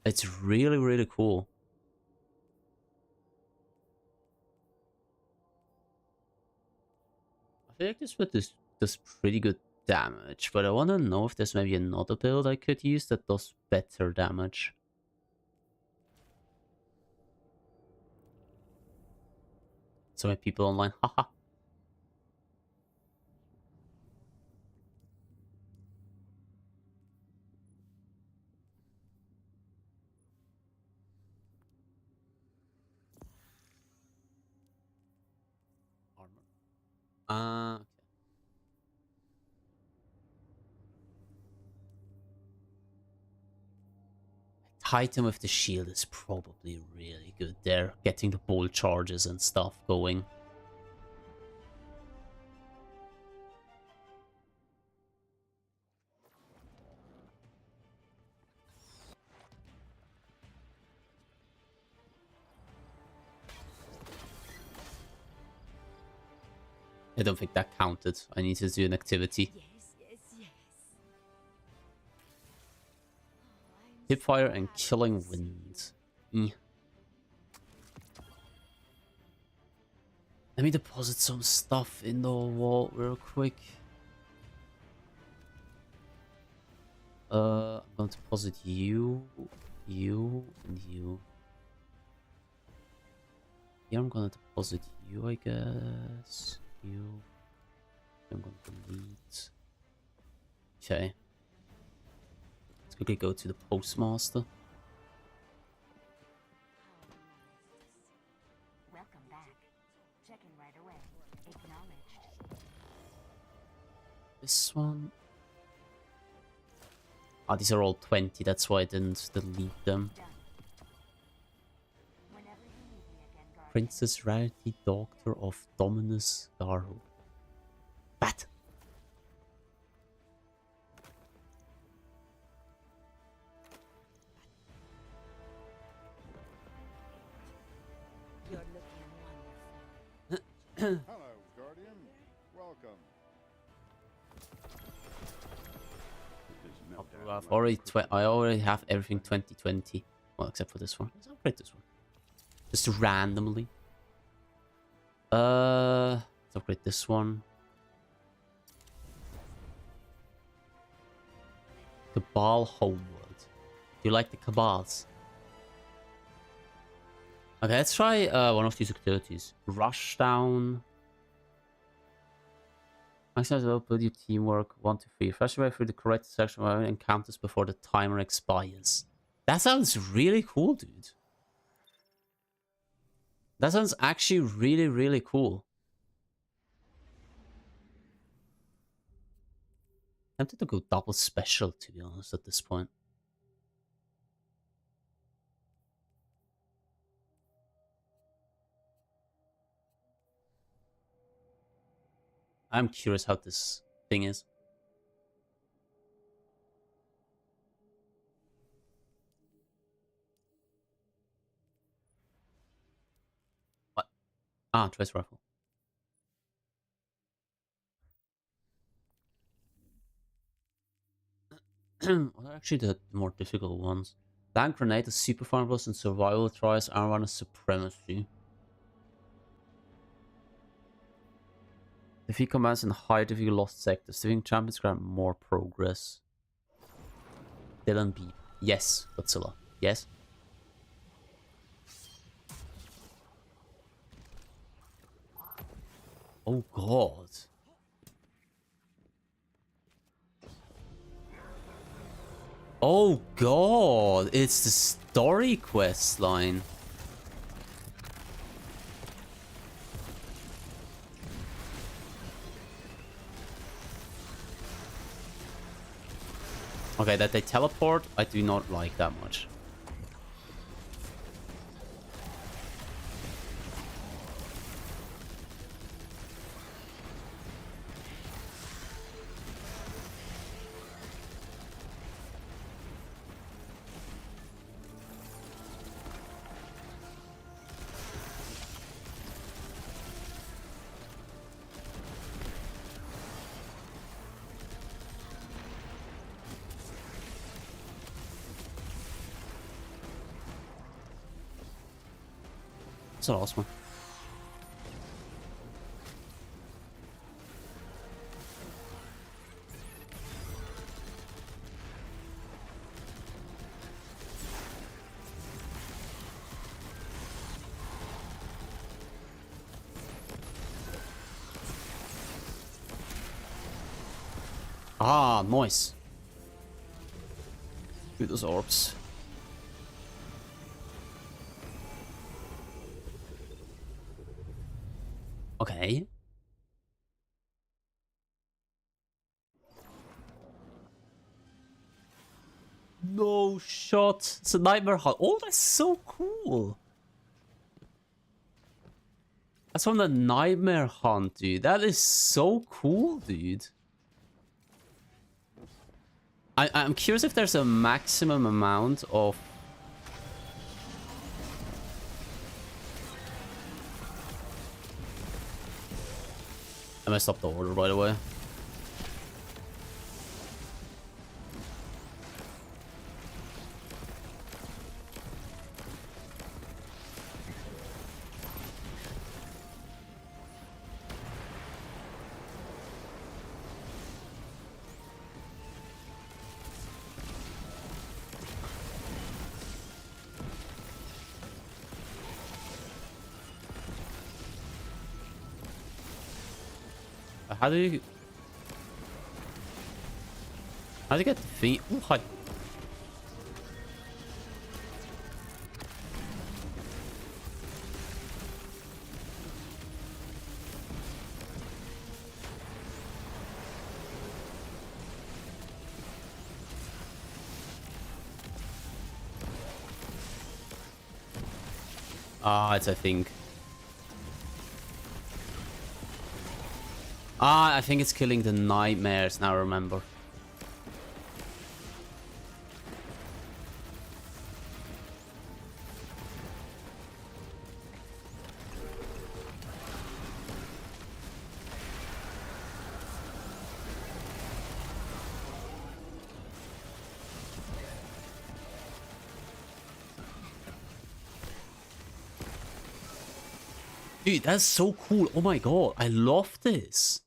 It's really, really cool. I feel like this with does pretty good damage, but I want to know if there's maybe another build I could use that does better damage. So many people online, haha. Okay. Titan with the shield is probably really good there. Getting the bolt charges and stuff going. I don't think that counted. I need to do an activity. Yes. Hipfire and Killing Wind. Let me deposit some stuff in the wall real quick. I'm going to deposit you, and you. Here I'm gonna deposit you, I guess. You. I'm gonna delete. Okay. Let's quickly go to the postmaster. one. Ah, these are all 20, that's why I didn't delete them. Princess Rarity, Doctor of Dominus Garro. Bat! You're looking wonderful. Hello, Guardian. Welcome. I already have everything 2020. Well, except for this one. Let's upgrade this one. Just randomly. Let's upgrade this one. Cabal Homeworld. Do you like the Cabals? Okay, let's try one of these activities. Rushdown. Maximize the ability of teamwork. 1 to 3. Flash away through the correct section of encounters before the timer expires. That sounds really cool, dude. That sounds actually really, really cool. I'm tempted to go double special, to be honest, at this point. I'm curious how this thing is. What? Ah, Trace Rifle. What are actually the more difficult ones? Land Grenade is super farmables and survival tries Armor Supremacy. Defeat commands in higher difficult lost sectors. Defeating champions grant more progress. Dylan B. Yes, Godzilla. Yes. Oh god. Oh god, it's the story quest line. Okay, that they teleport, I do not like that much. That's a last one. Ah, nice. Shoot those orbs. Okay. No shot. It's a Nightmare Hunt. Oh, that's so cool. That's from the Nightmare Hunt, dude. That is so cool, dude. I'm curious if there's a maximum amount of... I messed up the order, by the way. How do you get the feet? Oh, hi. Ah, it's I think. Ah, I think it's killing the nightmares now, I remember. Dude, that's so cool. Oh my god, I love this.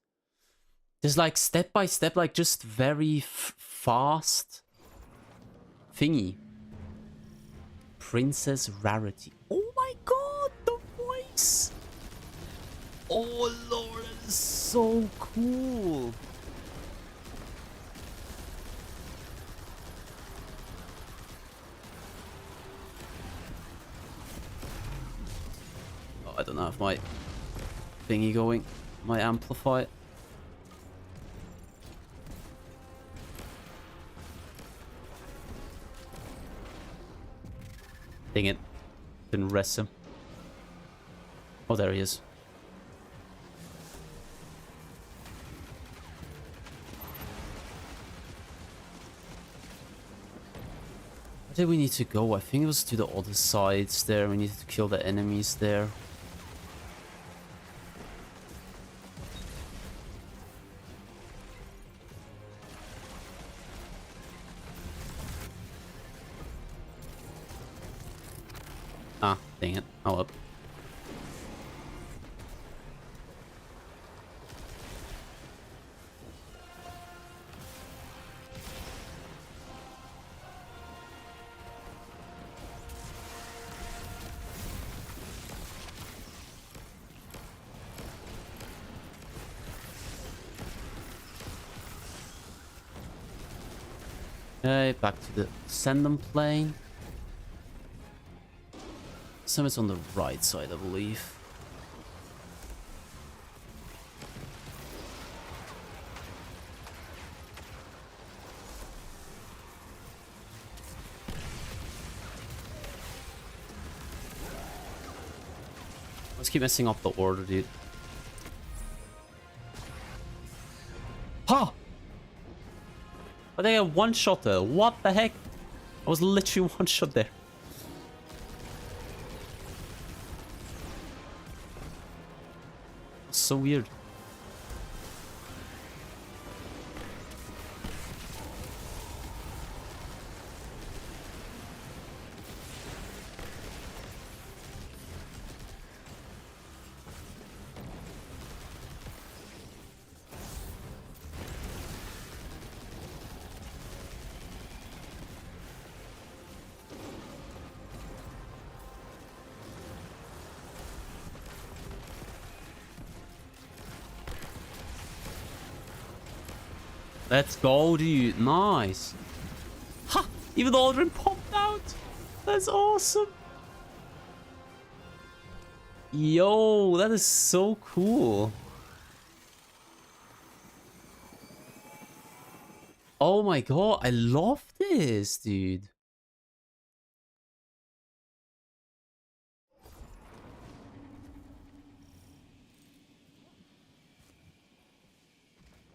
There's like step by step, like just very fast thingy. Princess Rarity. Oh my god, the voice. Oh lord, that is so cool. Oh, I don't know if my thingy going, my amplify. Dang it. Didn't rest him. Oh, there he is. Where did we need to go? I think it was to the other sides there. We needed to kill the enemies there. Ah, dang it. Oh, up. Okay, back to the Sendum plane. Some is on the right side, I believe. Let's keep messing up the order, dude. Ha! I think I one-shot there. What the heck? I was literally one-shot there. So weird. Let's go, dude. Nice. Ha! Even the Aldrin popped out. That's awesome. Yo, that is so cool. Oh my god, I love this, dude.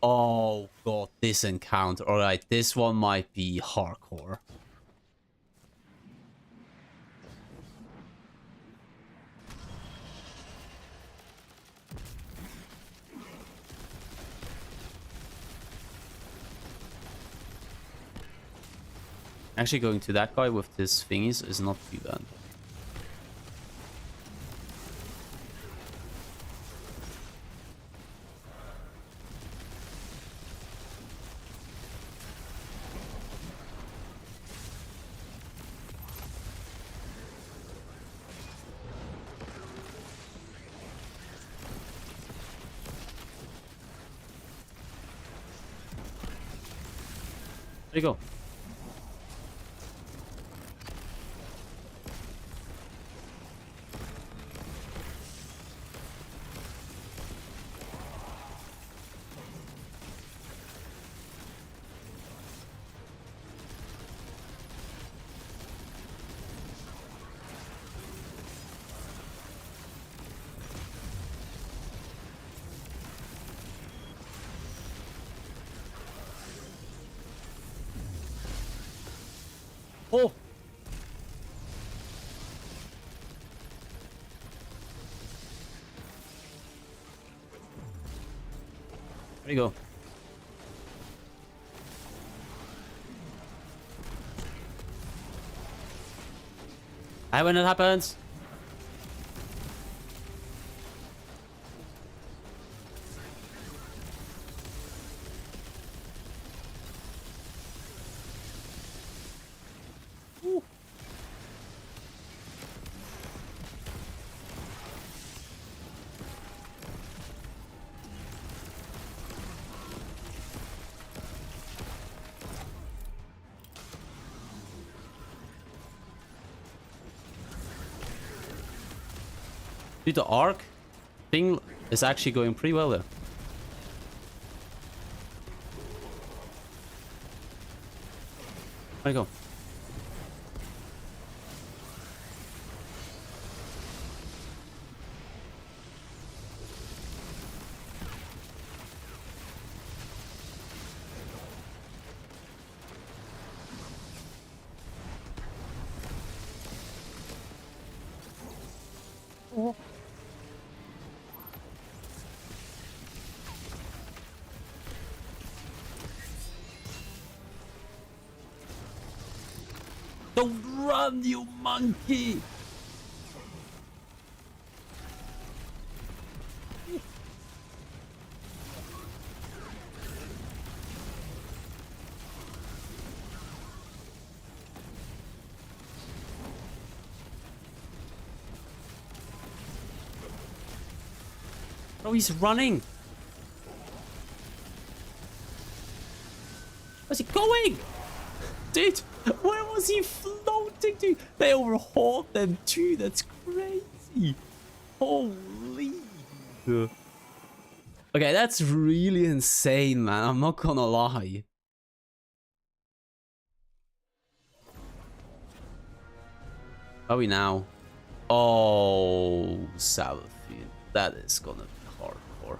Oh god, this encounter. Alright, this one might be hardcore. Actually going to that guy with this thingies is not too bad. There you go. Oh! There you go. Hi, when it happens. Ooh. Dude, the arc thing is actually going pretty well there. There you go. Don't run, you monkey! Oh, he's running! Where's he going? Dude, where was he floating to? They overhauled them too. That's crazy. Holy. Okay, that's really insane, man. I'm not gonna lie. Are we now? Oh, Salafian. That is gonna be hardcore.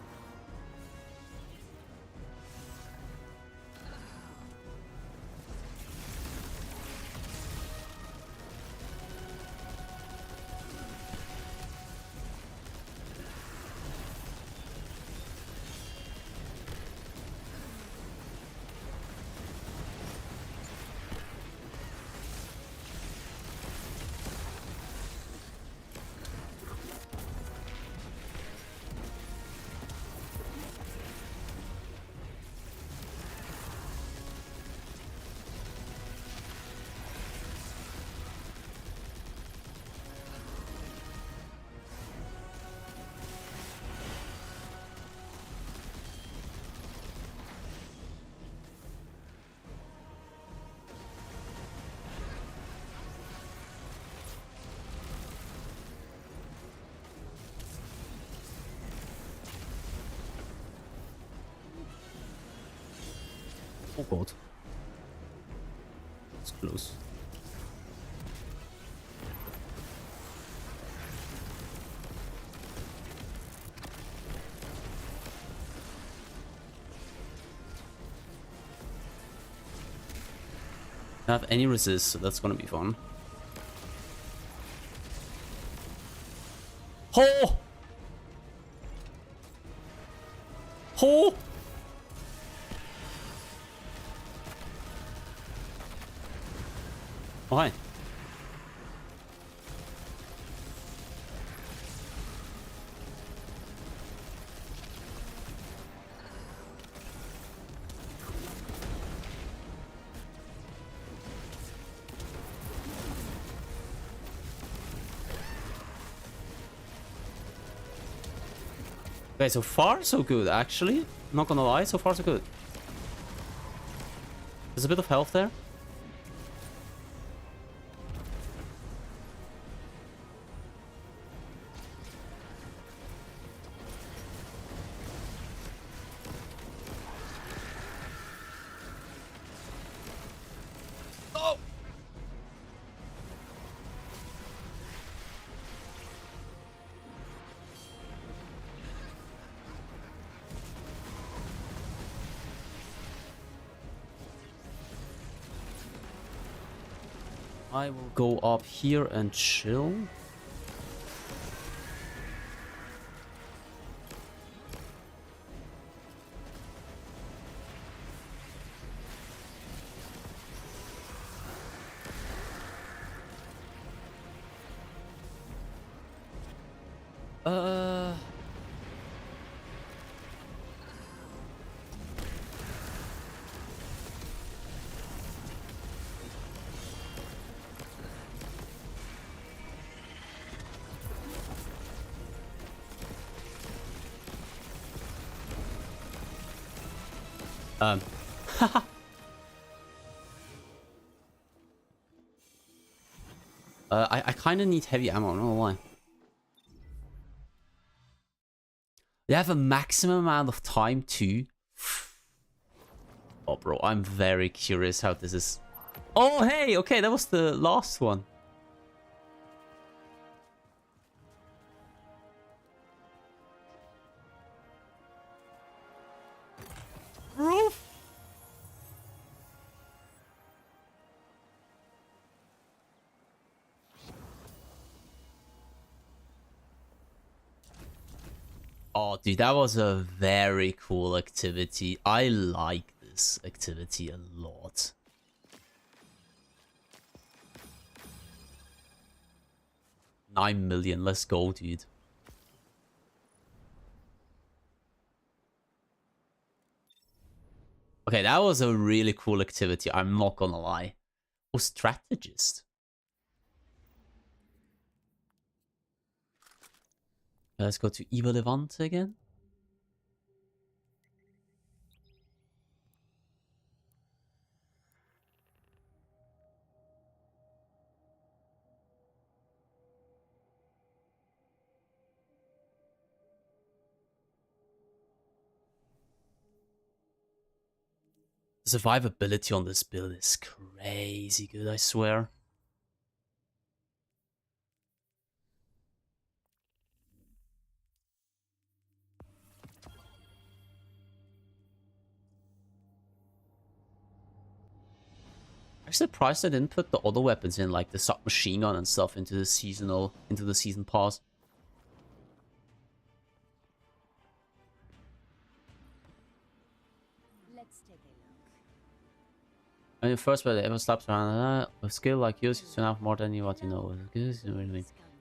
Oh god. It's close. I don't have any resist, so that's gonna be fun. Ho! Ho! Oh, hi. Okay, so far so good, actually. Not gonna lie, so far so good. There's a bit of health there. I will go up here and chill. I kind of need heavy ammo, I don't know why. They have a maximum amount of time too. Oh, bro, I'm very curious how this is. Oh, hey, okay, that was the last one. Roof. Oh, dude, that was a very cool activity. I like this activity a lot. $9 million, let's go, dude. Okay, that was a really cool activity, I'm not gonna lie. Oh, strategist. Let's go to Eva Levante again. The survivability on this build is crazy good, I swear. I'm surprised I didn't put the other weapons in, like the submachine gun and stuff, into the season pass. Let's take a look. When you first player ever slaps around a skill like yours, you have more than what you know. This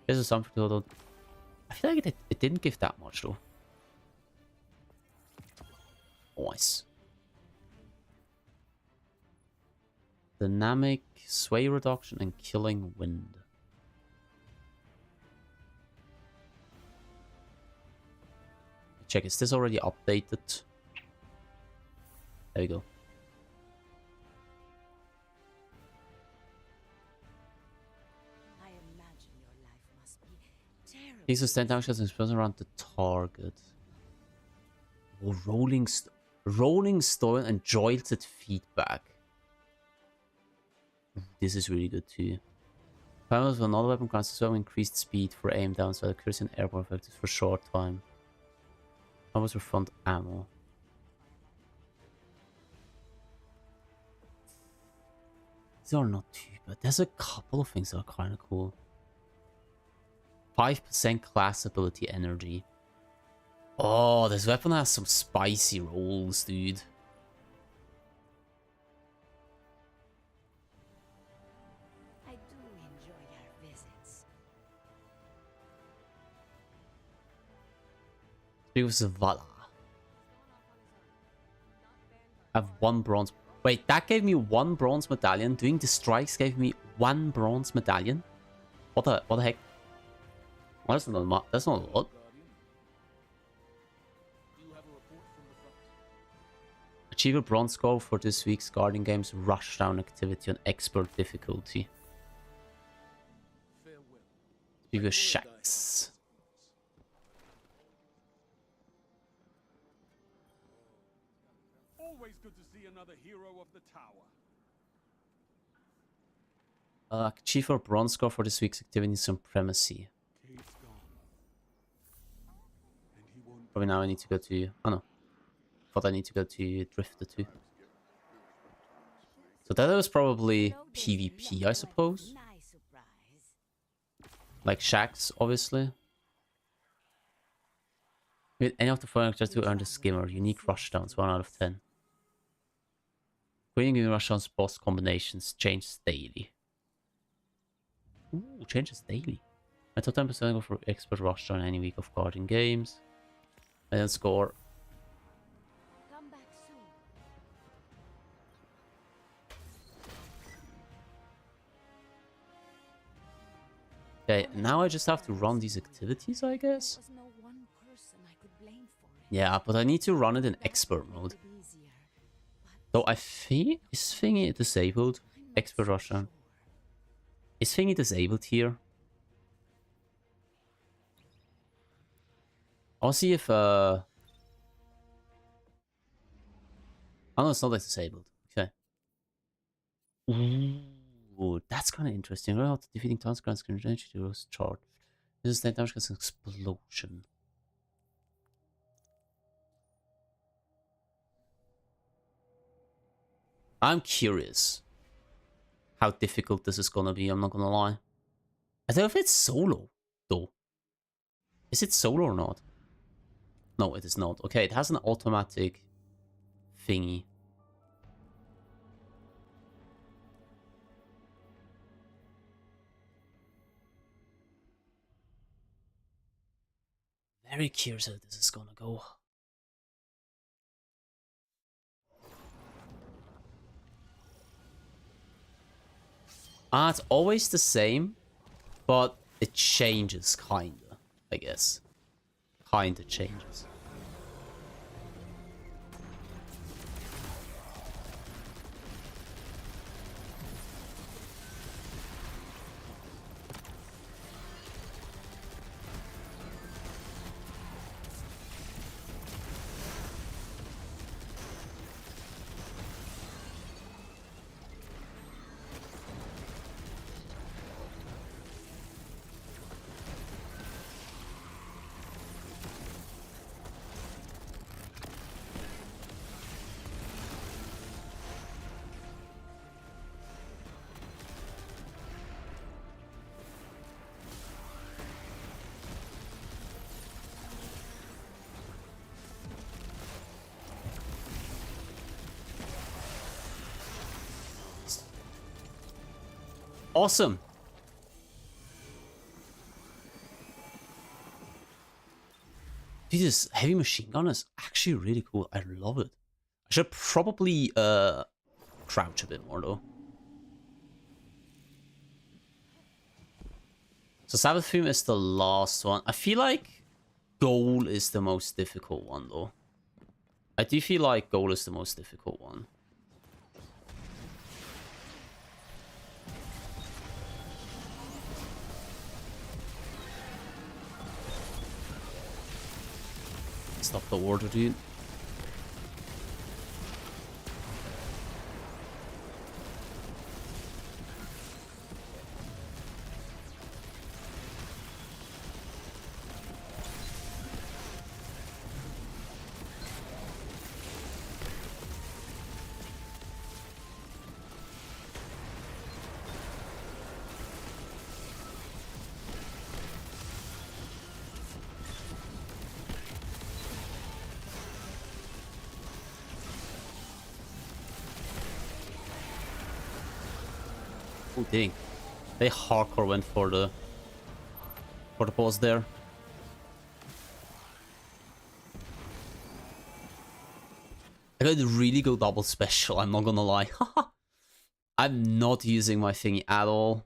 is something total. I feel like it didn't give that much though. Nice. Dynamic, sway reduction, and killing wind. Check, is this already updated? There we go. I imagine your life must be terrible. He sustained damage as explosion around the target. Oh, rolling stone and jointed feedback. This is really good too. Powers of another weapon grants as well increased speed for aim down, so accuracy and airborne effect for a short time. Powers for front ammo. These are not too bad. There's a couple of things that are kind of cool. 5% class ability energy. Oh, this weapon has some spicy rolls, dude. I do enjoy our visits. Speak with Zavala. I have 1 bronze. Wait, that gave me 1 bronze medallion. Doing the strikes gave me 1 bronze medallion. What the heck? Well, that's not a lot. Achieve a bronze score for this week's Guardian Games Rushdown activity on expert difficulty. Achieve a Shax. Always good to see another hero of the tower. Achieve a bronze score for this week's activity Supremacy. Probably now I need to go to... Oh no. Thought I need to go to Drifter too. So that was probably PvP, I suppose. Nice surprise. Like Shaxx, obviously. With any of the following just to earn the skimmer. Unique rushdowns, 1 out of 10. Winning in rushdowns boss combinations changes daily. Ooh, changes daily. I thought 10% go for expert rushdown any week of guarding games. And then score. Come back soon. Okay, now I just have to run these activities, I guess. There was no one person I could blame for it. Yeah, but I need to run it in expert mode. It easier, So I think is Thingy disabled? but I'm not Expert so rushdown. sure. Is Thingy disabled here? I'll see if oh no, it's not like disabled. Okay. Ooh, that's kind of interesting. Right after defeating tons grants can change to rose chart. This is the damage gets an explosion. I'm curious how difficult this is gonna be, I'm not gonna lie. I don't know if it's solo, though. Is it solo or not? No, it is not. Okay, it has an automatic thingy. Very curious how this is gonna go. It's always the same, but it changes, kinda, I guess. Kinda changes. Awesome. Dude, this heavy machine gun is actually really cool. I love it. I should probably crouch a bit more though. So Savathûn is the last one. I feel like Goal is the most difficult one though. I do feel like Goal is the most difficult one. Stop the order, dude. Oh dang. They hardcore went for the boss there. I got a really good double special, I'm not gonna lie. I'm not using my thingy at all.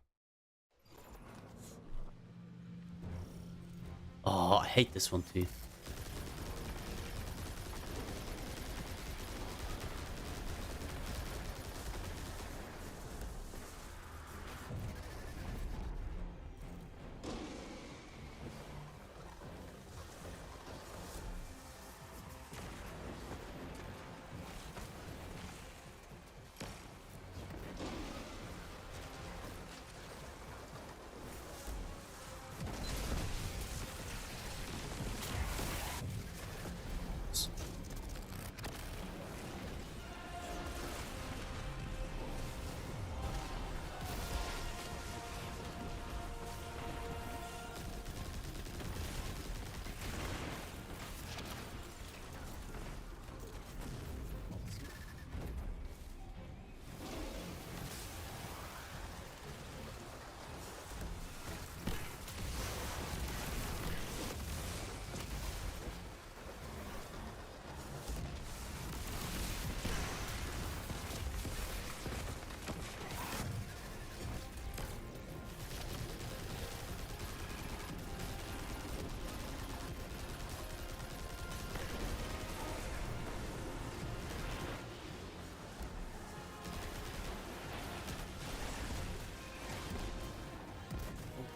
Oh, I hate this one too.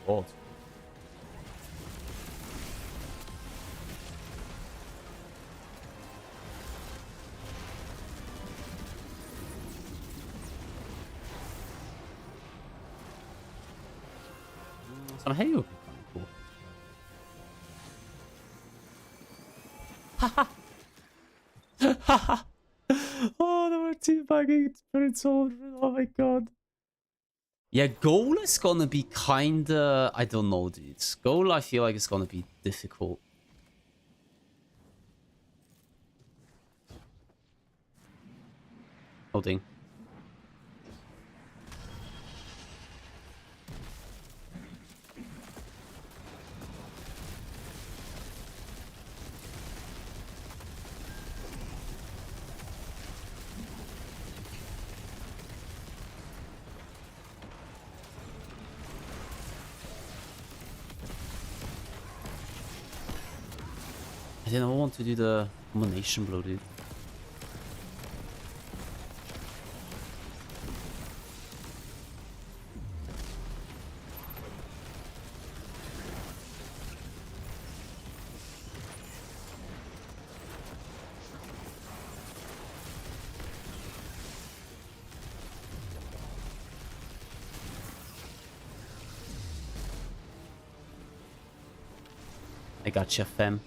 god. Some hay would be kind of cool. Haha! Haha! Oh, they were teabagging Spirit Soldier. Oh my god. Yeah, goal is gonna be kinda... I don't know, dudes. Goal, I feel like it's gonna be difficult. Holding. I didn't want to do the combination blow, dude. I gotcha, fam.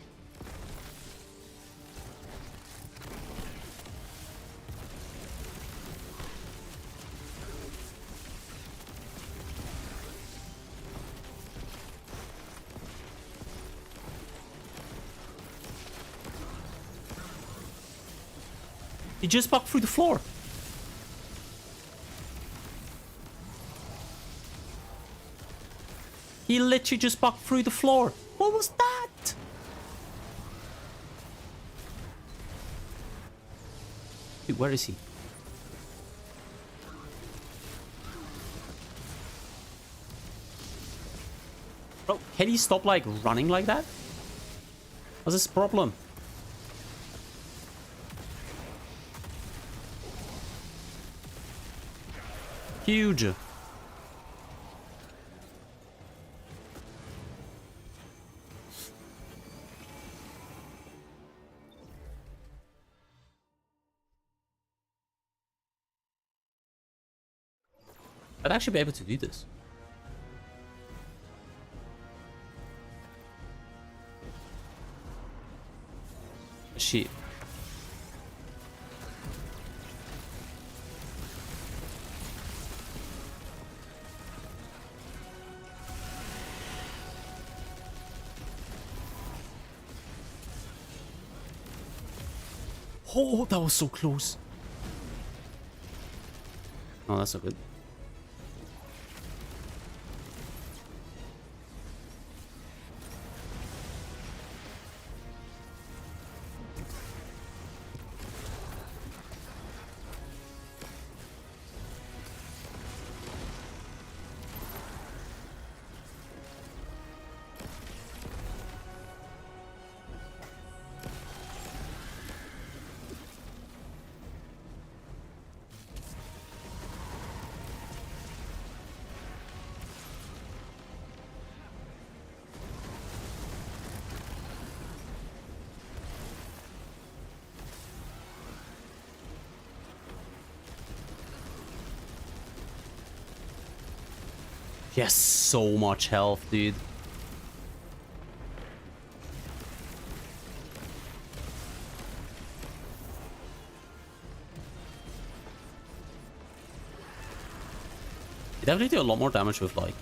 He just walked through the floor. He literally just walked through the floor. What was that? Dude, where is he? Bro, can he stop like running like that? What's his problem? Huge. I'd actually be able to do this. Shit. Oh, that was so close. Oh, that's so good. He has so much health, dude. He definitely do a lot more damage with like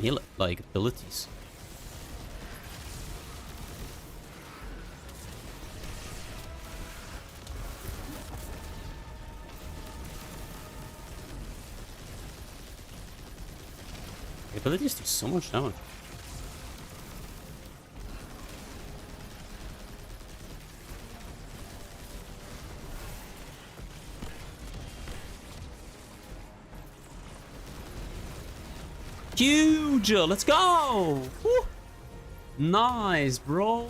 heal abilities. Abilities do so much damage. Huge! Let's go! Woo. Nice, bro.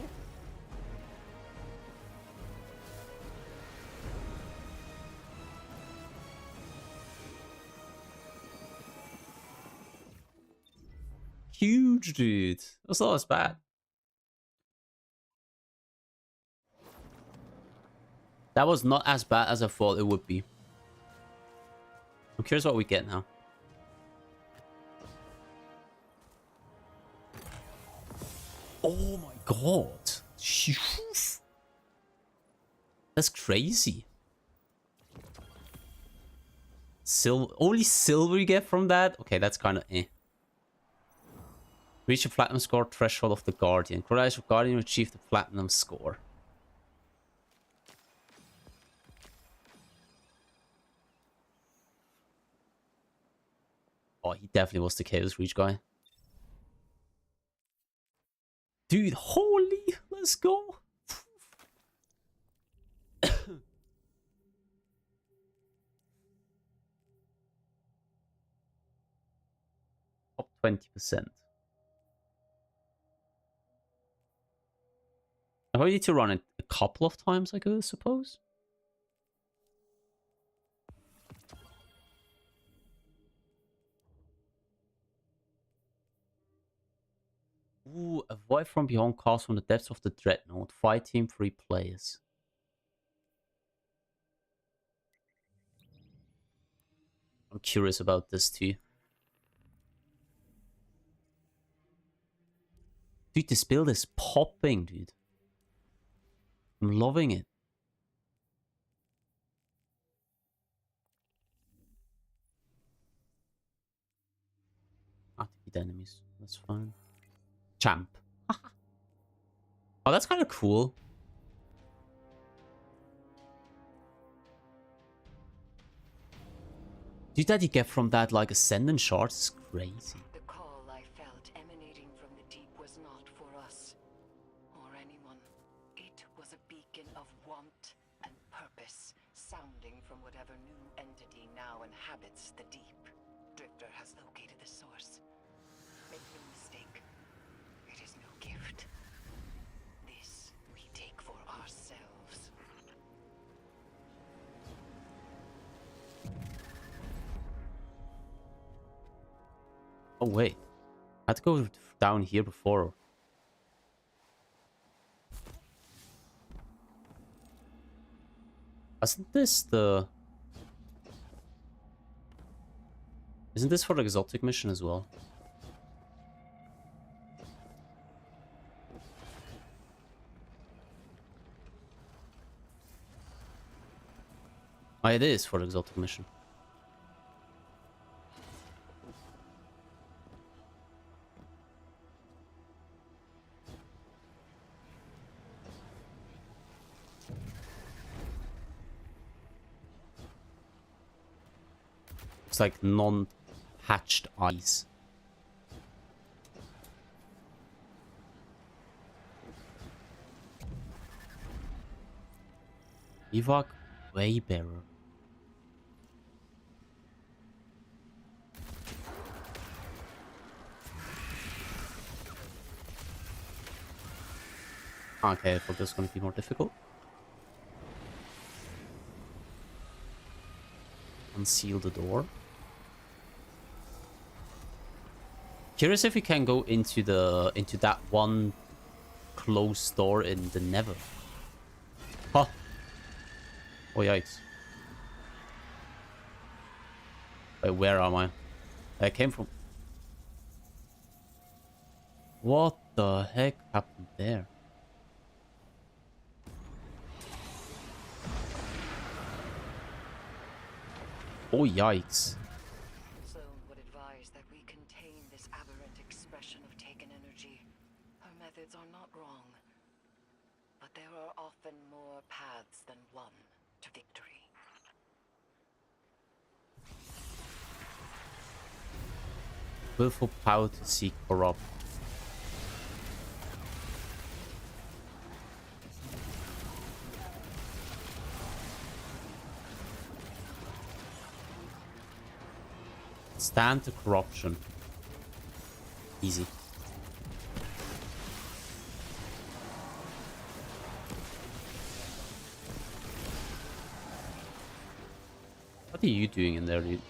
huge, dude. That's not as bad. That was not as bad as I thought it would be. I'm curious what we get now. Oh my god. That's crazy. Only silver you get from that? Okay, that's kind of eh. Reach the platinum score threshold of the Guardian. Courage of Guardian achieve the platinum score. Oh, he definitely was the Chaos Reach guy. Dude, holy! Let's go! Top 20%. I probably need to run it a couple of times, I suppose. Ooh, a void from beyond cast from the depths of the Dreadnought. Fight team, 3 players. I'm curious about this too. Dude, this build is popping, dude. I'm loving it. Defeat enemies. That's fine. Champ. Oh, that's kind of cool. Dude, that you get from that, like, Ascendant Shards is crazy. The call I felt emanating from the deep was not for us, or anyone. It was a beacon of want and purpose, sounding from whatever new entity now inhabits the deep. Drifter has located the source. Make no mistake, it is no gift. This we take for ourselves. Oh, wait. I had to go down here before. Isn't this the... Isn't this for the exotic mission as well? Oh, it is for the exotic mission. It's like non-hatched eyes. Ivok Waybearer. Okay, I thought this was going to be more difficult. Unseal the door. Curious if we can go into that one closed door in the Nether. Huh. Oh yikes. Wait, where am I? I came from... What the heck happened there? Oh yikes. Sloan would advise that we contain this aberrant expression of taken energy. Her methods are not wrong, but there are often more paths than one to victory. Willful power to seek corrupt. Stand to corruption. Easy. What are you doing in there, dude?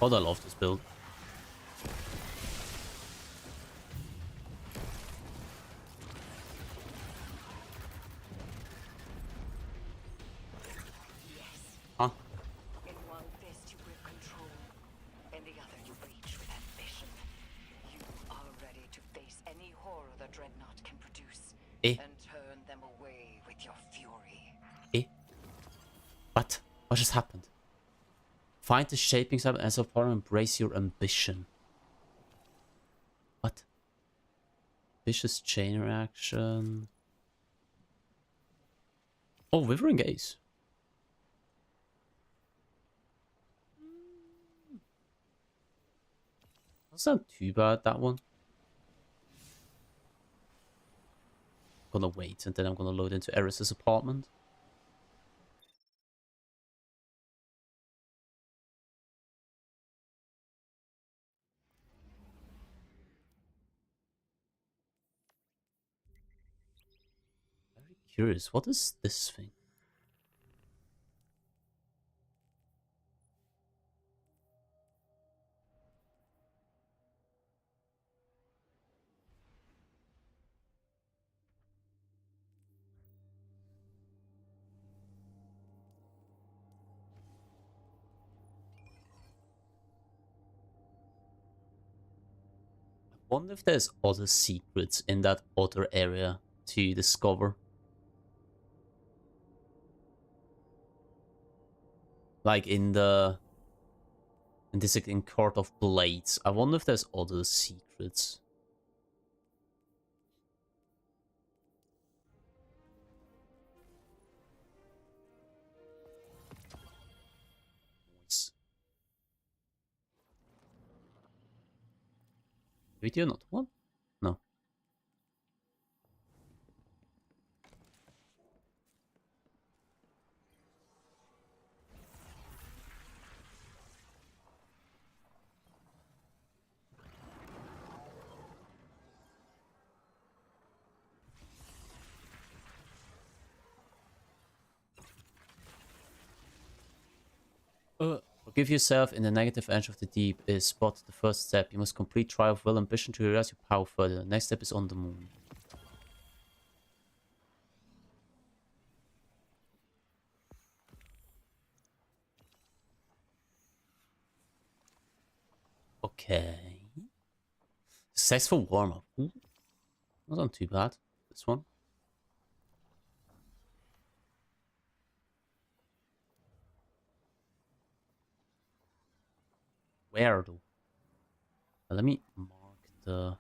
God, I love this build. Huh? In one fist you grip control, in the other you reach with ambition. You are ready to face any horror the Dreadnought can produce, and turn them away with your fury. What? What just happened? Find the shaping sub and so far embrace your ambition. What? Vicious chain reaction. Oh, Withering Gaze. That's not too bad, that one. I'm gonna wait and then I'm gonna load into Eris's apartment. Very curious, what is this thing? I wonder if there's other secrets in that other area to discover. Like in this like, in Court of Blades. I wonder if there's other secrets. Nice. Video not one? No. Forgive yourself in the negative edge of the deep is but the first step. You must complete Trial of Will Ambition to realize your power further. The next step is on the moon. Okay. Successful warm-up. Not too bad. This one. Where though? Let me mark the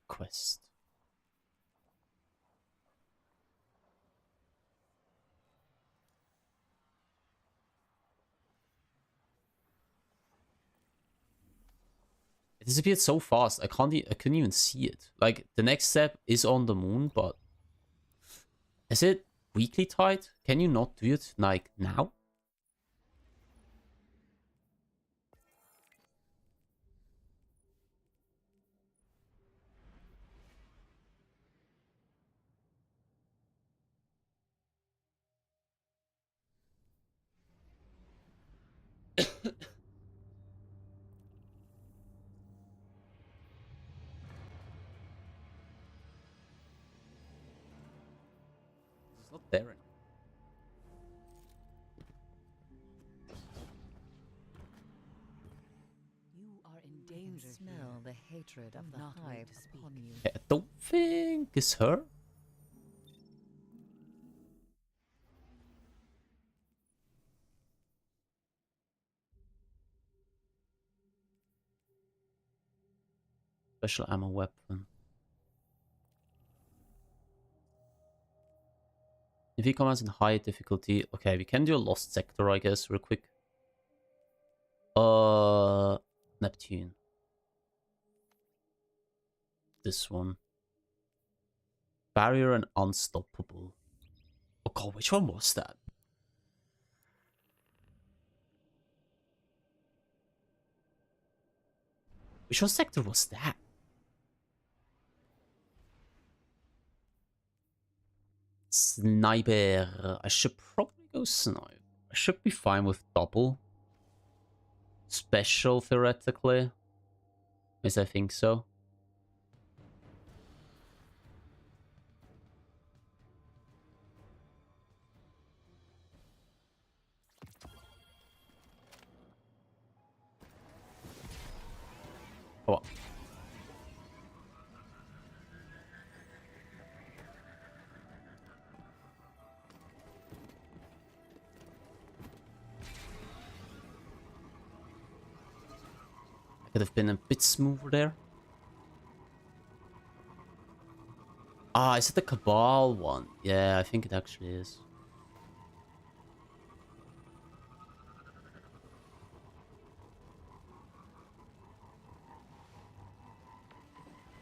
quest. It disappeared so fast. I couldn't even see it. Like the next step is on the moon, but is it weekly tied? Can you not do it like now? It's not there anymore. You are in danger. Smell the hatred of the hive upon you. I don't think it's her. Special ammo weapon. If he commands in high difficulty, okay, we can do a lost sector, I guess, real quick. Neptune. This one. Barrier and Unstoppable. Oh god, which one was that? Which one sector was that? Sniper. I should probably go sniper. I should be fine with double. special theoretically. Yes, I think so. Oh. I could have been a bit smoother there. Ah, is it the Cabal one? Yeah, I think it actually is.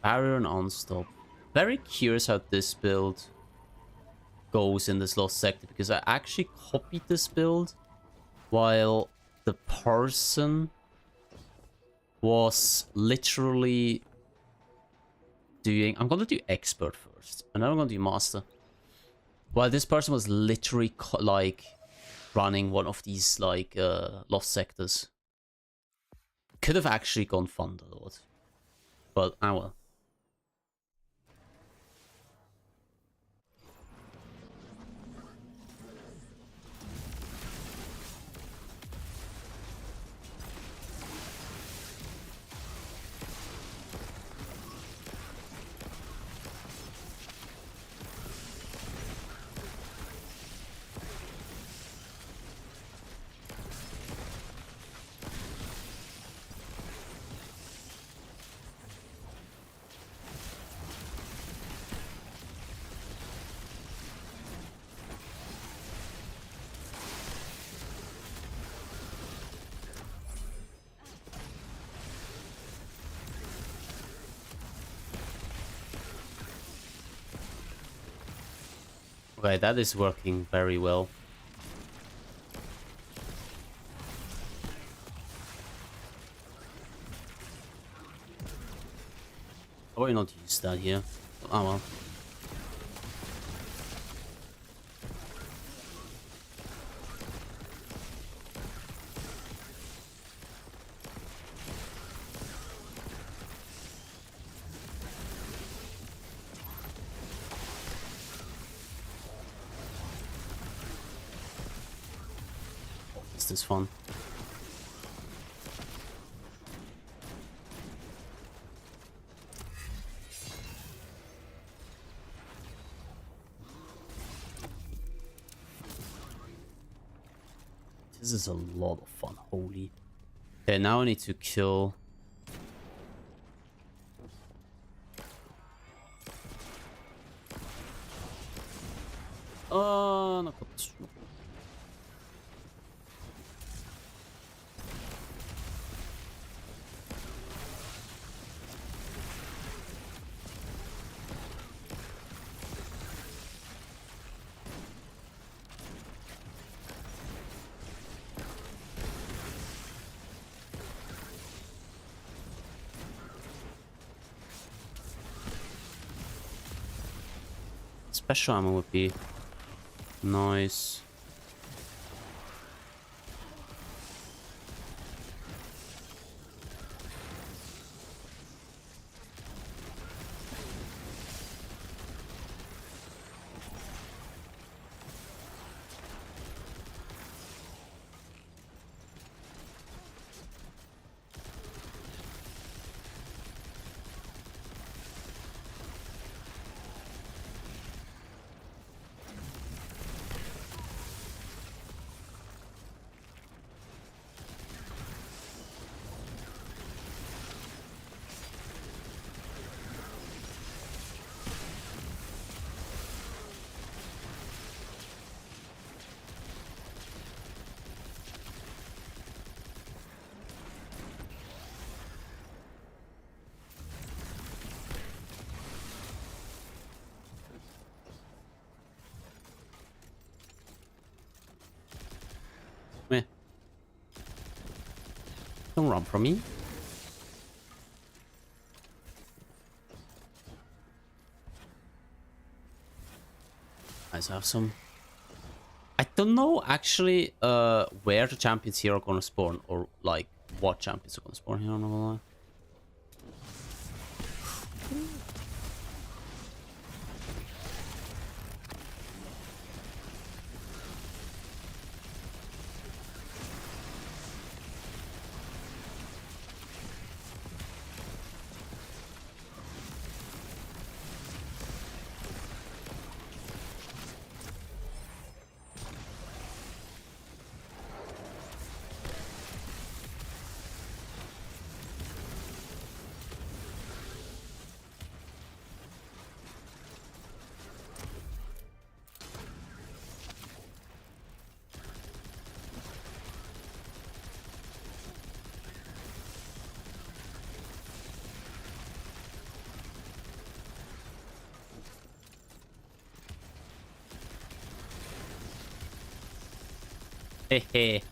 Barrier and Unstop. Very curious how this build goes in this Lost Sector, because I actually copied this build while the person was literally doing... I'm gonna do Expert first, and then I'm gonna do Master. While this person was literally like running one of these like Lost Sectors. Could have actually gone Thunderlord, but ah well. Okay, that is working very well. Why not use that here? Oh well. This is fun. This is a lot of fun, holy. Okay, now I need to kill... no. Special ammo would be nice. Meh. Don't run from me. Nice, I have some. I don't know actually where the champions here are gonna spawn, or like what champions are gonna spawn here, I'm not gonna lie. Hehe.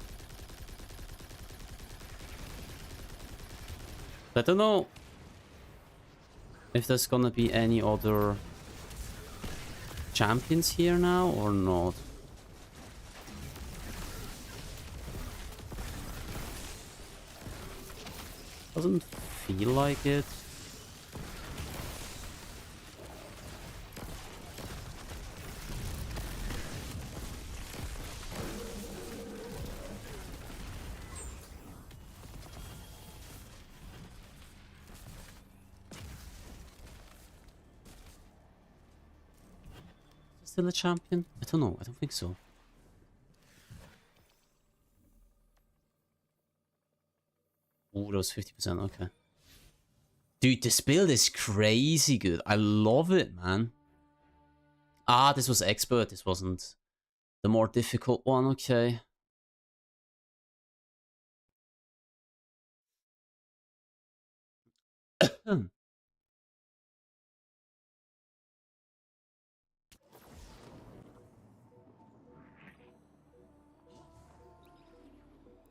I don't know if there's gonna be any other champions here now or not. Doesn't feel like it. Still a champion? I don't know. I don't think so. Oh, that was 50%. Okay. Dude, this build is crazy good. I love it, man. Ah, this was expert. This wasn't the more difficult one. Okay.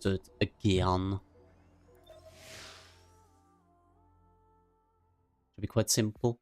So again. Should be quite simple.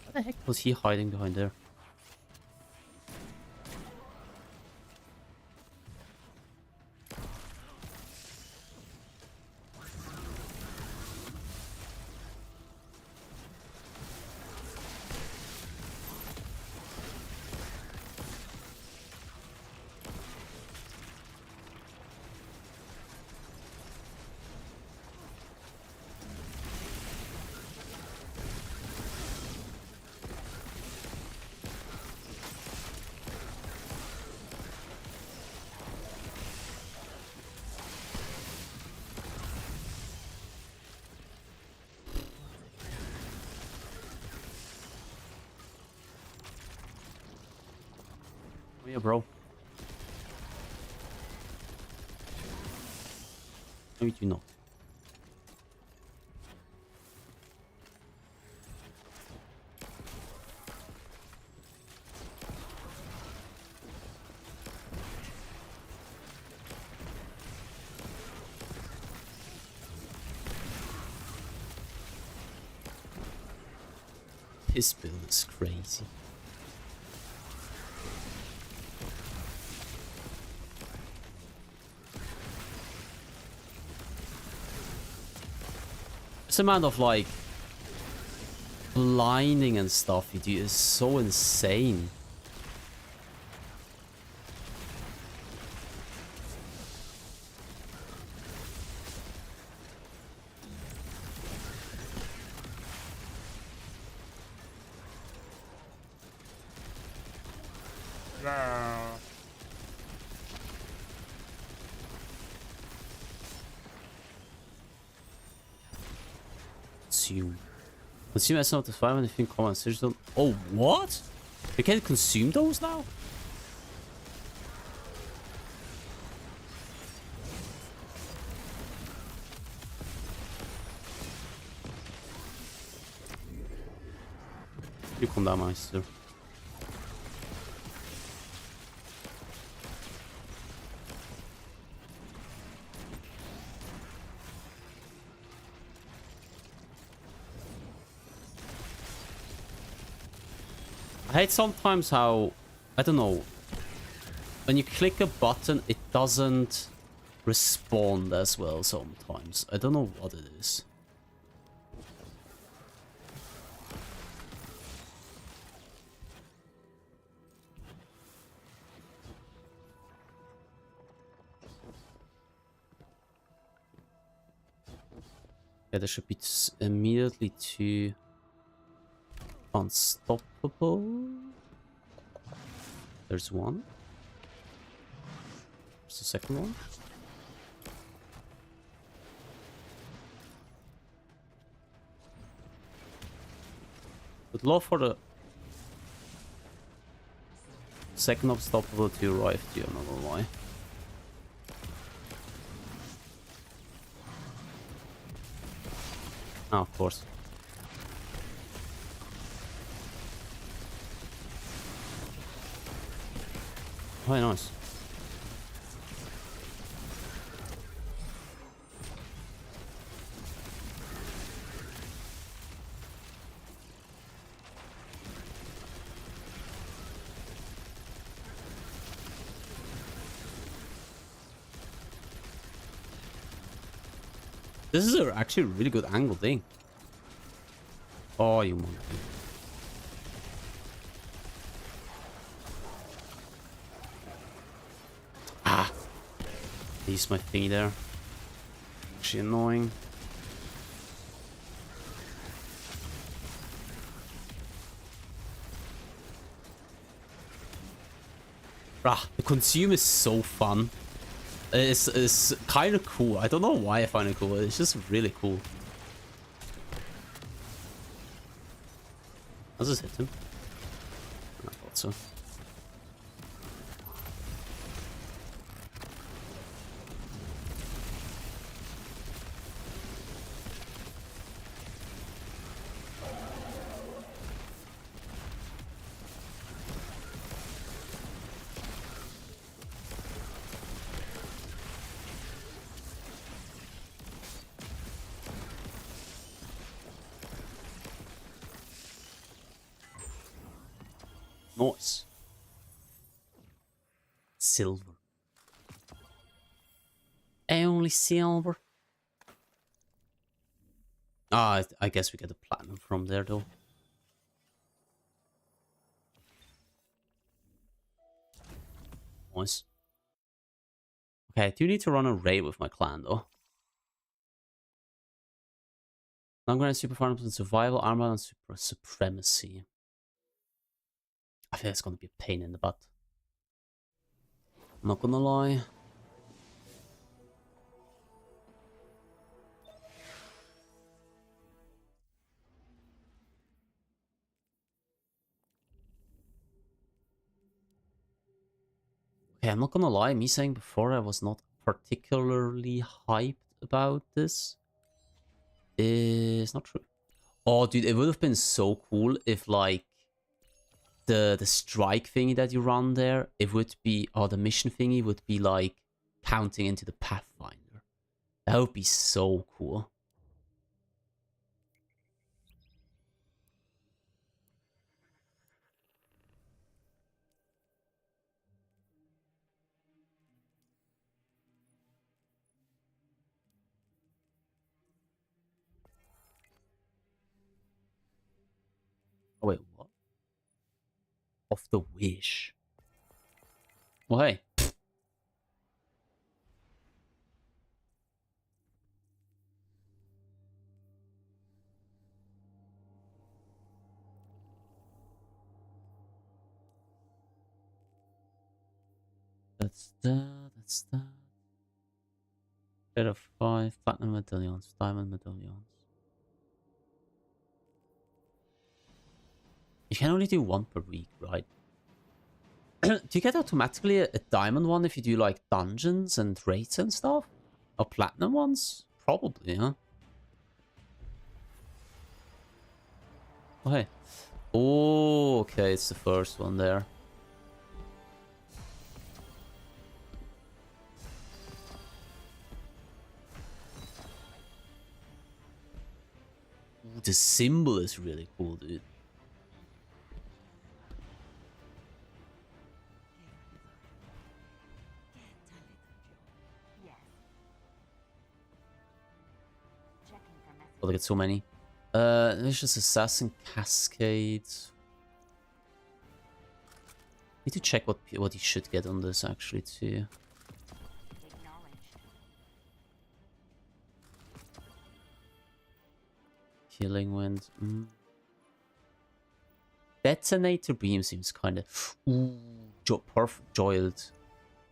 What the heck was he hiding behind there? Oh yeah, bro. Maybe you not. His build is crazy. This amount of like blinding and stuff you do is so insane. Consume. Consume essence of the fire when you think common digital. Oh, what? You can't consume those now? You come down, Meister. I hate sometimes how, I don't know, when you click a button, it doesn't respond as well sometimes. I don't know what it is. Yeah, there should be immediately 2 unstoppable. There's 1. There's the second one. Would love for the second unstoppable to arrive to you, I'm not gonna lie. Ah, of course. Oh, nice. This is actually a really good angle thing. Oh, you monkey. Ah! I used my thingy there. Actually annoying. Bruh, the consume is so fun. It's kind of cool. I don't know why I find it cool. It's just really cool. I'll just hit him. I thought so. Nice. Silver. Only silver. Ah, I guess we get the platinum from there though. Nice. Okay, I do need to run a raid with my clan though. I'm gonna super farms and survival, armor, and super supremacy. I think it's gonna be a pain in the butt. I'm not gonna lie. Okay, I'm not gonna lie, me saying before I was not particularly hyped about this is not true. Oh, dude, it would have been so cool if, like, the strike thingy that you run there, it would be, or the mission thingy would be, like, counting into the Pathfinder. That would be so cool. Oh, wait, what? Of the wish. Well, hey. That's that. That's that. Bit of 5 platinum medallions, diamond medallions. You can only do 1 per week, right? Do you get automatically a diamond one if you do like dungeons and raids and stuff? Or platinum ones? Probably, huh? Oh, hey. Oh, okay, it's the first one there. Ooh, the symbol is really cool, dude. Oh, they get so many. There's just Assassin Cascade. Need to check what he should get on this actually too. Killing Wind. Detonator Beam seems kind of... Ooh, perfect. Joiled.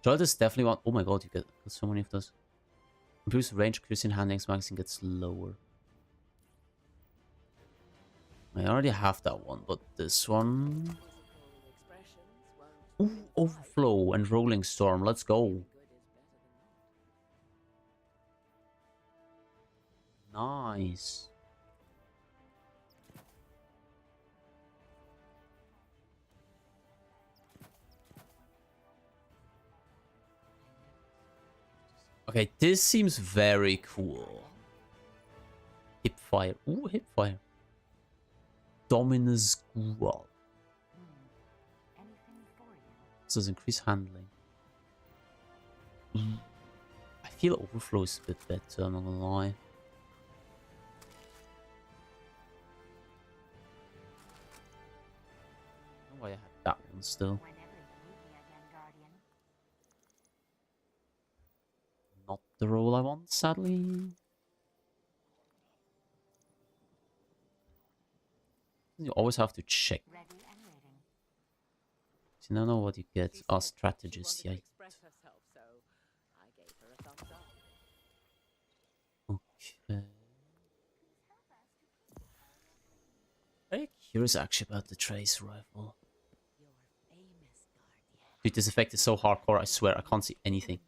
Joiled is definitely one... Oh my god, you get so many of those. Improves range, accuracy, and handling. Magazine gets lower. I already have that one, but this one... Ooh, Overflow and Rolling Storm. Let's go. Nice. Okay, this seems very cool. Hipfire. Ooh, Hipfire. Dominus Gruul. This does increase handling. I feel Overflow is a bit better, I'm not gonna lie. I don't know why I had that one still. Not the role I want, sadly. You always have to check. You don't know what you get. Our strategist, yeah. Okay. Very curious actually about the trace rifle. Dude, this effect is so hardcore, I swear I can't see anything.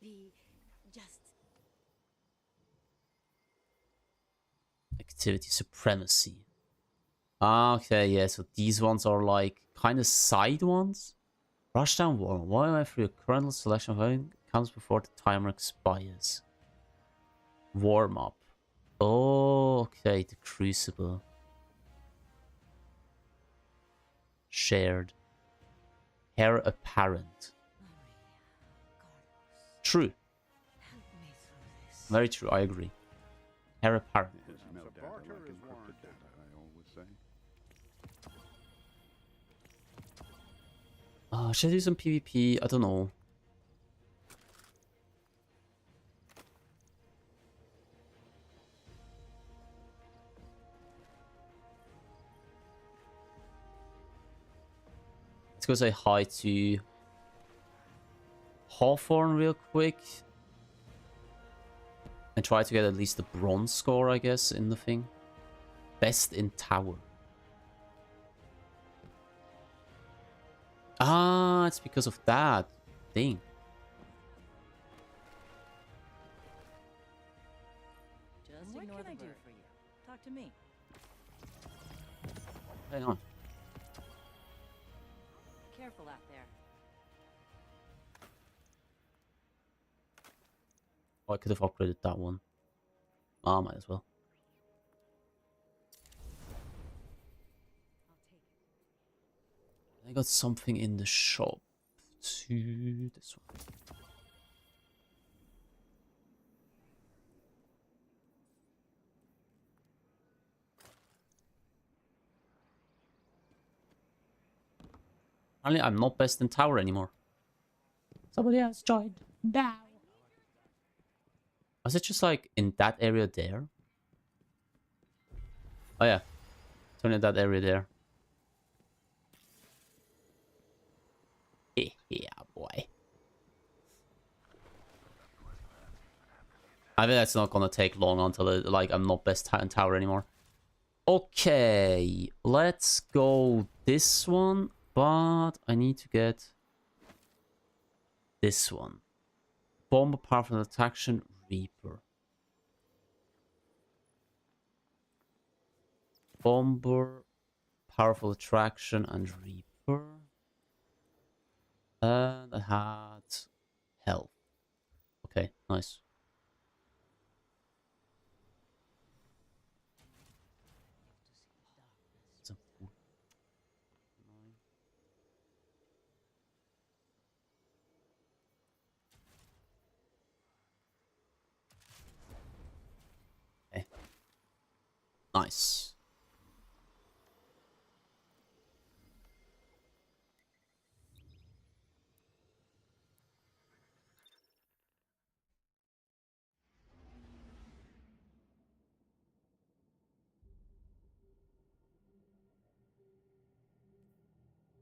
Activity Supremacy. Okay, yeah, so these ones are like kind of side ones. Rushdown Warm. Why am I through a current selection of everything comes before the timer expires? Warm up. Oh, okay, the Crucible. Shared. Heir Apparent. True. Very true, I agree. Heir Apparent. Should I do some PvP? I don't know. Let's go say hi to Hawthorne real quick. And try to get at least the bronze score, I guess, in the thing. Best in tower. Ah, it's because of that thing. Just what can I do for you? Talk to me. Hang on. Careful out there. Oh, I could have upgraded that one. Ah, might as well. I got something in the shop to this one. Apparently, I'm not best in tower anymore. Somebody else joined now. Was it just like in that area there? Oh yeah, it's only that area there. Yeah, boy. I think that's not gonna take long until like I'm not best tower anymore. Okay, let's go this one, but I need to get this one. Bomber, powerful attraction, Reaper. Bomber, powerful attraction, and Reaper. And I had health. Okay, nice. Okay. Nice.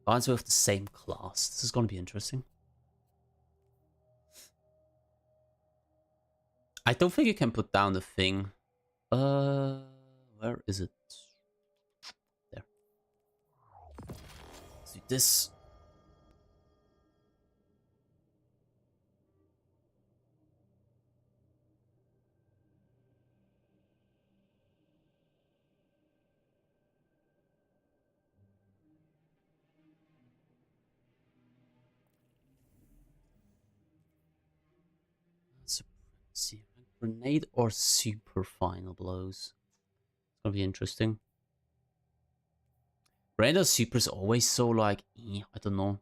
Guys with the same class. This is going to be interesting. I don't think you can put down the thing. Where is it? There. Let's do this. See, grenade or super final blows. It's gonna be interesting. Grenade or super is always so like, I don't know.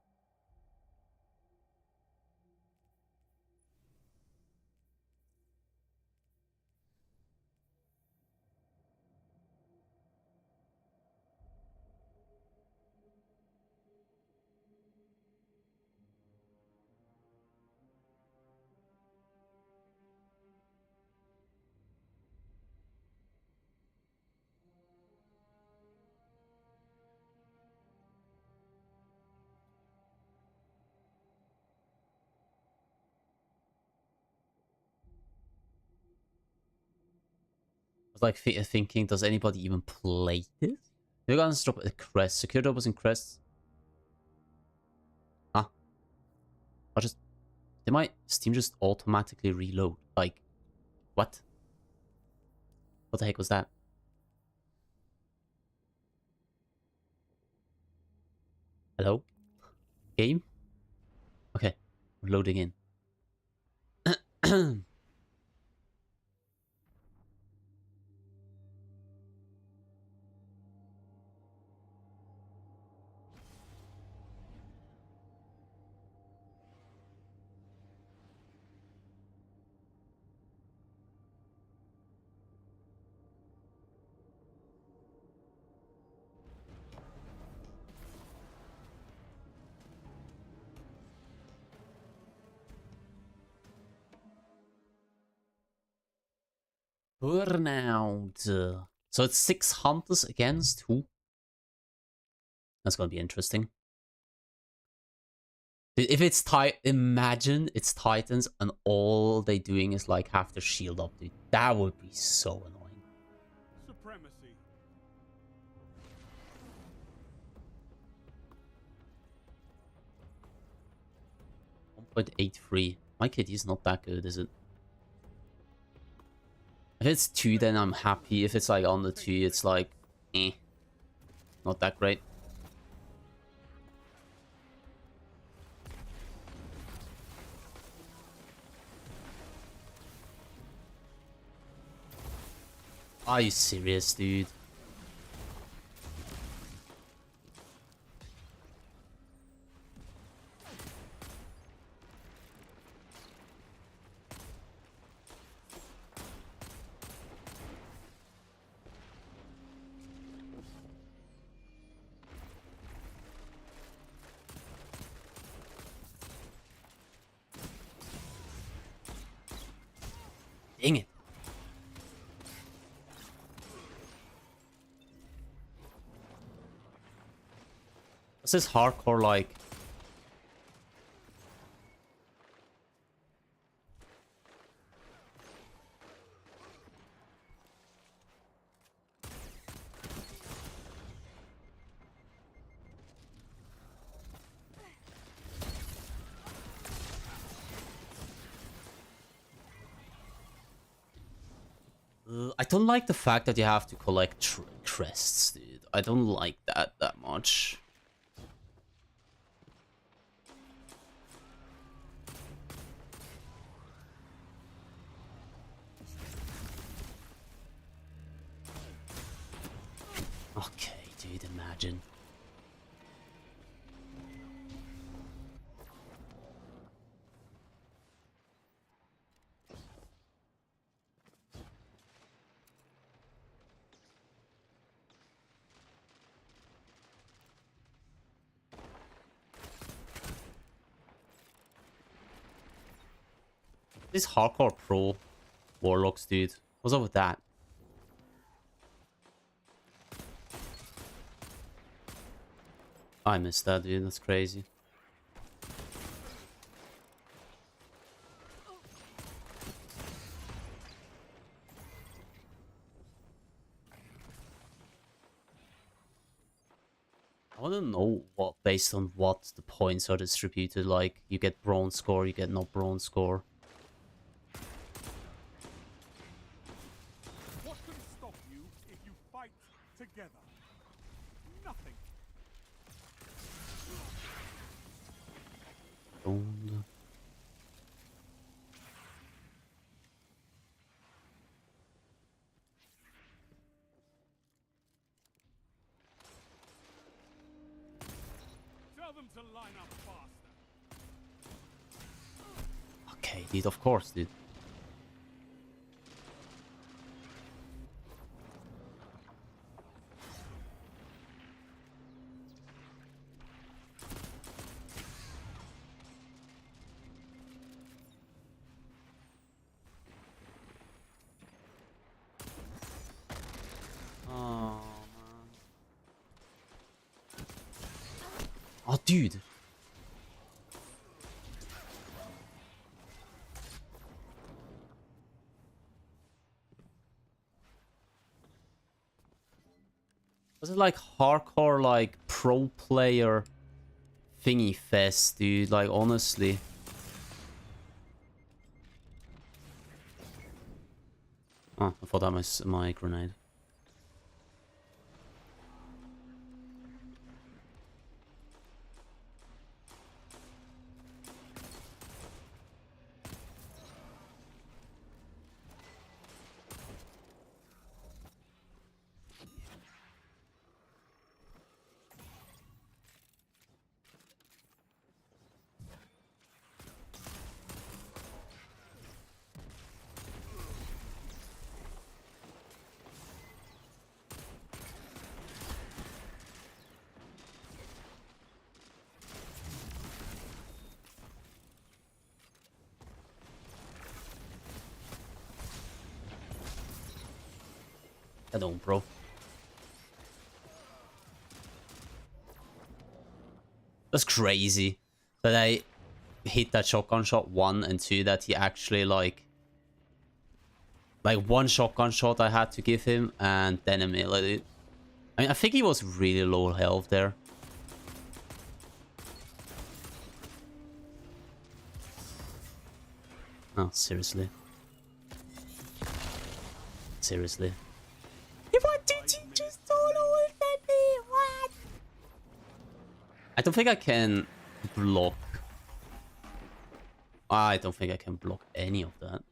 Like thinking, does anybody even play this? You're gonna stop at the crest. Secure doubles and crests. Huh? I'll just. Did my Steam just automatically reload? Like, what? What the heck was that? Hello? Game? Okay, we're loading in. Burnout. So it's 6 hunters against who? That's gonna be interesting. If it's imagine it's Titans and all they doing is like have their shield up, dude. That would be so annoying. Supremacy. 1.83. My KD is not that good, is it? If it's 2, then I'm happy. If it's like on the 2, it's like, not that great. Are you serious, dude? Dang it. What's this hardcore like? I don't like the fact that you have to collect crests, dude. I don't like that much. Okay, dude, imagine. This hardcore pro warlocks, dude. What's up with that? I missed that, dude. That's crazy. I want to know what, based on what the points are distributed. Like, you get bronze score, you get no bronze score. What can stop you if you fight together? Nothing. Gold. Tell them to line up faster. Okay, dude, of course, dude. Oh, man. Oh, dude. Was it like hardcore, like pro player thingy fest, dude? Like, honestly. Oh, I thought that was my grenade. I don't, bro. That's crazy that I hit that shotgun shot 1 and 2, that he actually like one shotgun shot I had to give him and then a melee. I mean, I think he was really low health there. Oh, seriously. Seriously. What did you just solo at me? What? I don't think I can block. I don't think I can block any of that.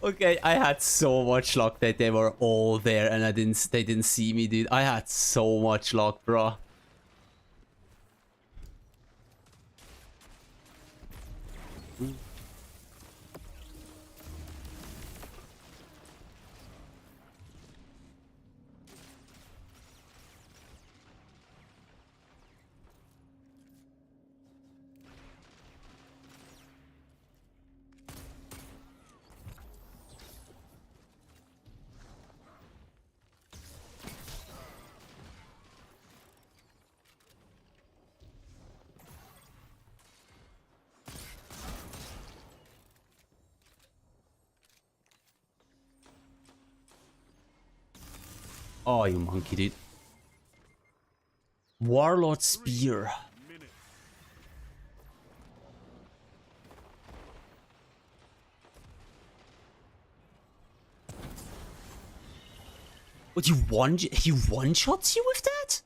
Okay, I had so much luck that they were all there and they didn't see me, dude. I had so much luck, bro. Oh, you monkey, dude. Warlord Spear. What, he one-shots you with that?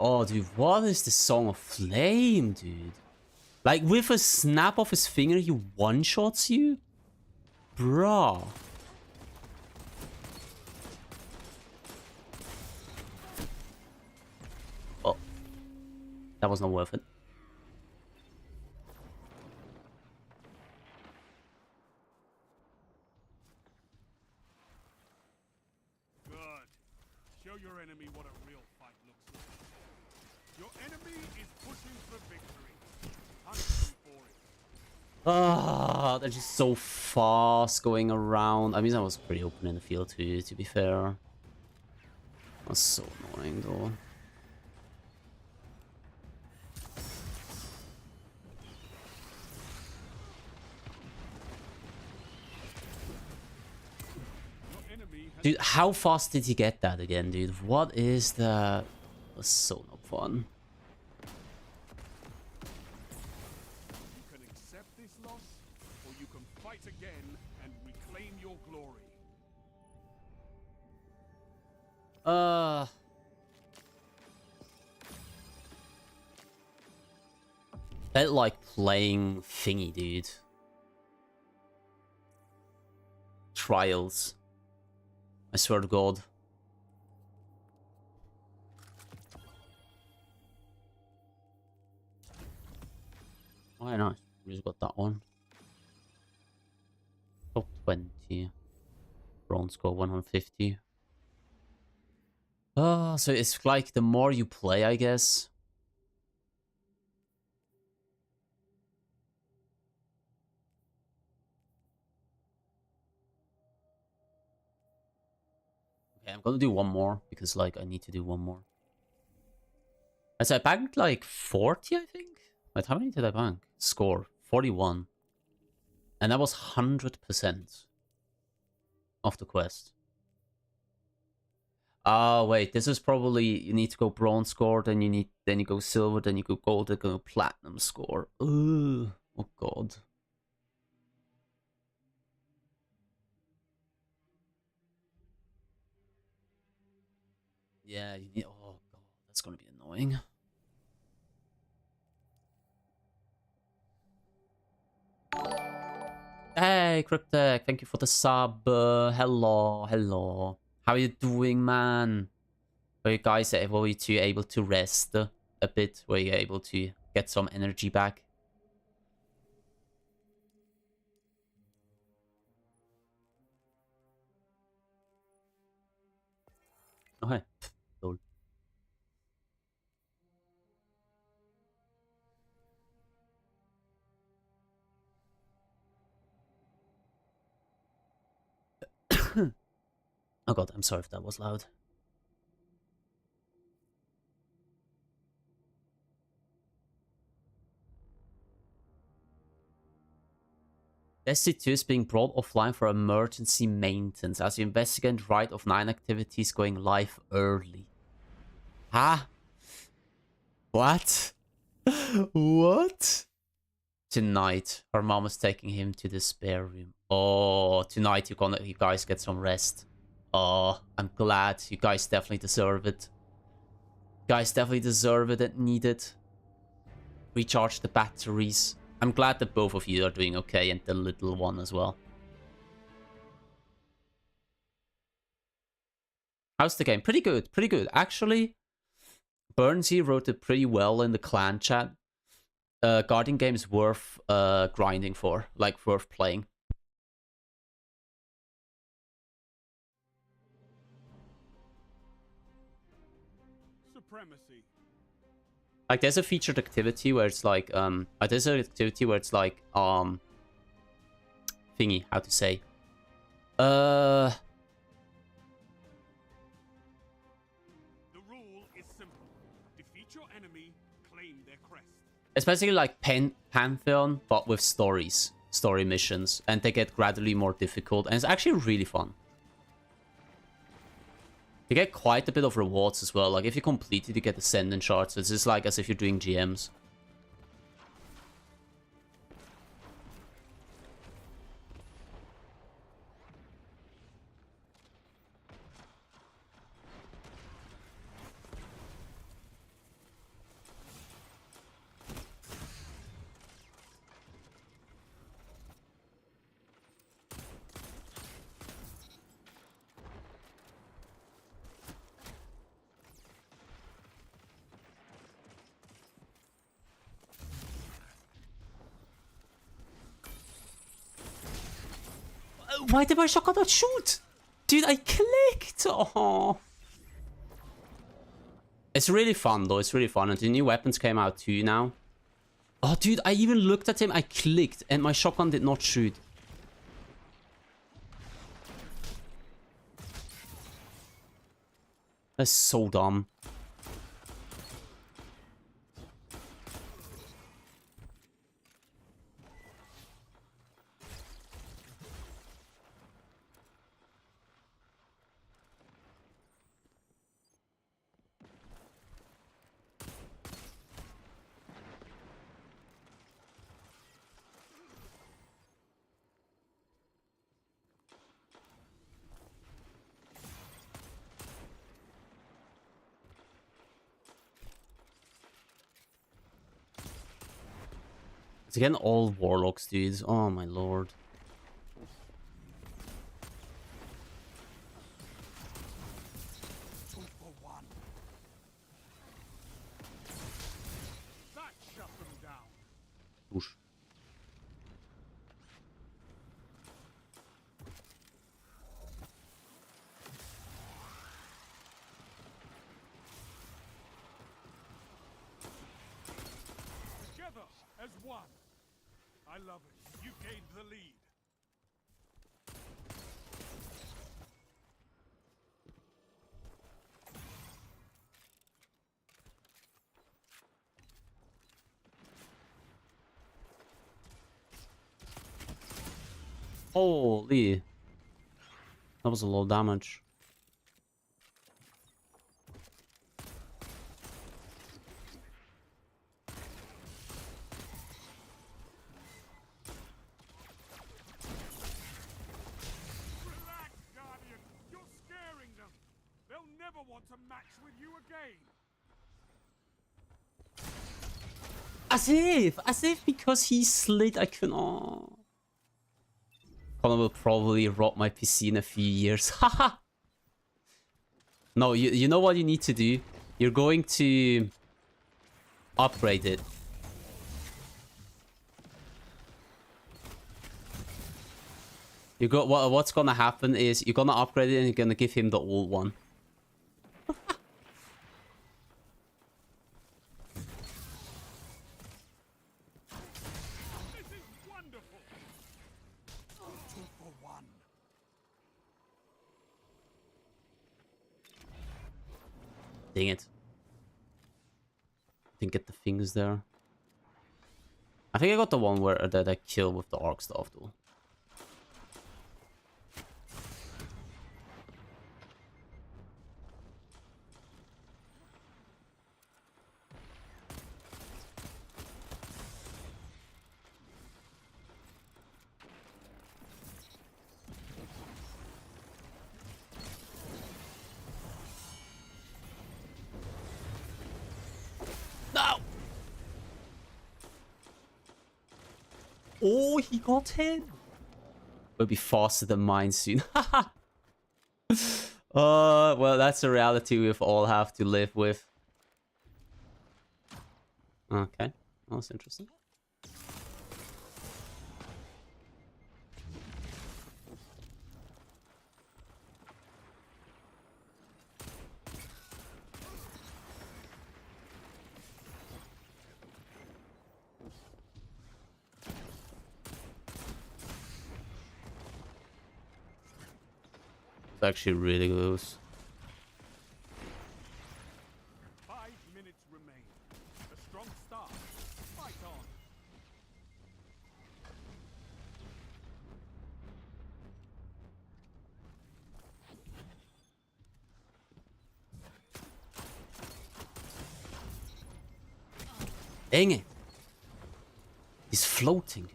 Oh, dude, what is the Song of Flame, dude? Like, with a snap of his finger, he one-shots you? Bruh. Oh. That was not worth it. Show your enemy what a real fight looks like. Your enemy is pushing for victory. Hunt them for it. Ah, they're just so fast going around. I mean, I was pretty open in the field too, to be fair. That's so annoying though. Dude, how fast did he get that again, dude? What is that? That's so not fun. You can accept this loss, or you can fight again and reclaim your glory. Felt like playing thingy, dude. Trials. I swear to God. Oh, yeah, nice. We just got that one. Top 20. Bronze score 150. So it's like the more you play, I guess. Okay, I'm gonna do one more because, like, I need to do one more. As I banked like 40, I think. Wait, how many did I bank? Score 41, and that was 100% of the quest. Oh wait, this is probably you need to go bronze score, then you go silver, then you go gold, then go platinum score. Ooh, oh god. Yeah, you need. Oh god, that's gonna be annoying. Hey, Cryptek, thank you for the sub. Hello, hello. How are you doing, man? Were you guys able to rest a bit? Were you able to get some energy back? Okay. Cool. Oh god, I'm sorry if that was loud. Destiny 2 is being brought offline for emergency maintenance as you investigate Rite of 9 activities going live early. Huh? What? What? Tonight, her mom is taking him to the spare room. Oh, tonight you guys get some rest. Oh, I'm glad. You guys definitely deserve it. You guys definitely deserve it and need it. Recharge the batteries. I'm glad that both of you are doing okay, and the little one as well. How's the game? Pretty good, pretty good. Actually, Burnsy wrote it pretty well in the clan chat. Guardian games worth grinding for, like worth playing. Supremacy. Like there's a featured activity where it's like there's an activity where it's like thingy, how to say, The rule is simple. Defeat your enemy, claim their crest. especially like Pantheon, but with story missions, and they get gradually more difficult, and it's actually really fun. You get quite a bit of rewards as well. Like if you complete it, you get Ascendant shards. It's just like as if you're doing GMs. Why did my shotgun not shoot? Dude, I clicked! Oh. It's really fun though, it's really fun. And the new weapons came out too now. Oh dude, I even looked at him, I clicked, and my shotgun did not shoot. That's so dumb. It's again all warlocks, dudes. Oh my lord. That shut them down. Whoosh. Together as one. I love it. You gained the lead. Holy. That was a lot of damage. Relax, Guardian. You're scaring them. They'll never want to match with you again. As if because he slid, I can. Oh. Connor will probably rot my PC in a few years. Haha. No, you know what you need to do? You're going to upgrade it. You got what's gonna happen is you're gonna upgrade it and you're gonna give him the old one. This is wonderful. 2 for 1. Dang it. Didn't get the things there. I think I got the one where that I kill with the arc staff though. No! Oh, he got him. We'll be faster than mine soon. Well, that's a reality we all have to live with. Okay, that's interesting. It's actually really close. 5 minutes remain. A strong start. Fight on. Dang it. He's floating.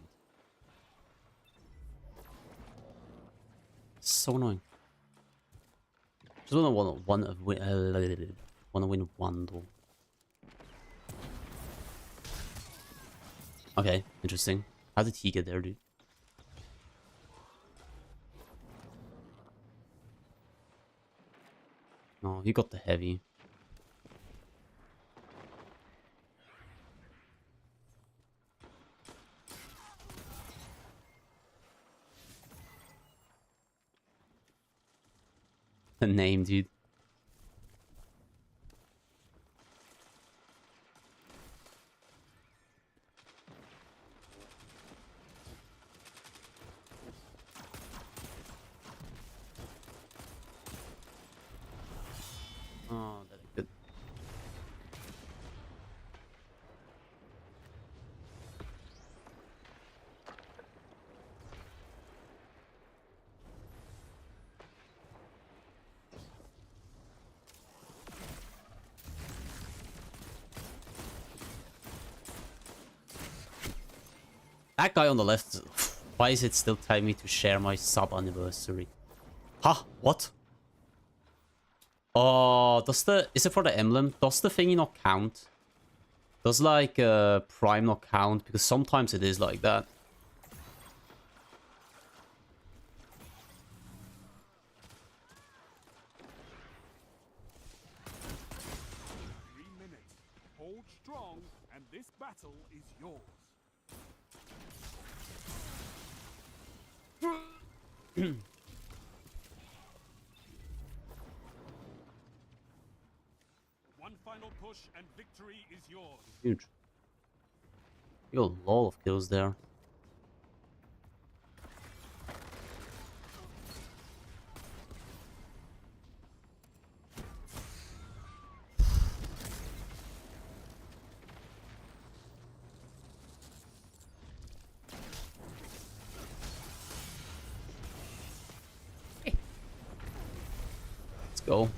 So annoying. Just wanna win one though. Okay, interesting. How did he get there, dude? No, he got the heavy. The name, dude. Oh, that's good. That guy on the left, why is it still telling me to share my sub anniversary? Huh? What? Oh, is it for the emblem? Does the thingy not count? Does like Prime not count? Because sometimes it is like that. Hold strong, and this battle is yours. One final push and victory is yours. Huge. You got a lot of kills there. Let's go.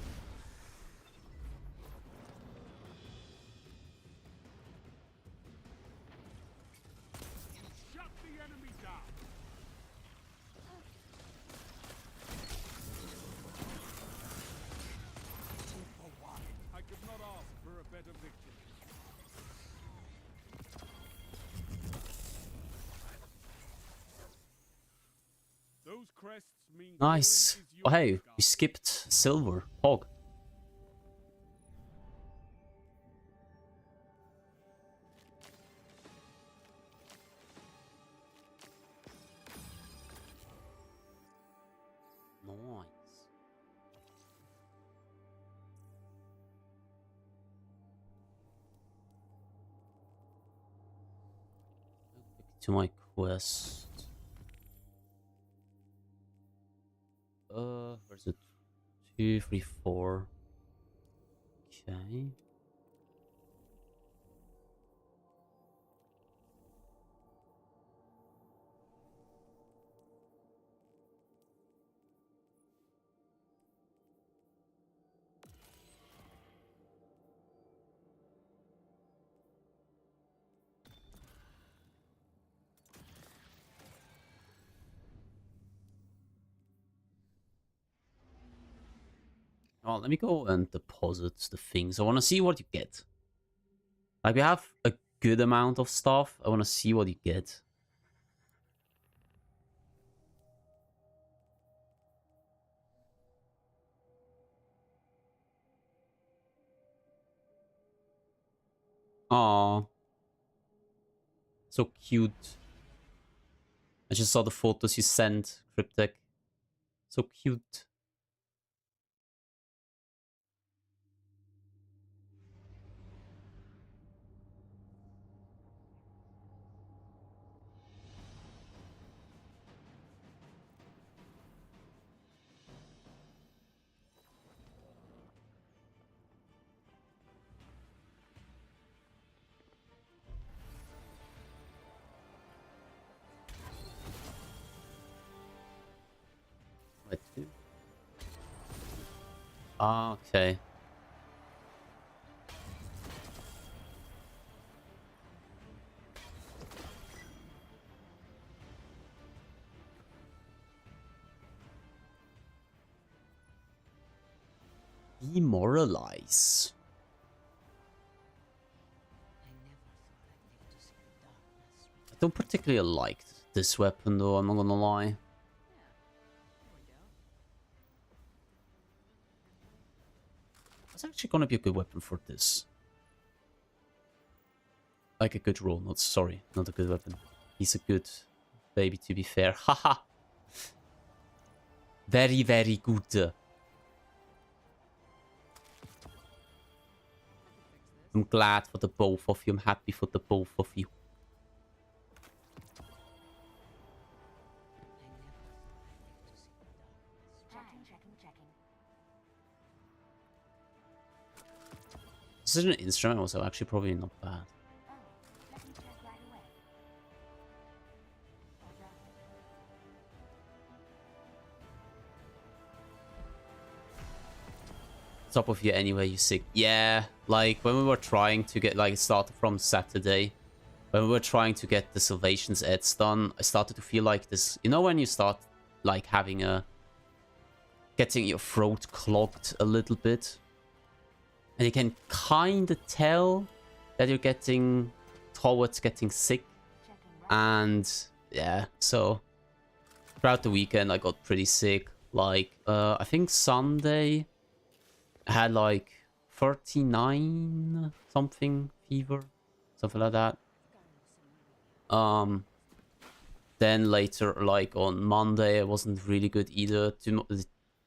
Shut the enemy down. For one, I could not ask for a better victory. Those crests mean Nice. Oh, hey, we skipped silver. Hog. Nice. To my quest. Where's it? 2, 3, 4. Okay. Oh, let me go and deposit the things. I want to see what you get. Like, we have a good amount of stuff. I want to see what you get. Aw. So cute. I just saw the photos you sent, Cryptek. So cute. Ah, okay. Demoralize. I don't particularly like this weapon though, I'm not gonna lie. It's actually gonna be a good weapon for this. Like a good roll, not sorry, not a good weapon. He's a good baby to be fair. Haha. Very, very good. I'm glad for the both of you. I'm happy for the both of you. This is an instrument also, actually probably not bad. Top of you anyway, you sick. Yeah, like when we were trying to get, like it started from Saturday. When we were trying to get the Salvation's ads done, I started to feel like this, you know when you start like having a, getting your throat clogged a little bit? And you can kind of tell that you're getting towards getting sick. And yeah, so throughout the weekend I got pretty sick. Like, I think Sunday I had like 39 something fever, something like that. Then later, like on Monday, I wasn't really good either.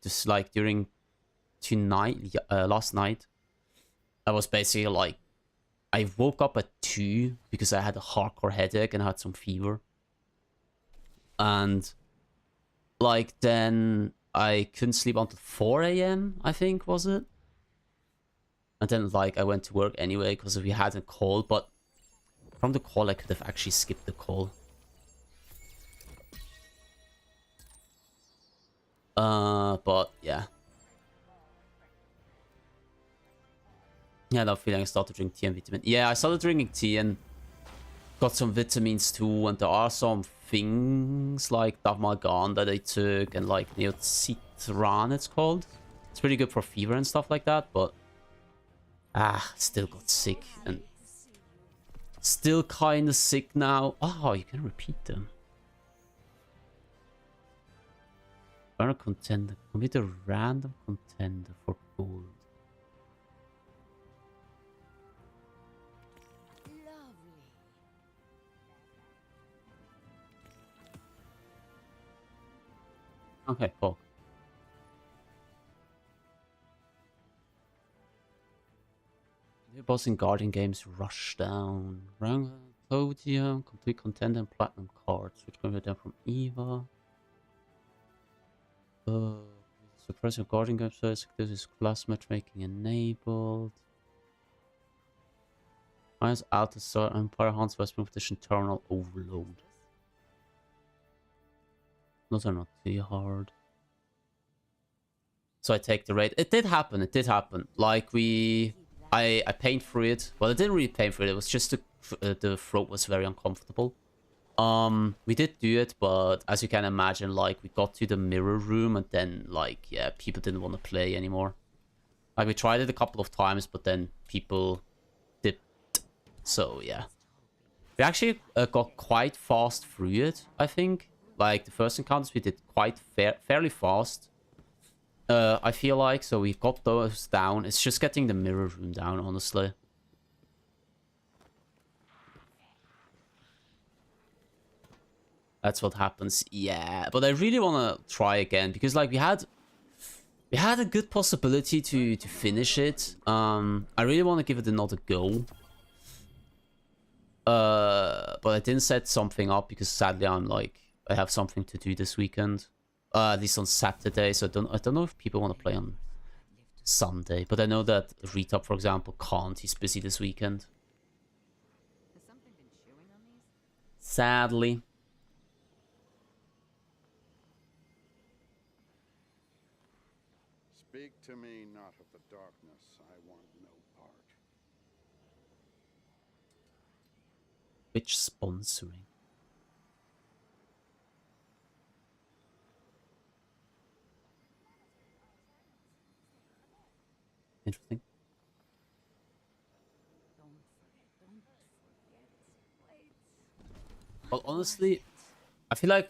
Just like during tonight, last night, I was basically like, I woke up at 2 because I had a hardcore headache and I had some fever. And like then I couldn't sleep until 4 a.m. I think, was it? And then like I went to work anyway because we had a call, but from the call I could have actually skipped the call. But yeah. Yeah, that feeling I started drinking tea and vitamin. Yeah, I started drinking tea and got some vitamins too, and there are some things like Davmalgan that I took and like Neocitran it's called. It's pretty good for fever and stuff like that, but still got sick and still kind of sick now. Oh, you can repeat them. Random contender. Complete a random contender for gold. Okay, cool. New boss in Guardian games, Rushdown. Rank podium, complete contender and platinum cards, which can be done from Eva. Suppress your Guardian game service. This is class matchmaking enabled. Minus Alta Star Empire Hans Westman Petition Terminal Overload. Those are not too hard. So I take the raid. It did happen. It did happen. Like I pained through it. Well, I didn't really paint through it. It was just the throat was very uncomfortable. We did do it, but as you can imagine, like we got to the mirror room and then like, yeah, people didn't want to play anymore. Like we tried it a couple of times, but then people dipped. So yeah. We actually got quite fast through it, I think. Like, the first encounters we did quite fairly fast. I feel like, so we got those down. It's just getting the mirror room down, honestly. That's what happens. Yeah, but I really want to try again because like we had a good possibility to finish it. I really want to give it another go. But I didn't set something up because sadly I have something to do this weekend. At least on Saturday, so I don't know if people want to play on Sunday, but I know that Retop, for example, can't. He's busy this weekend. Sadly. Speak to me not of the darkness. I want no part. Which sponsoring? Interesting. Well, honestly, I feel like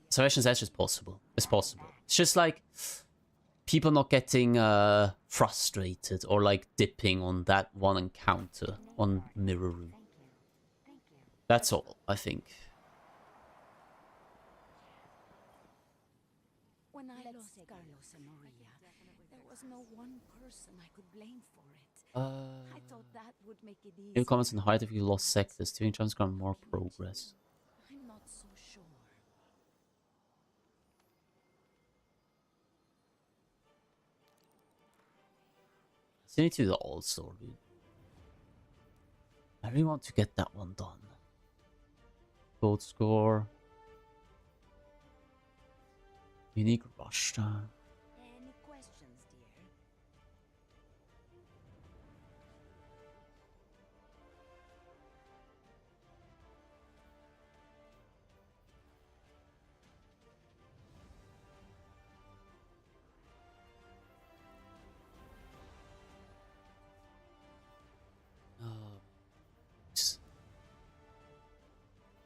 Salvation's Edge is possible. It's possible. It's just like people not getting frustrated or like dipping on that one encounter on Mirror Room. That's all, I think. When I lost Carlos and Maria, there was no one person I could blame for it. I thought that would make it easy. New comments on the height if you lost sectors. Doing chance got more progress. I'm not so sure. Still need to do the All-Star, dude. I really want to get that one done. Gold score. Unique rush time. Any questions, dear?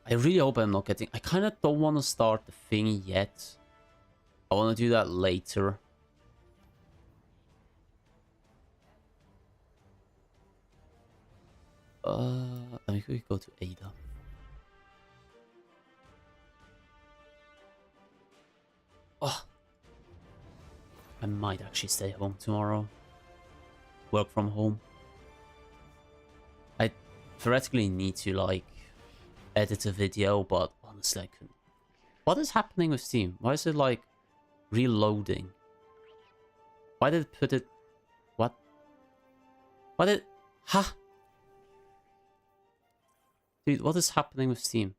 I really hope I'm not getting... I kind of don't want to start the thing yet. I want to do that later. Let me quickly go to Ada. Oh. I might actually stay home tomorrow. Work from home. I theoretically need to, like, edit a video, but honestly I couldn't. What is happening with Steam? Why is it like reloading? Why did it put it... What? What did... Huh? Dude, what is happening with Steam?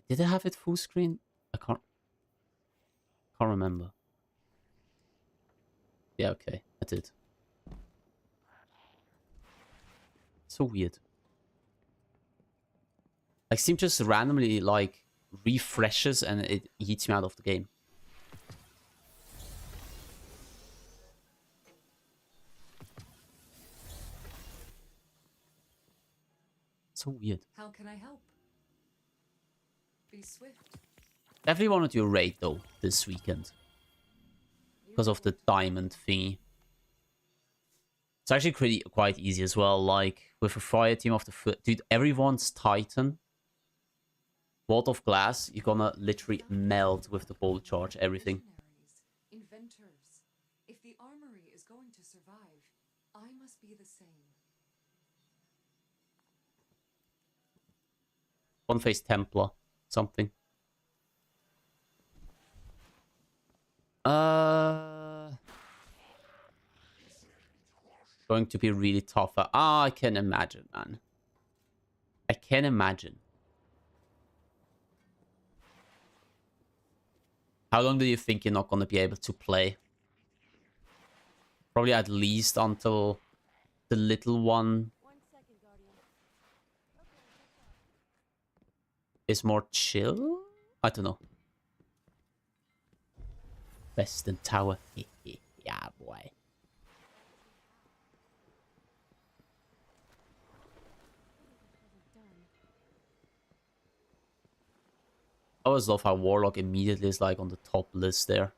Did I have it full screen? I can't remember. Yeah, okay, I did. So weird. Like Steam just randomly like refreshes and it yeets me out of the game. So weird. How can I help? Be swift. Definitely want to do a raid though this weekend. Because of the diamond thingy. It's actually quite easy as well, like with a fire team of the foot. Dude, everyone's Titan. Wall of glass, you're gonna literally melt with the bolt charge, everything. Inventors. If the armory is going to survive, I must be the same. One face Templar, something. Going to be really tough. I can imagine, man. I can imagine. How long do you think you're not going to be able to play? Probably at least until the little one is more chill? I don't know. Western Tower. Yeah, boy. I always love how Warlock immediately is like on the top list there.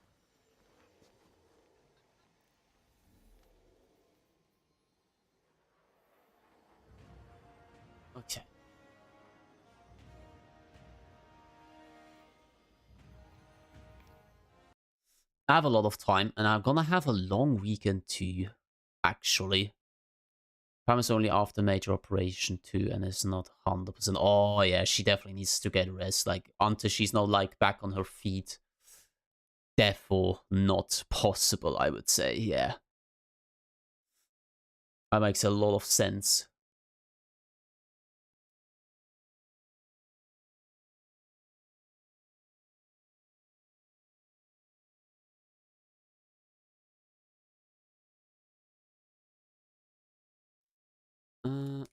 I have a lot of time, and I'm gonna have a long weekend too, actually. Promise only after major operation too, and it's not 100%. Oh yeah, she definitely needs to get rest. Like, until she's not, like, back on her feet. Therefore, not possible, I would say, yeah. That makes a lot of sense. I'm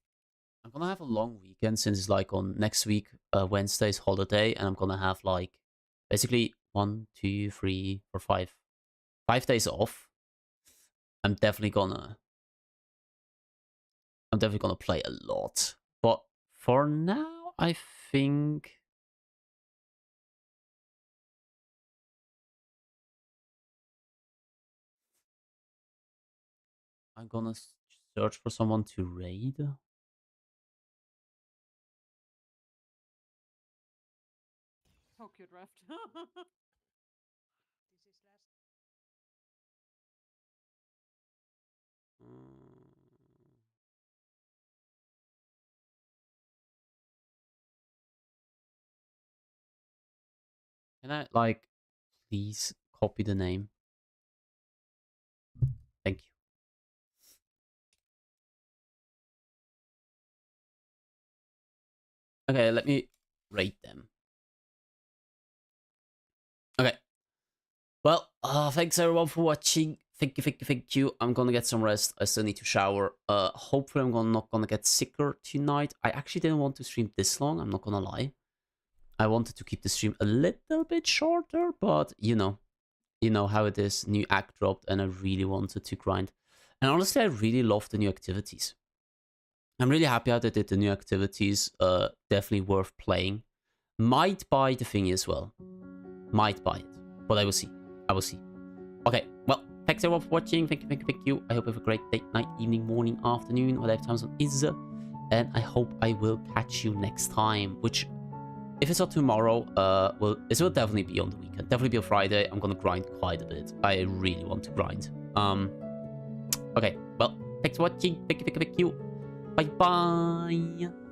gonna have a long weekend since it's like on next week, Wednesday's holiday, and I'm gonna have like basically 1, 2, 3, or 5 days off. I'm definitely gonna play a lot. But for now, I think I'm gonna search for someone to raid. Tokyo Draft. Can I, like, please copy the name? Thank you. Okay, let me rate them. Okay. Well, thanks everyone for watching. Thank you. I'm gonna get some rest. I still need to shower. Hopefully I'm not gonna get sicker tonight. I actually didn't want to stream this long, I'm not gonna lie. I wanted to keep the stream a little bit shorter, but you know how it is. New act dropped and I really wanted to grind. And honestly, I really love the new activities. I'm really happy how they did the new activities. Definitely worth playing. Might buy the thingy as well. Might buy it. But I will see. Okay, well, thanks everyone for watching. Thank you. I hope you have a great day, night, evening, morning, afternoon, whatever time zone is. And I hope I will catch you next time. Which, if it's not tomorrow, this will definitely be on the weekend. Definitely be on Friday. I'm gonna grind quite a bit. I really want to grind. Okay, well, thanks for watching. Thank you. Bye-bye.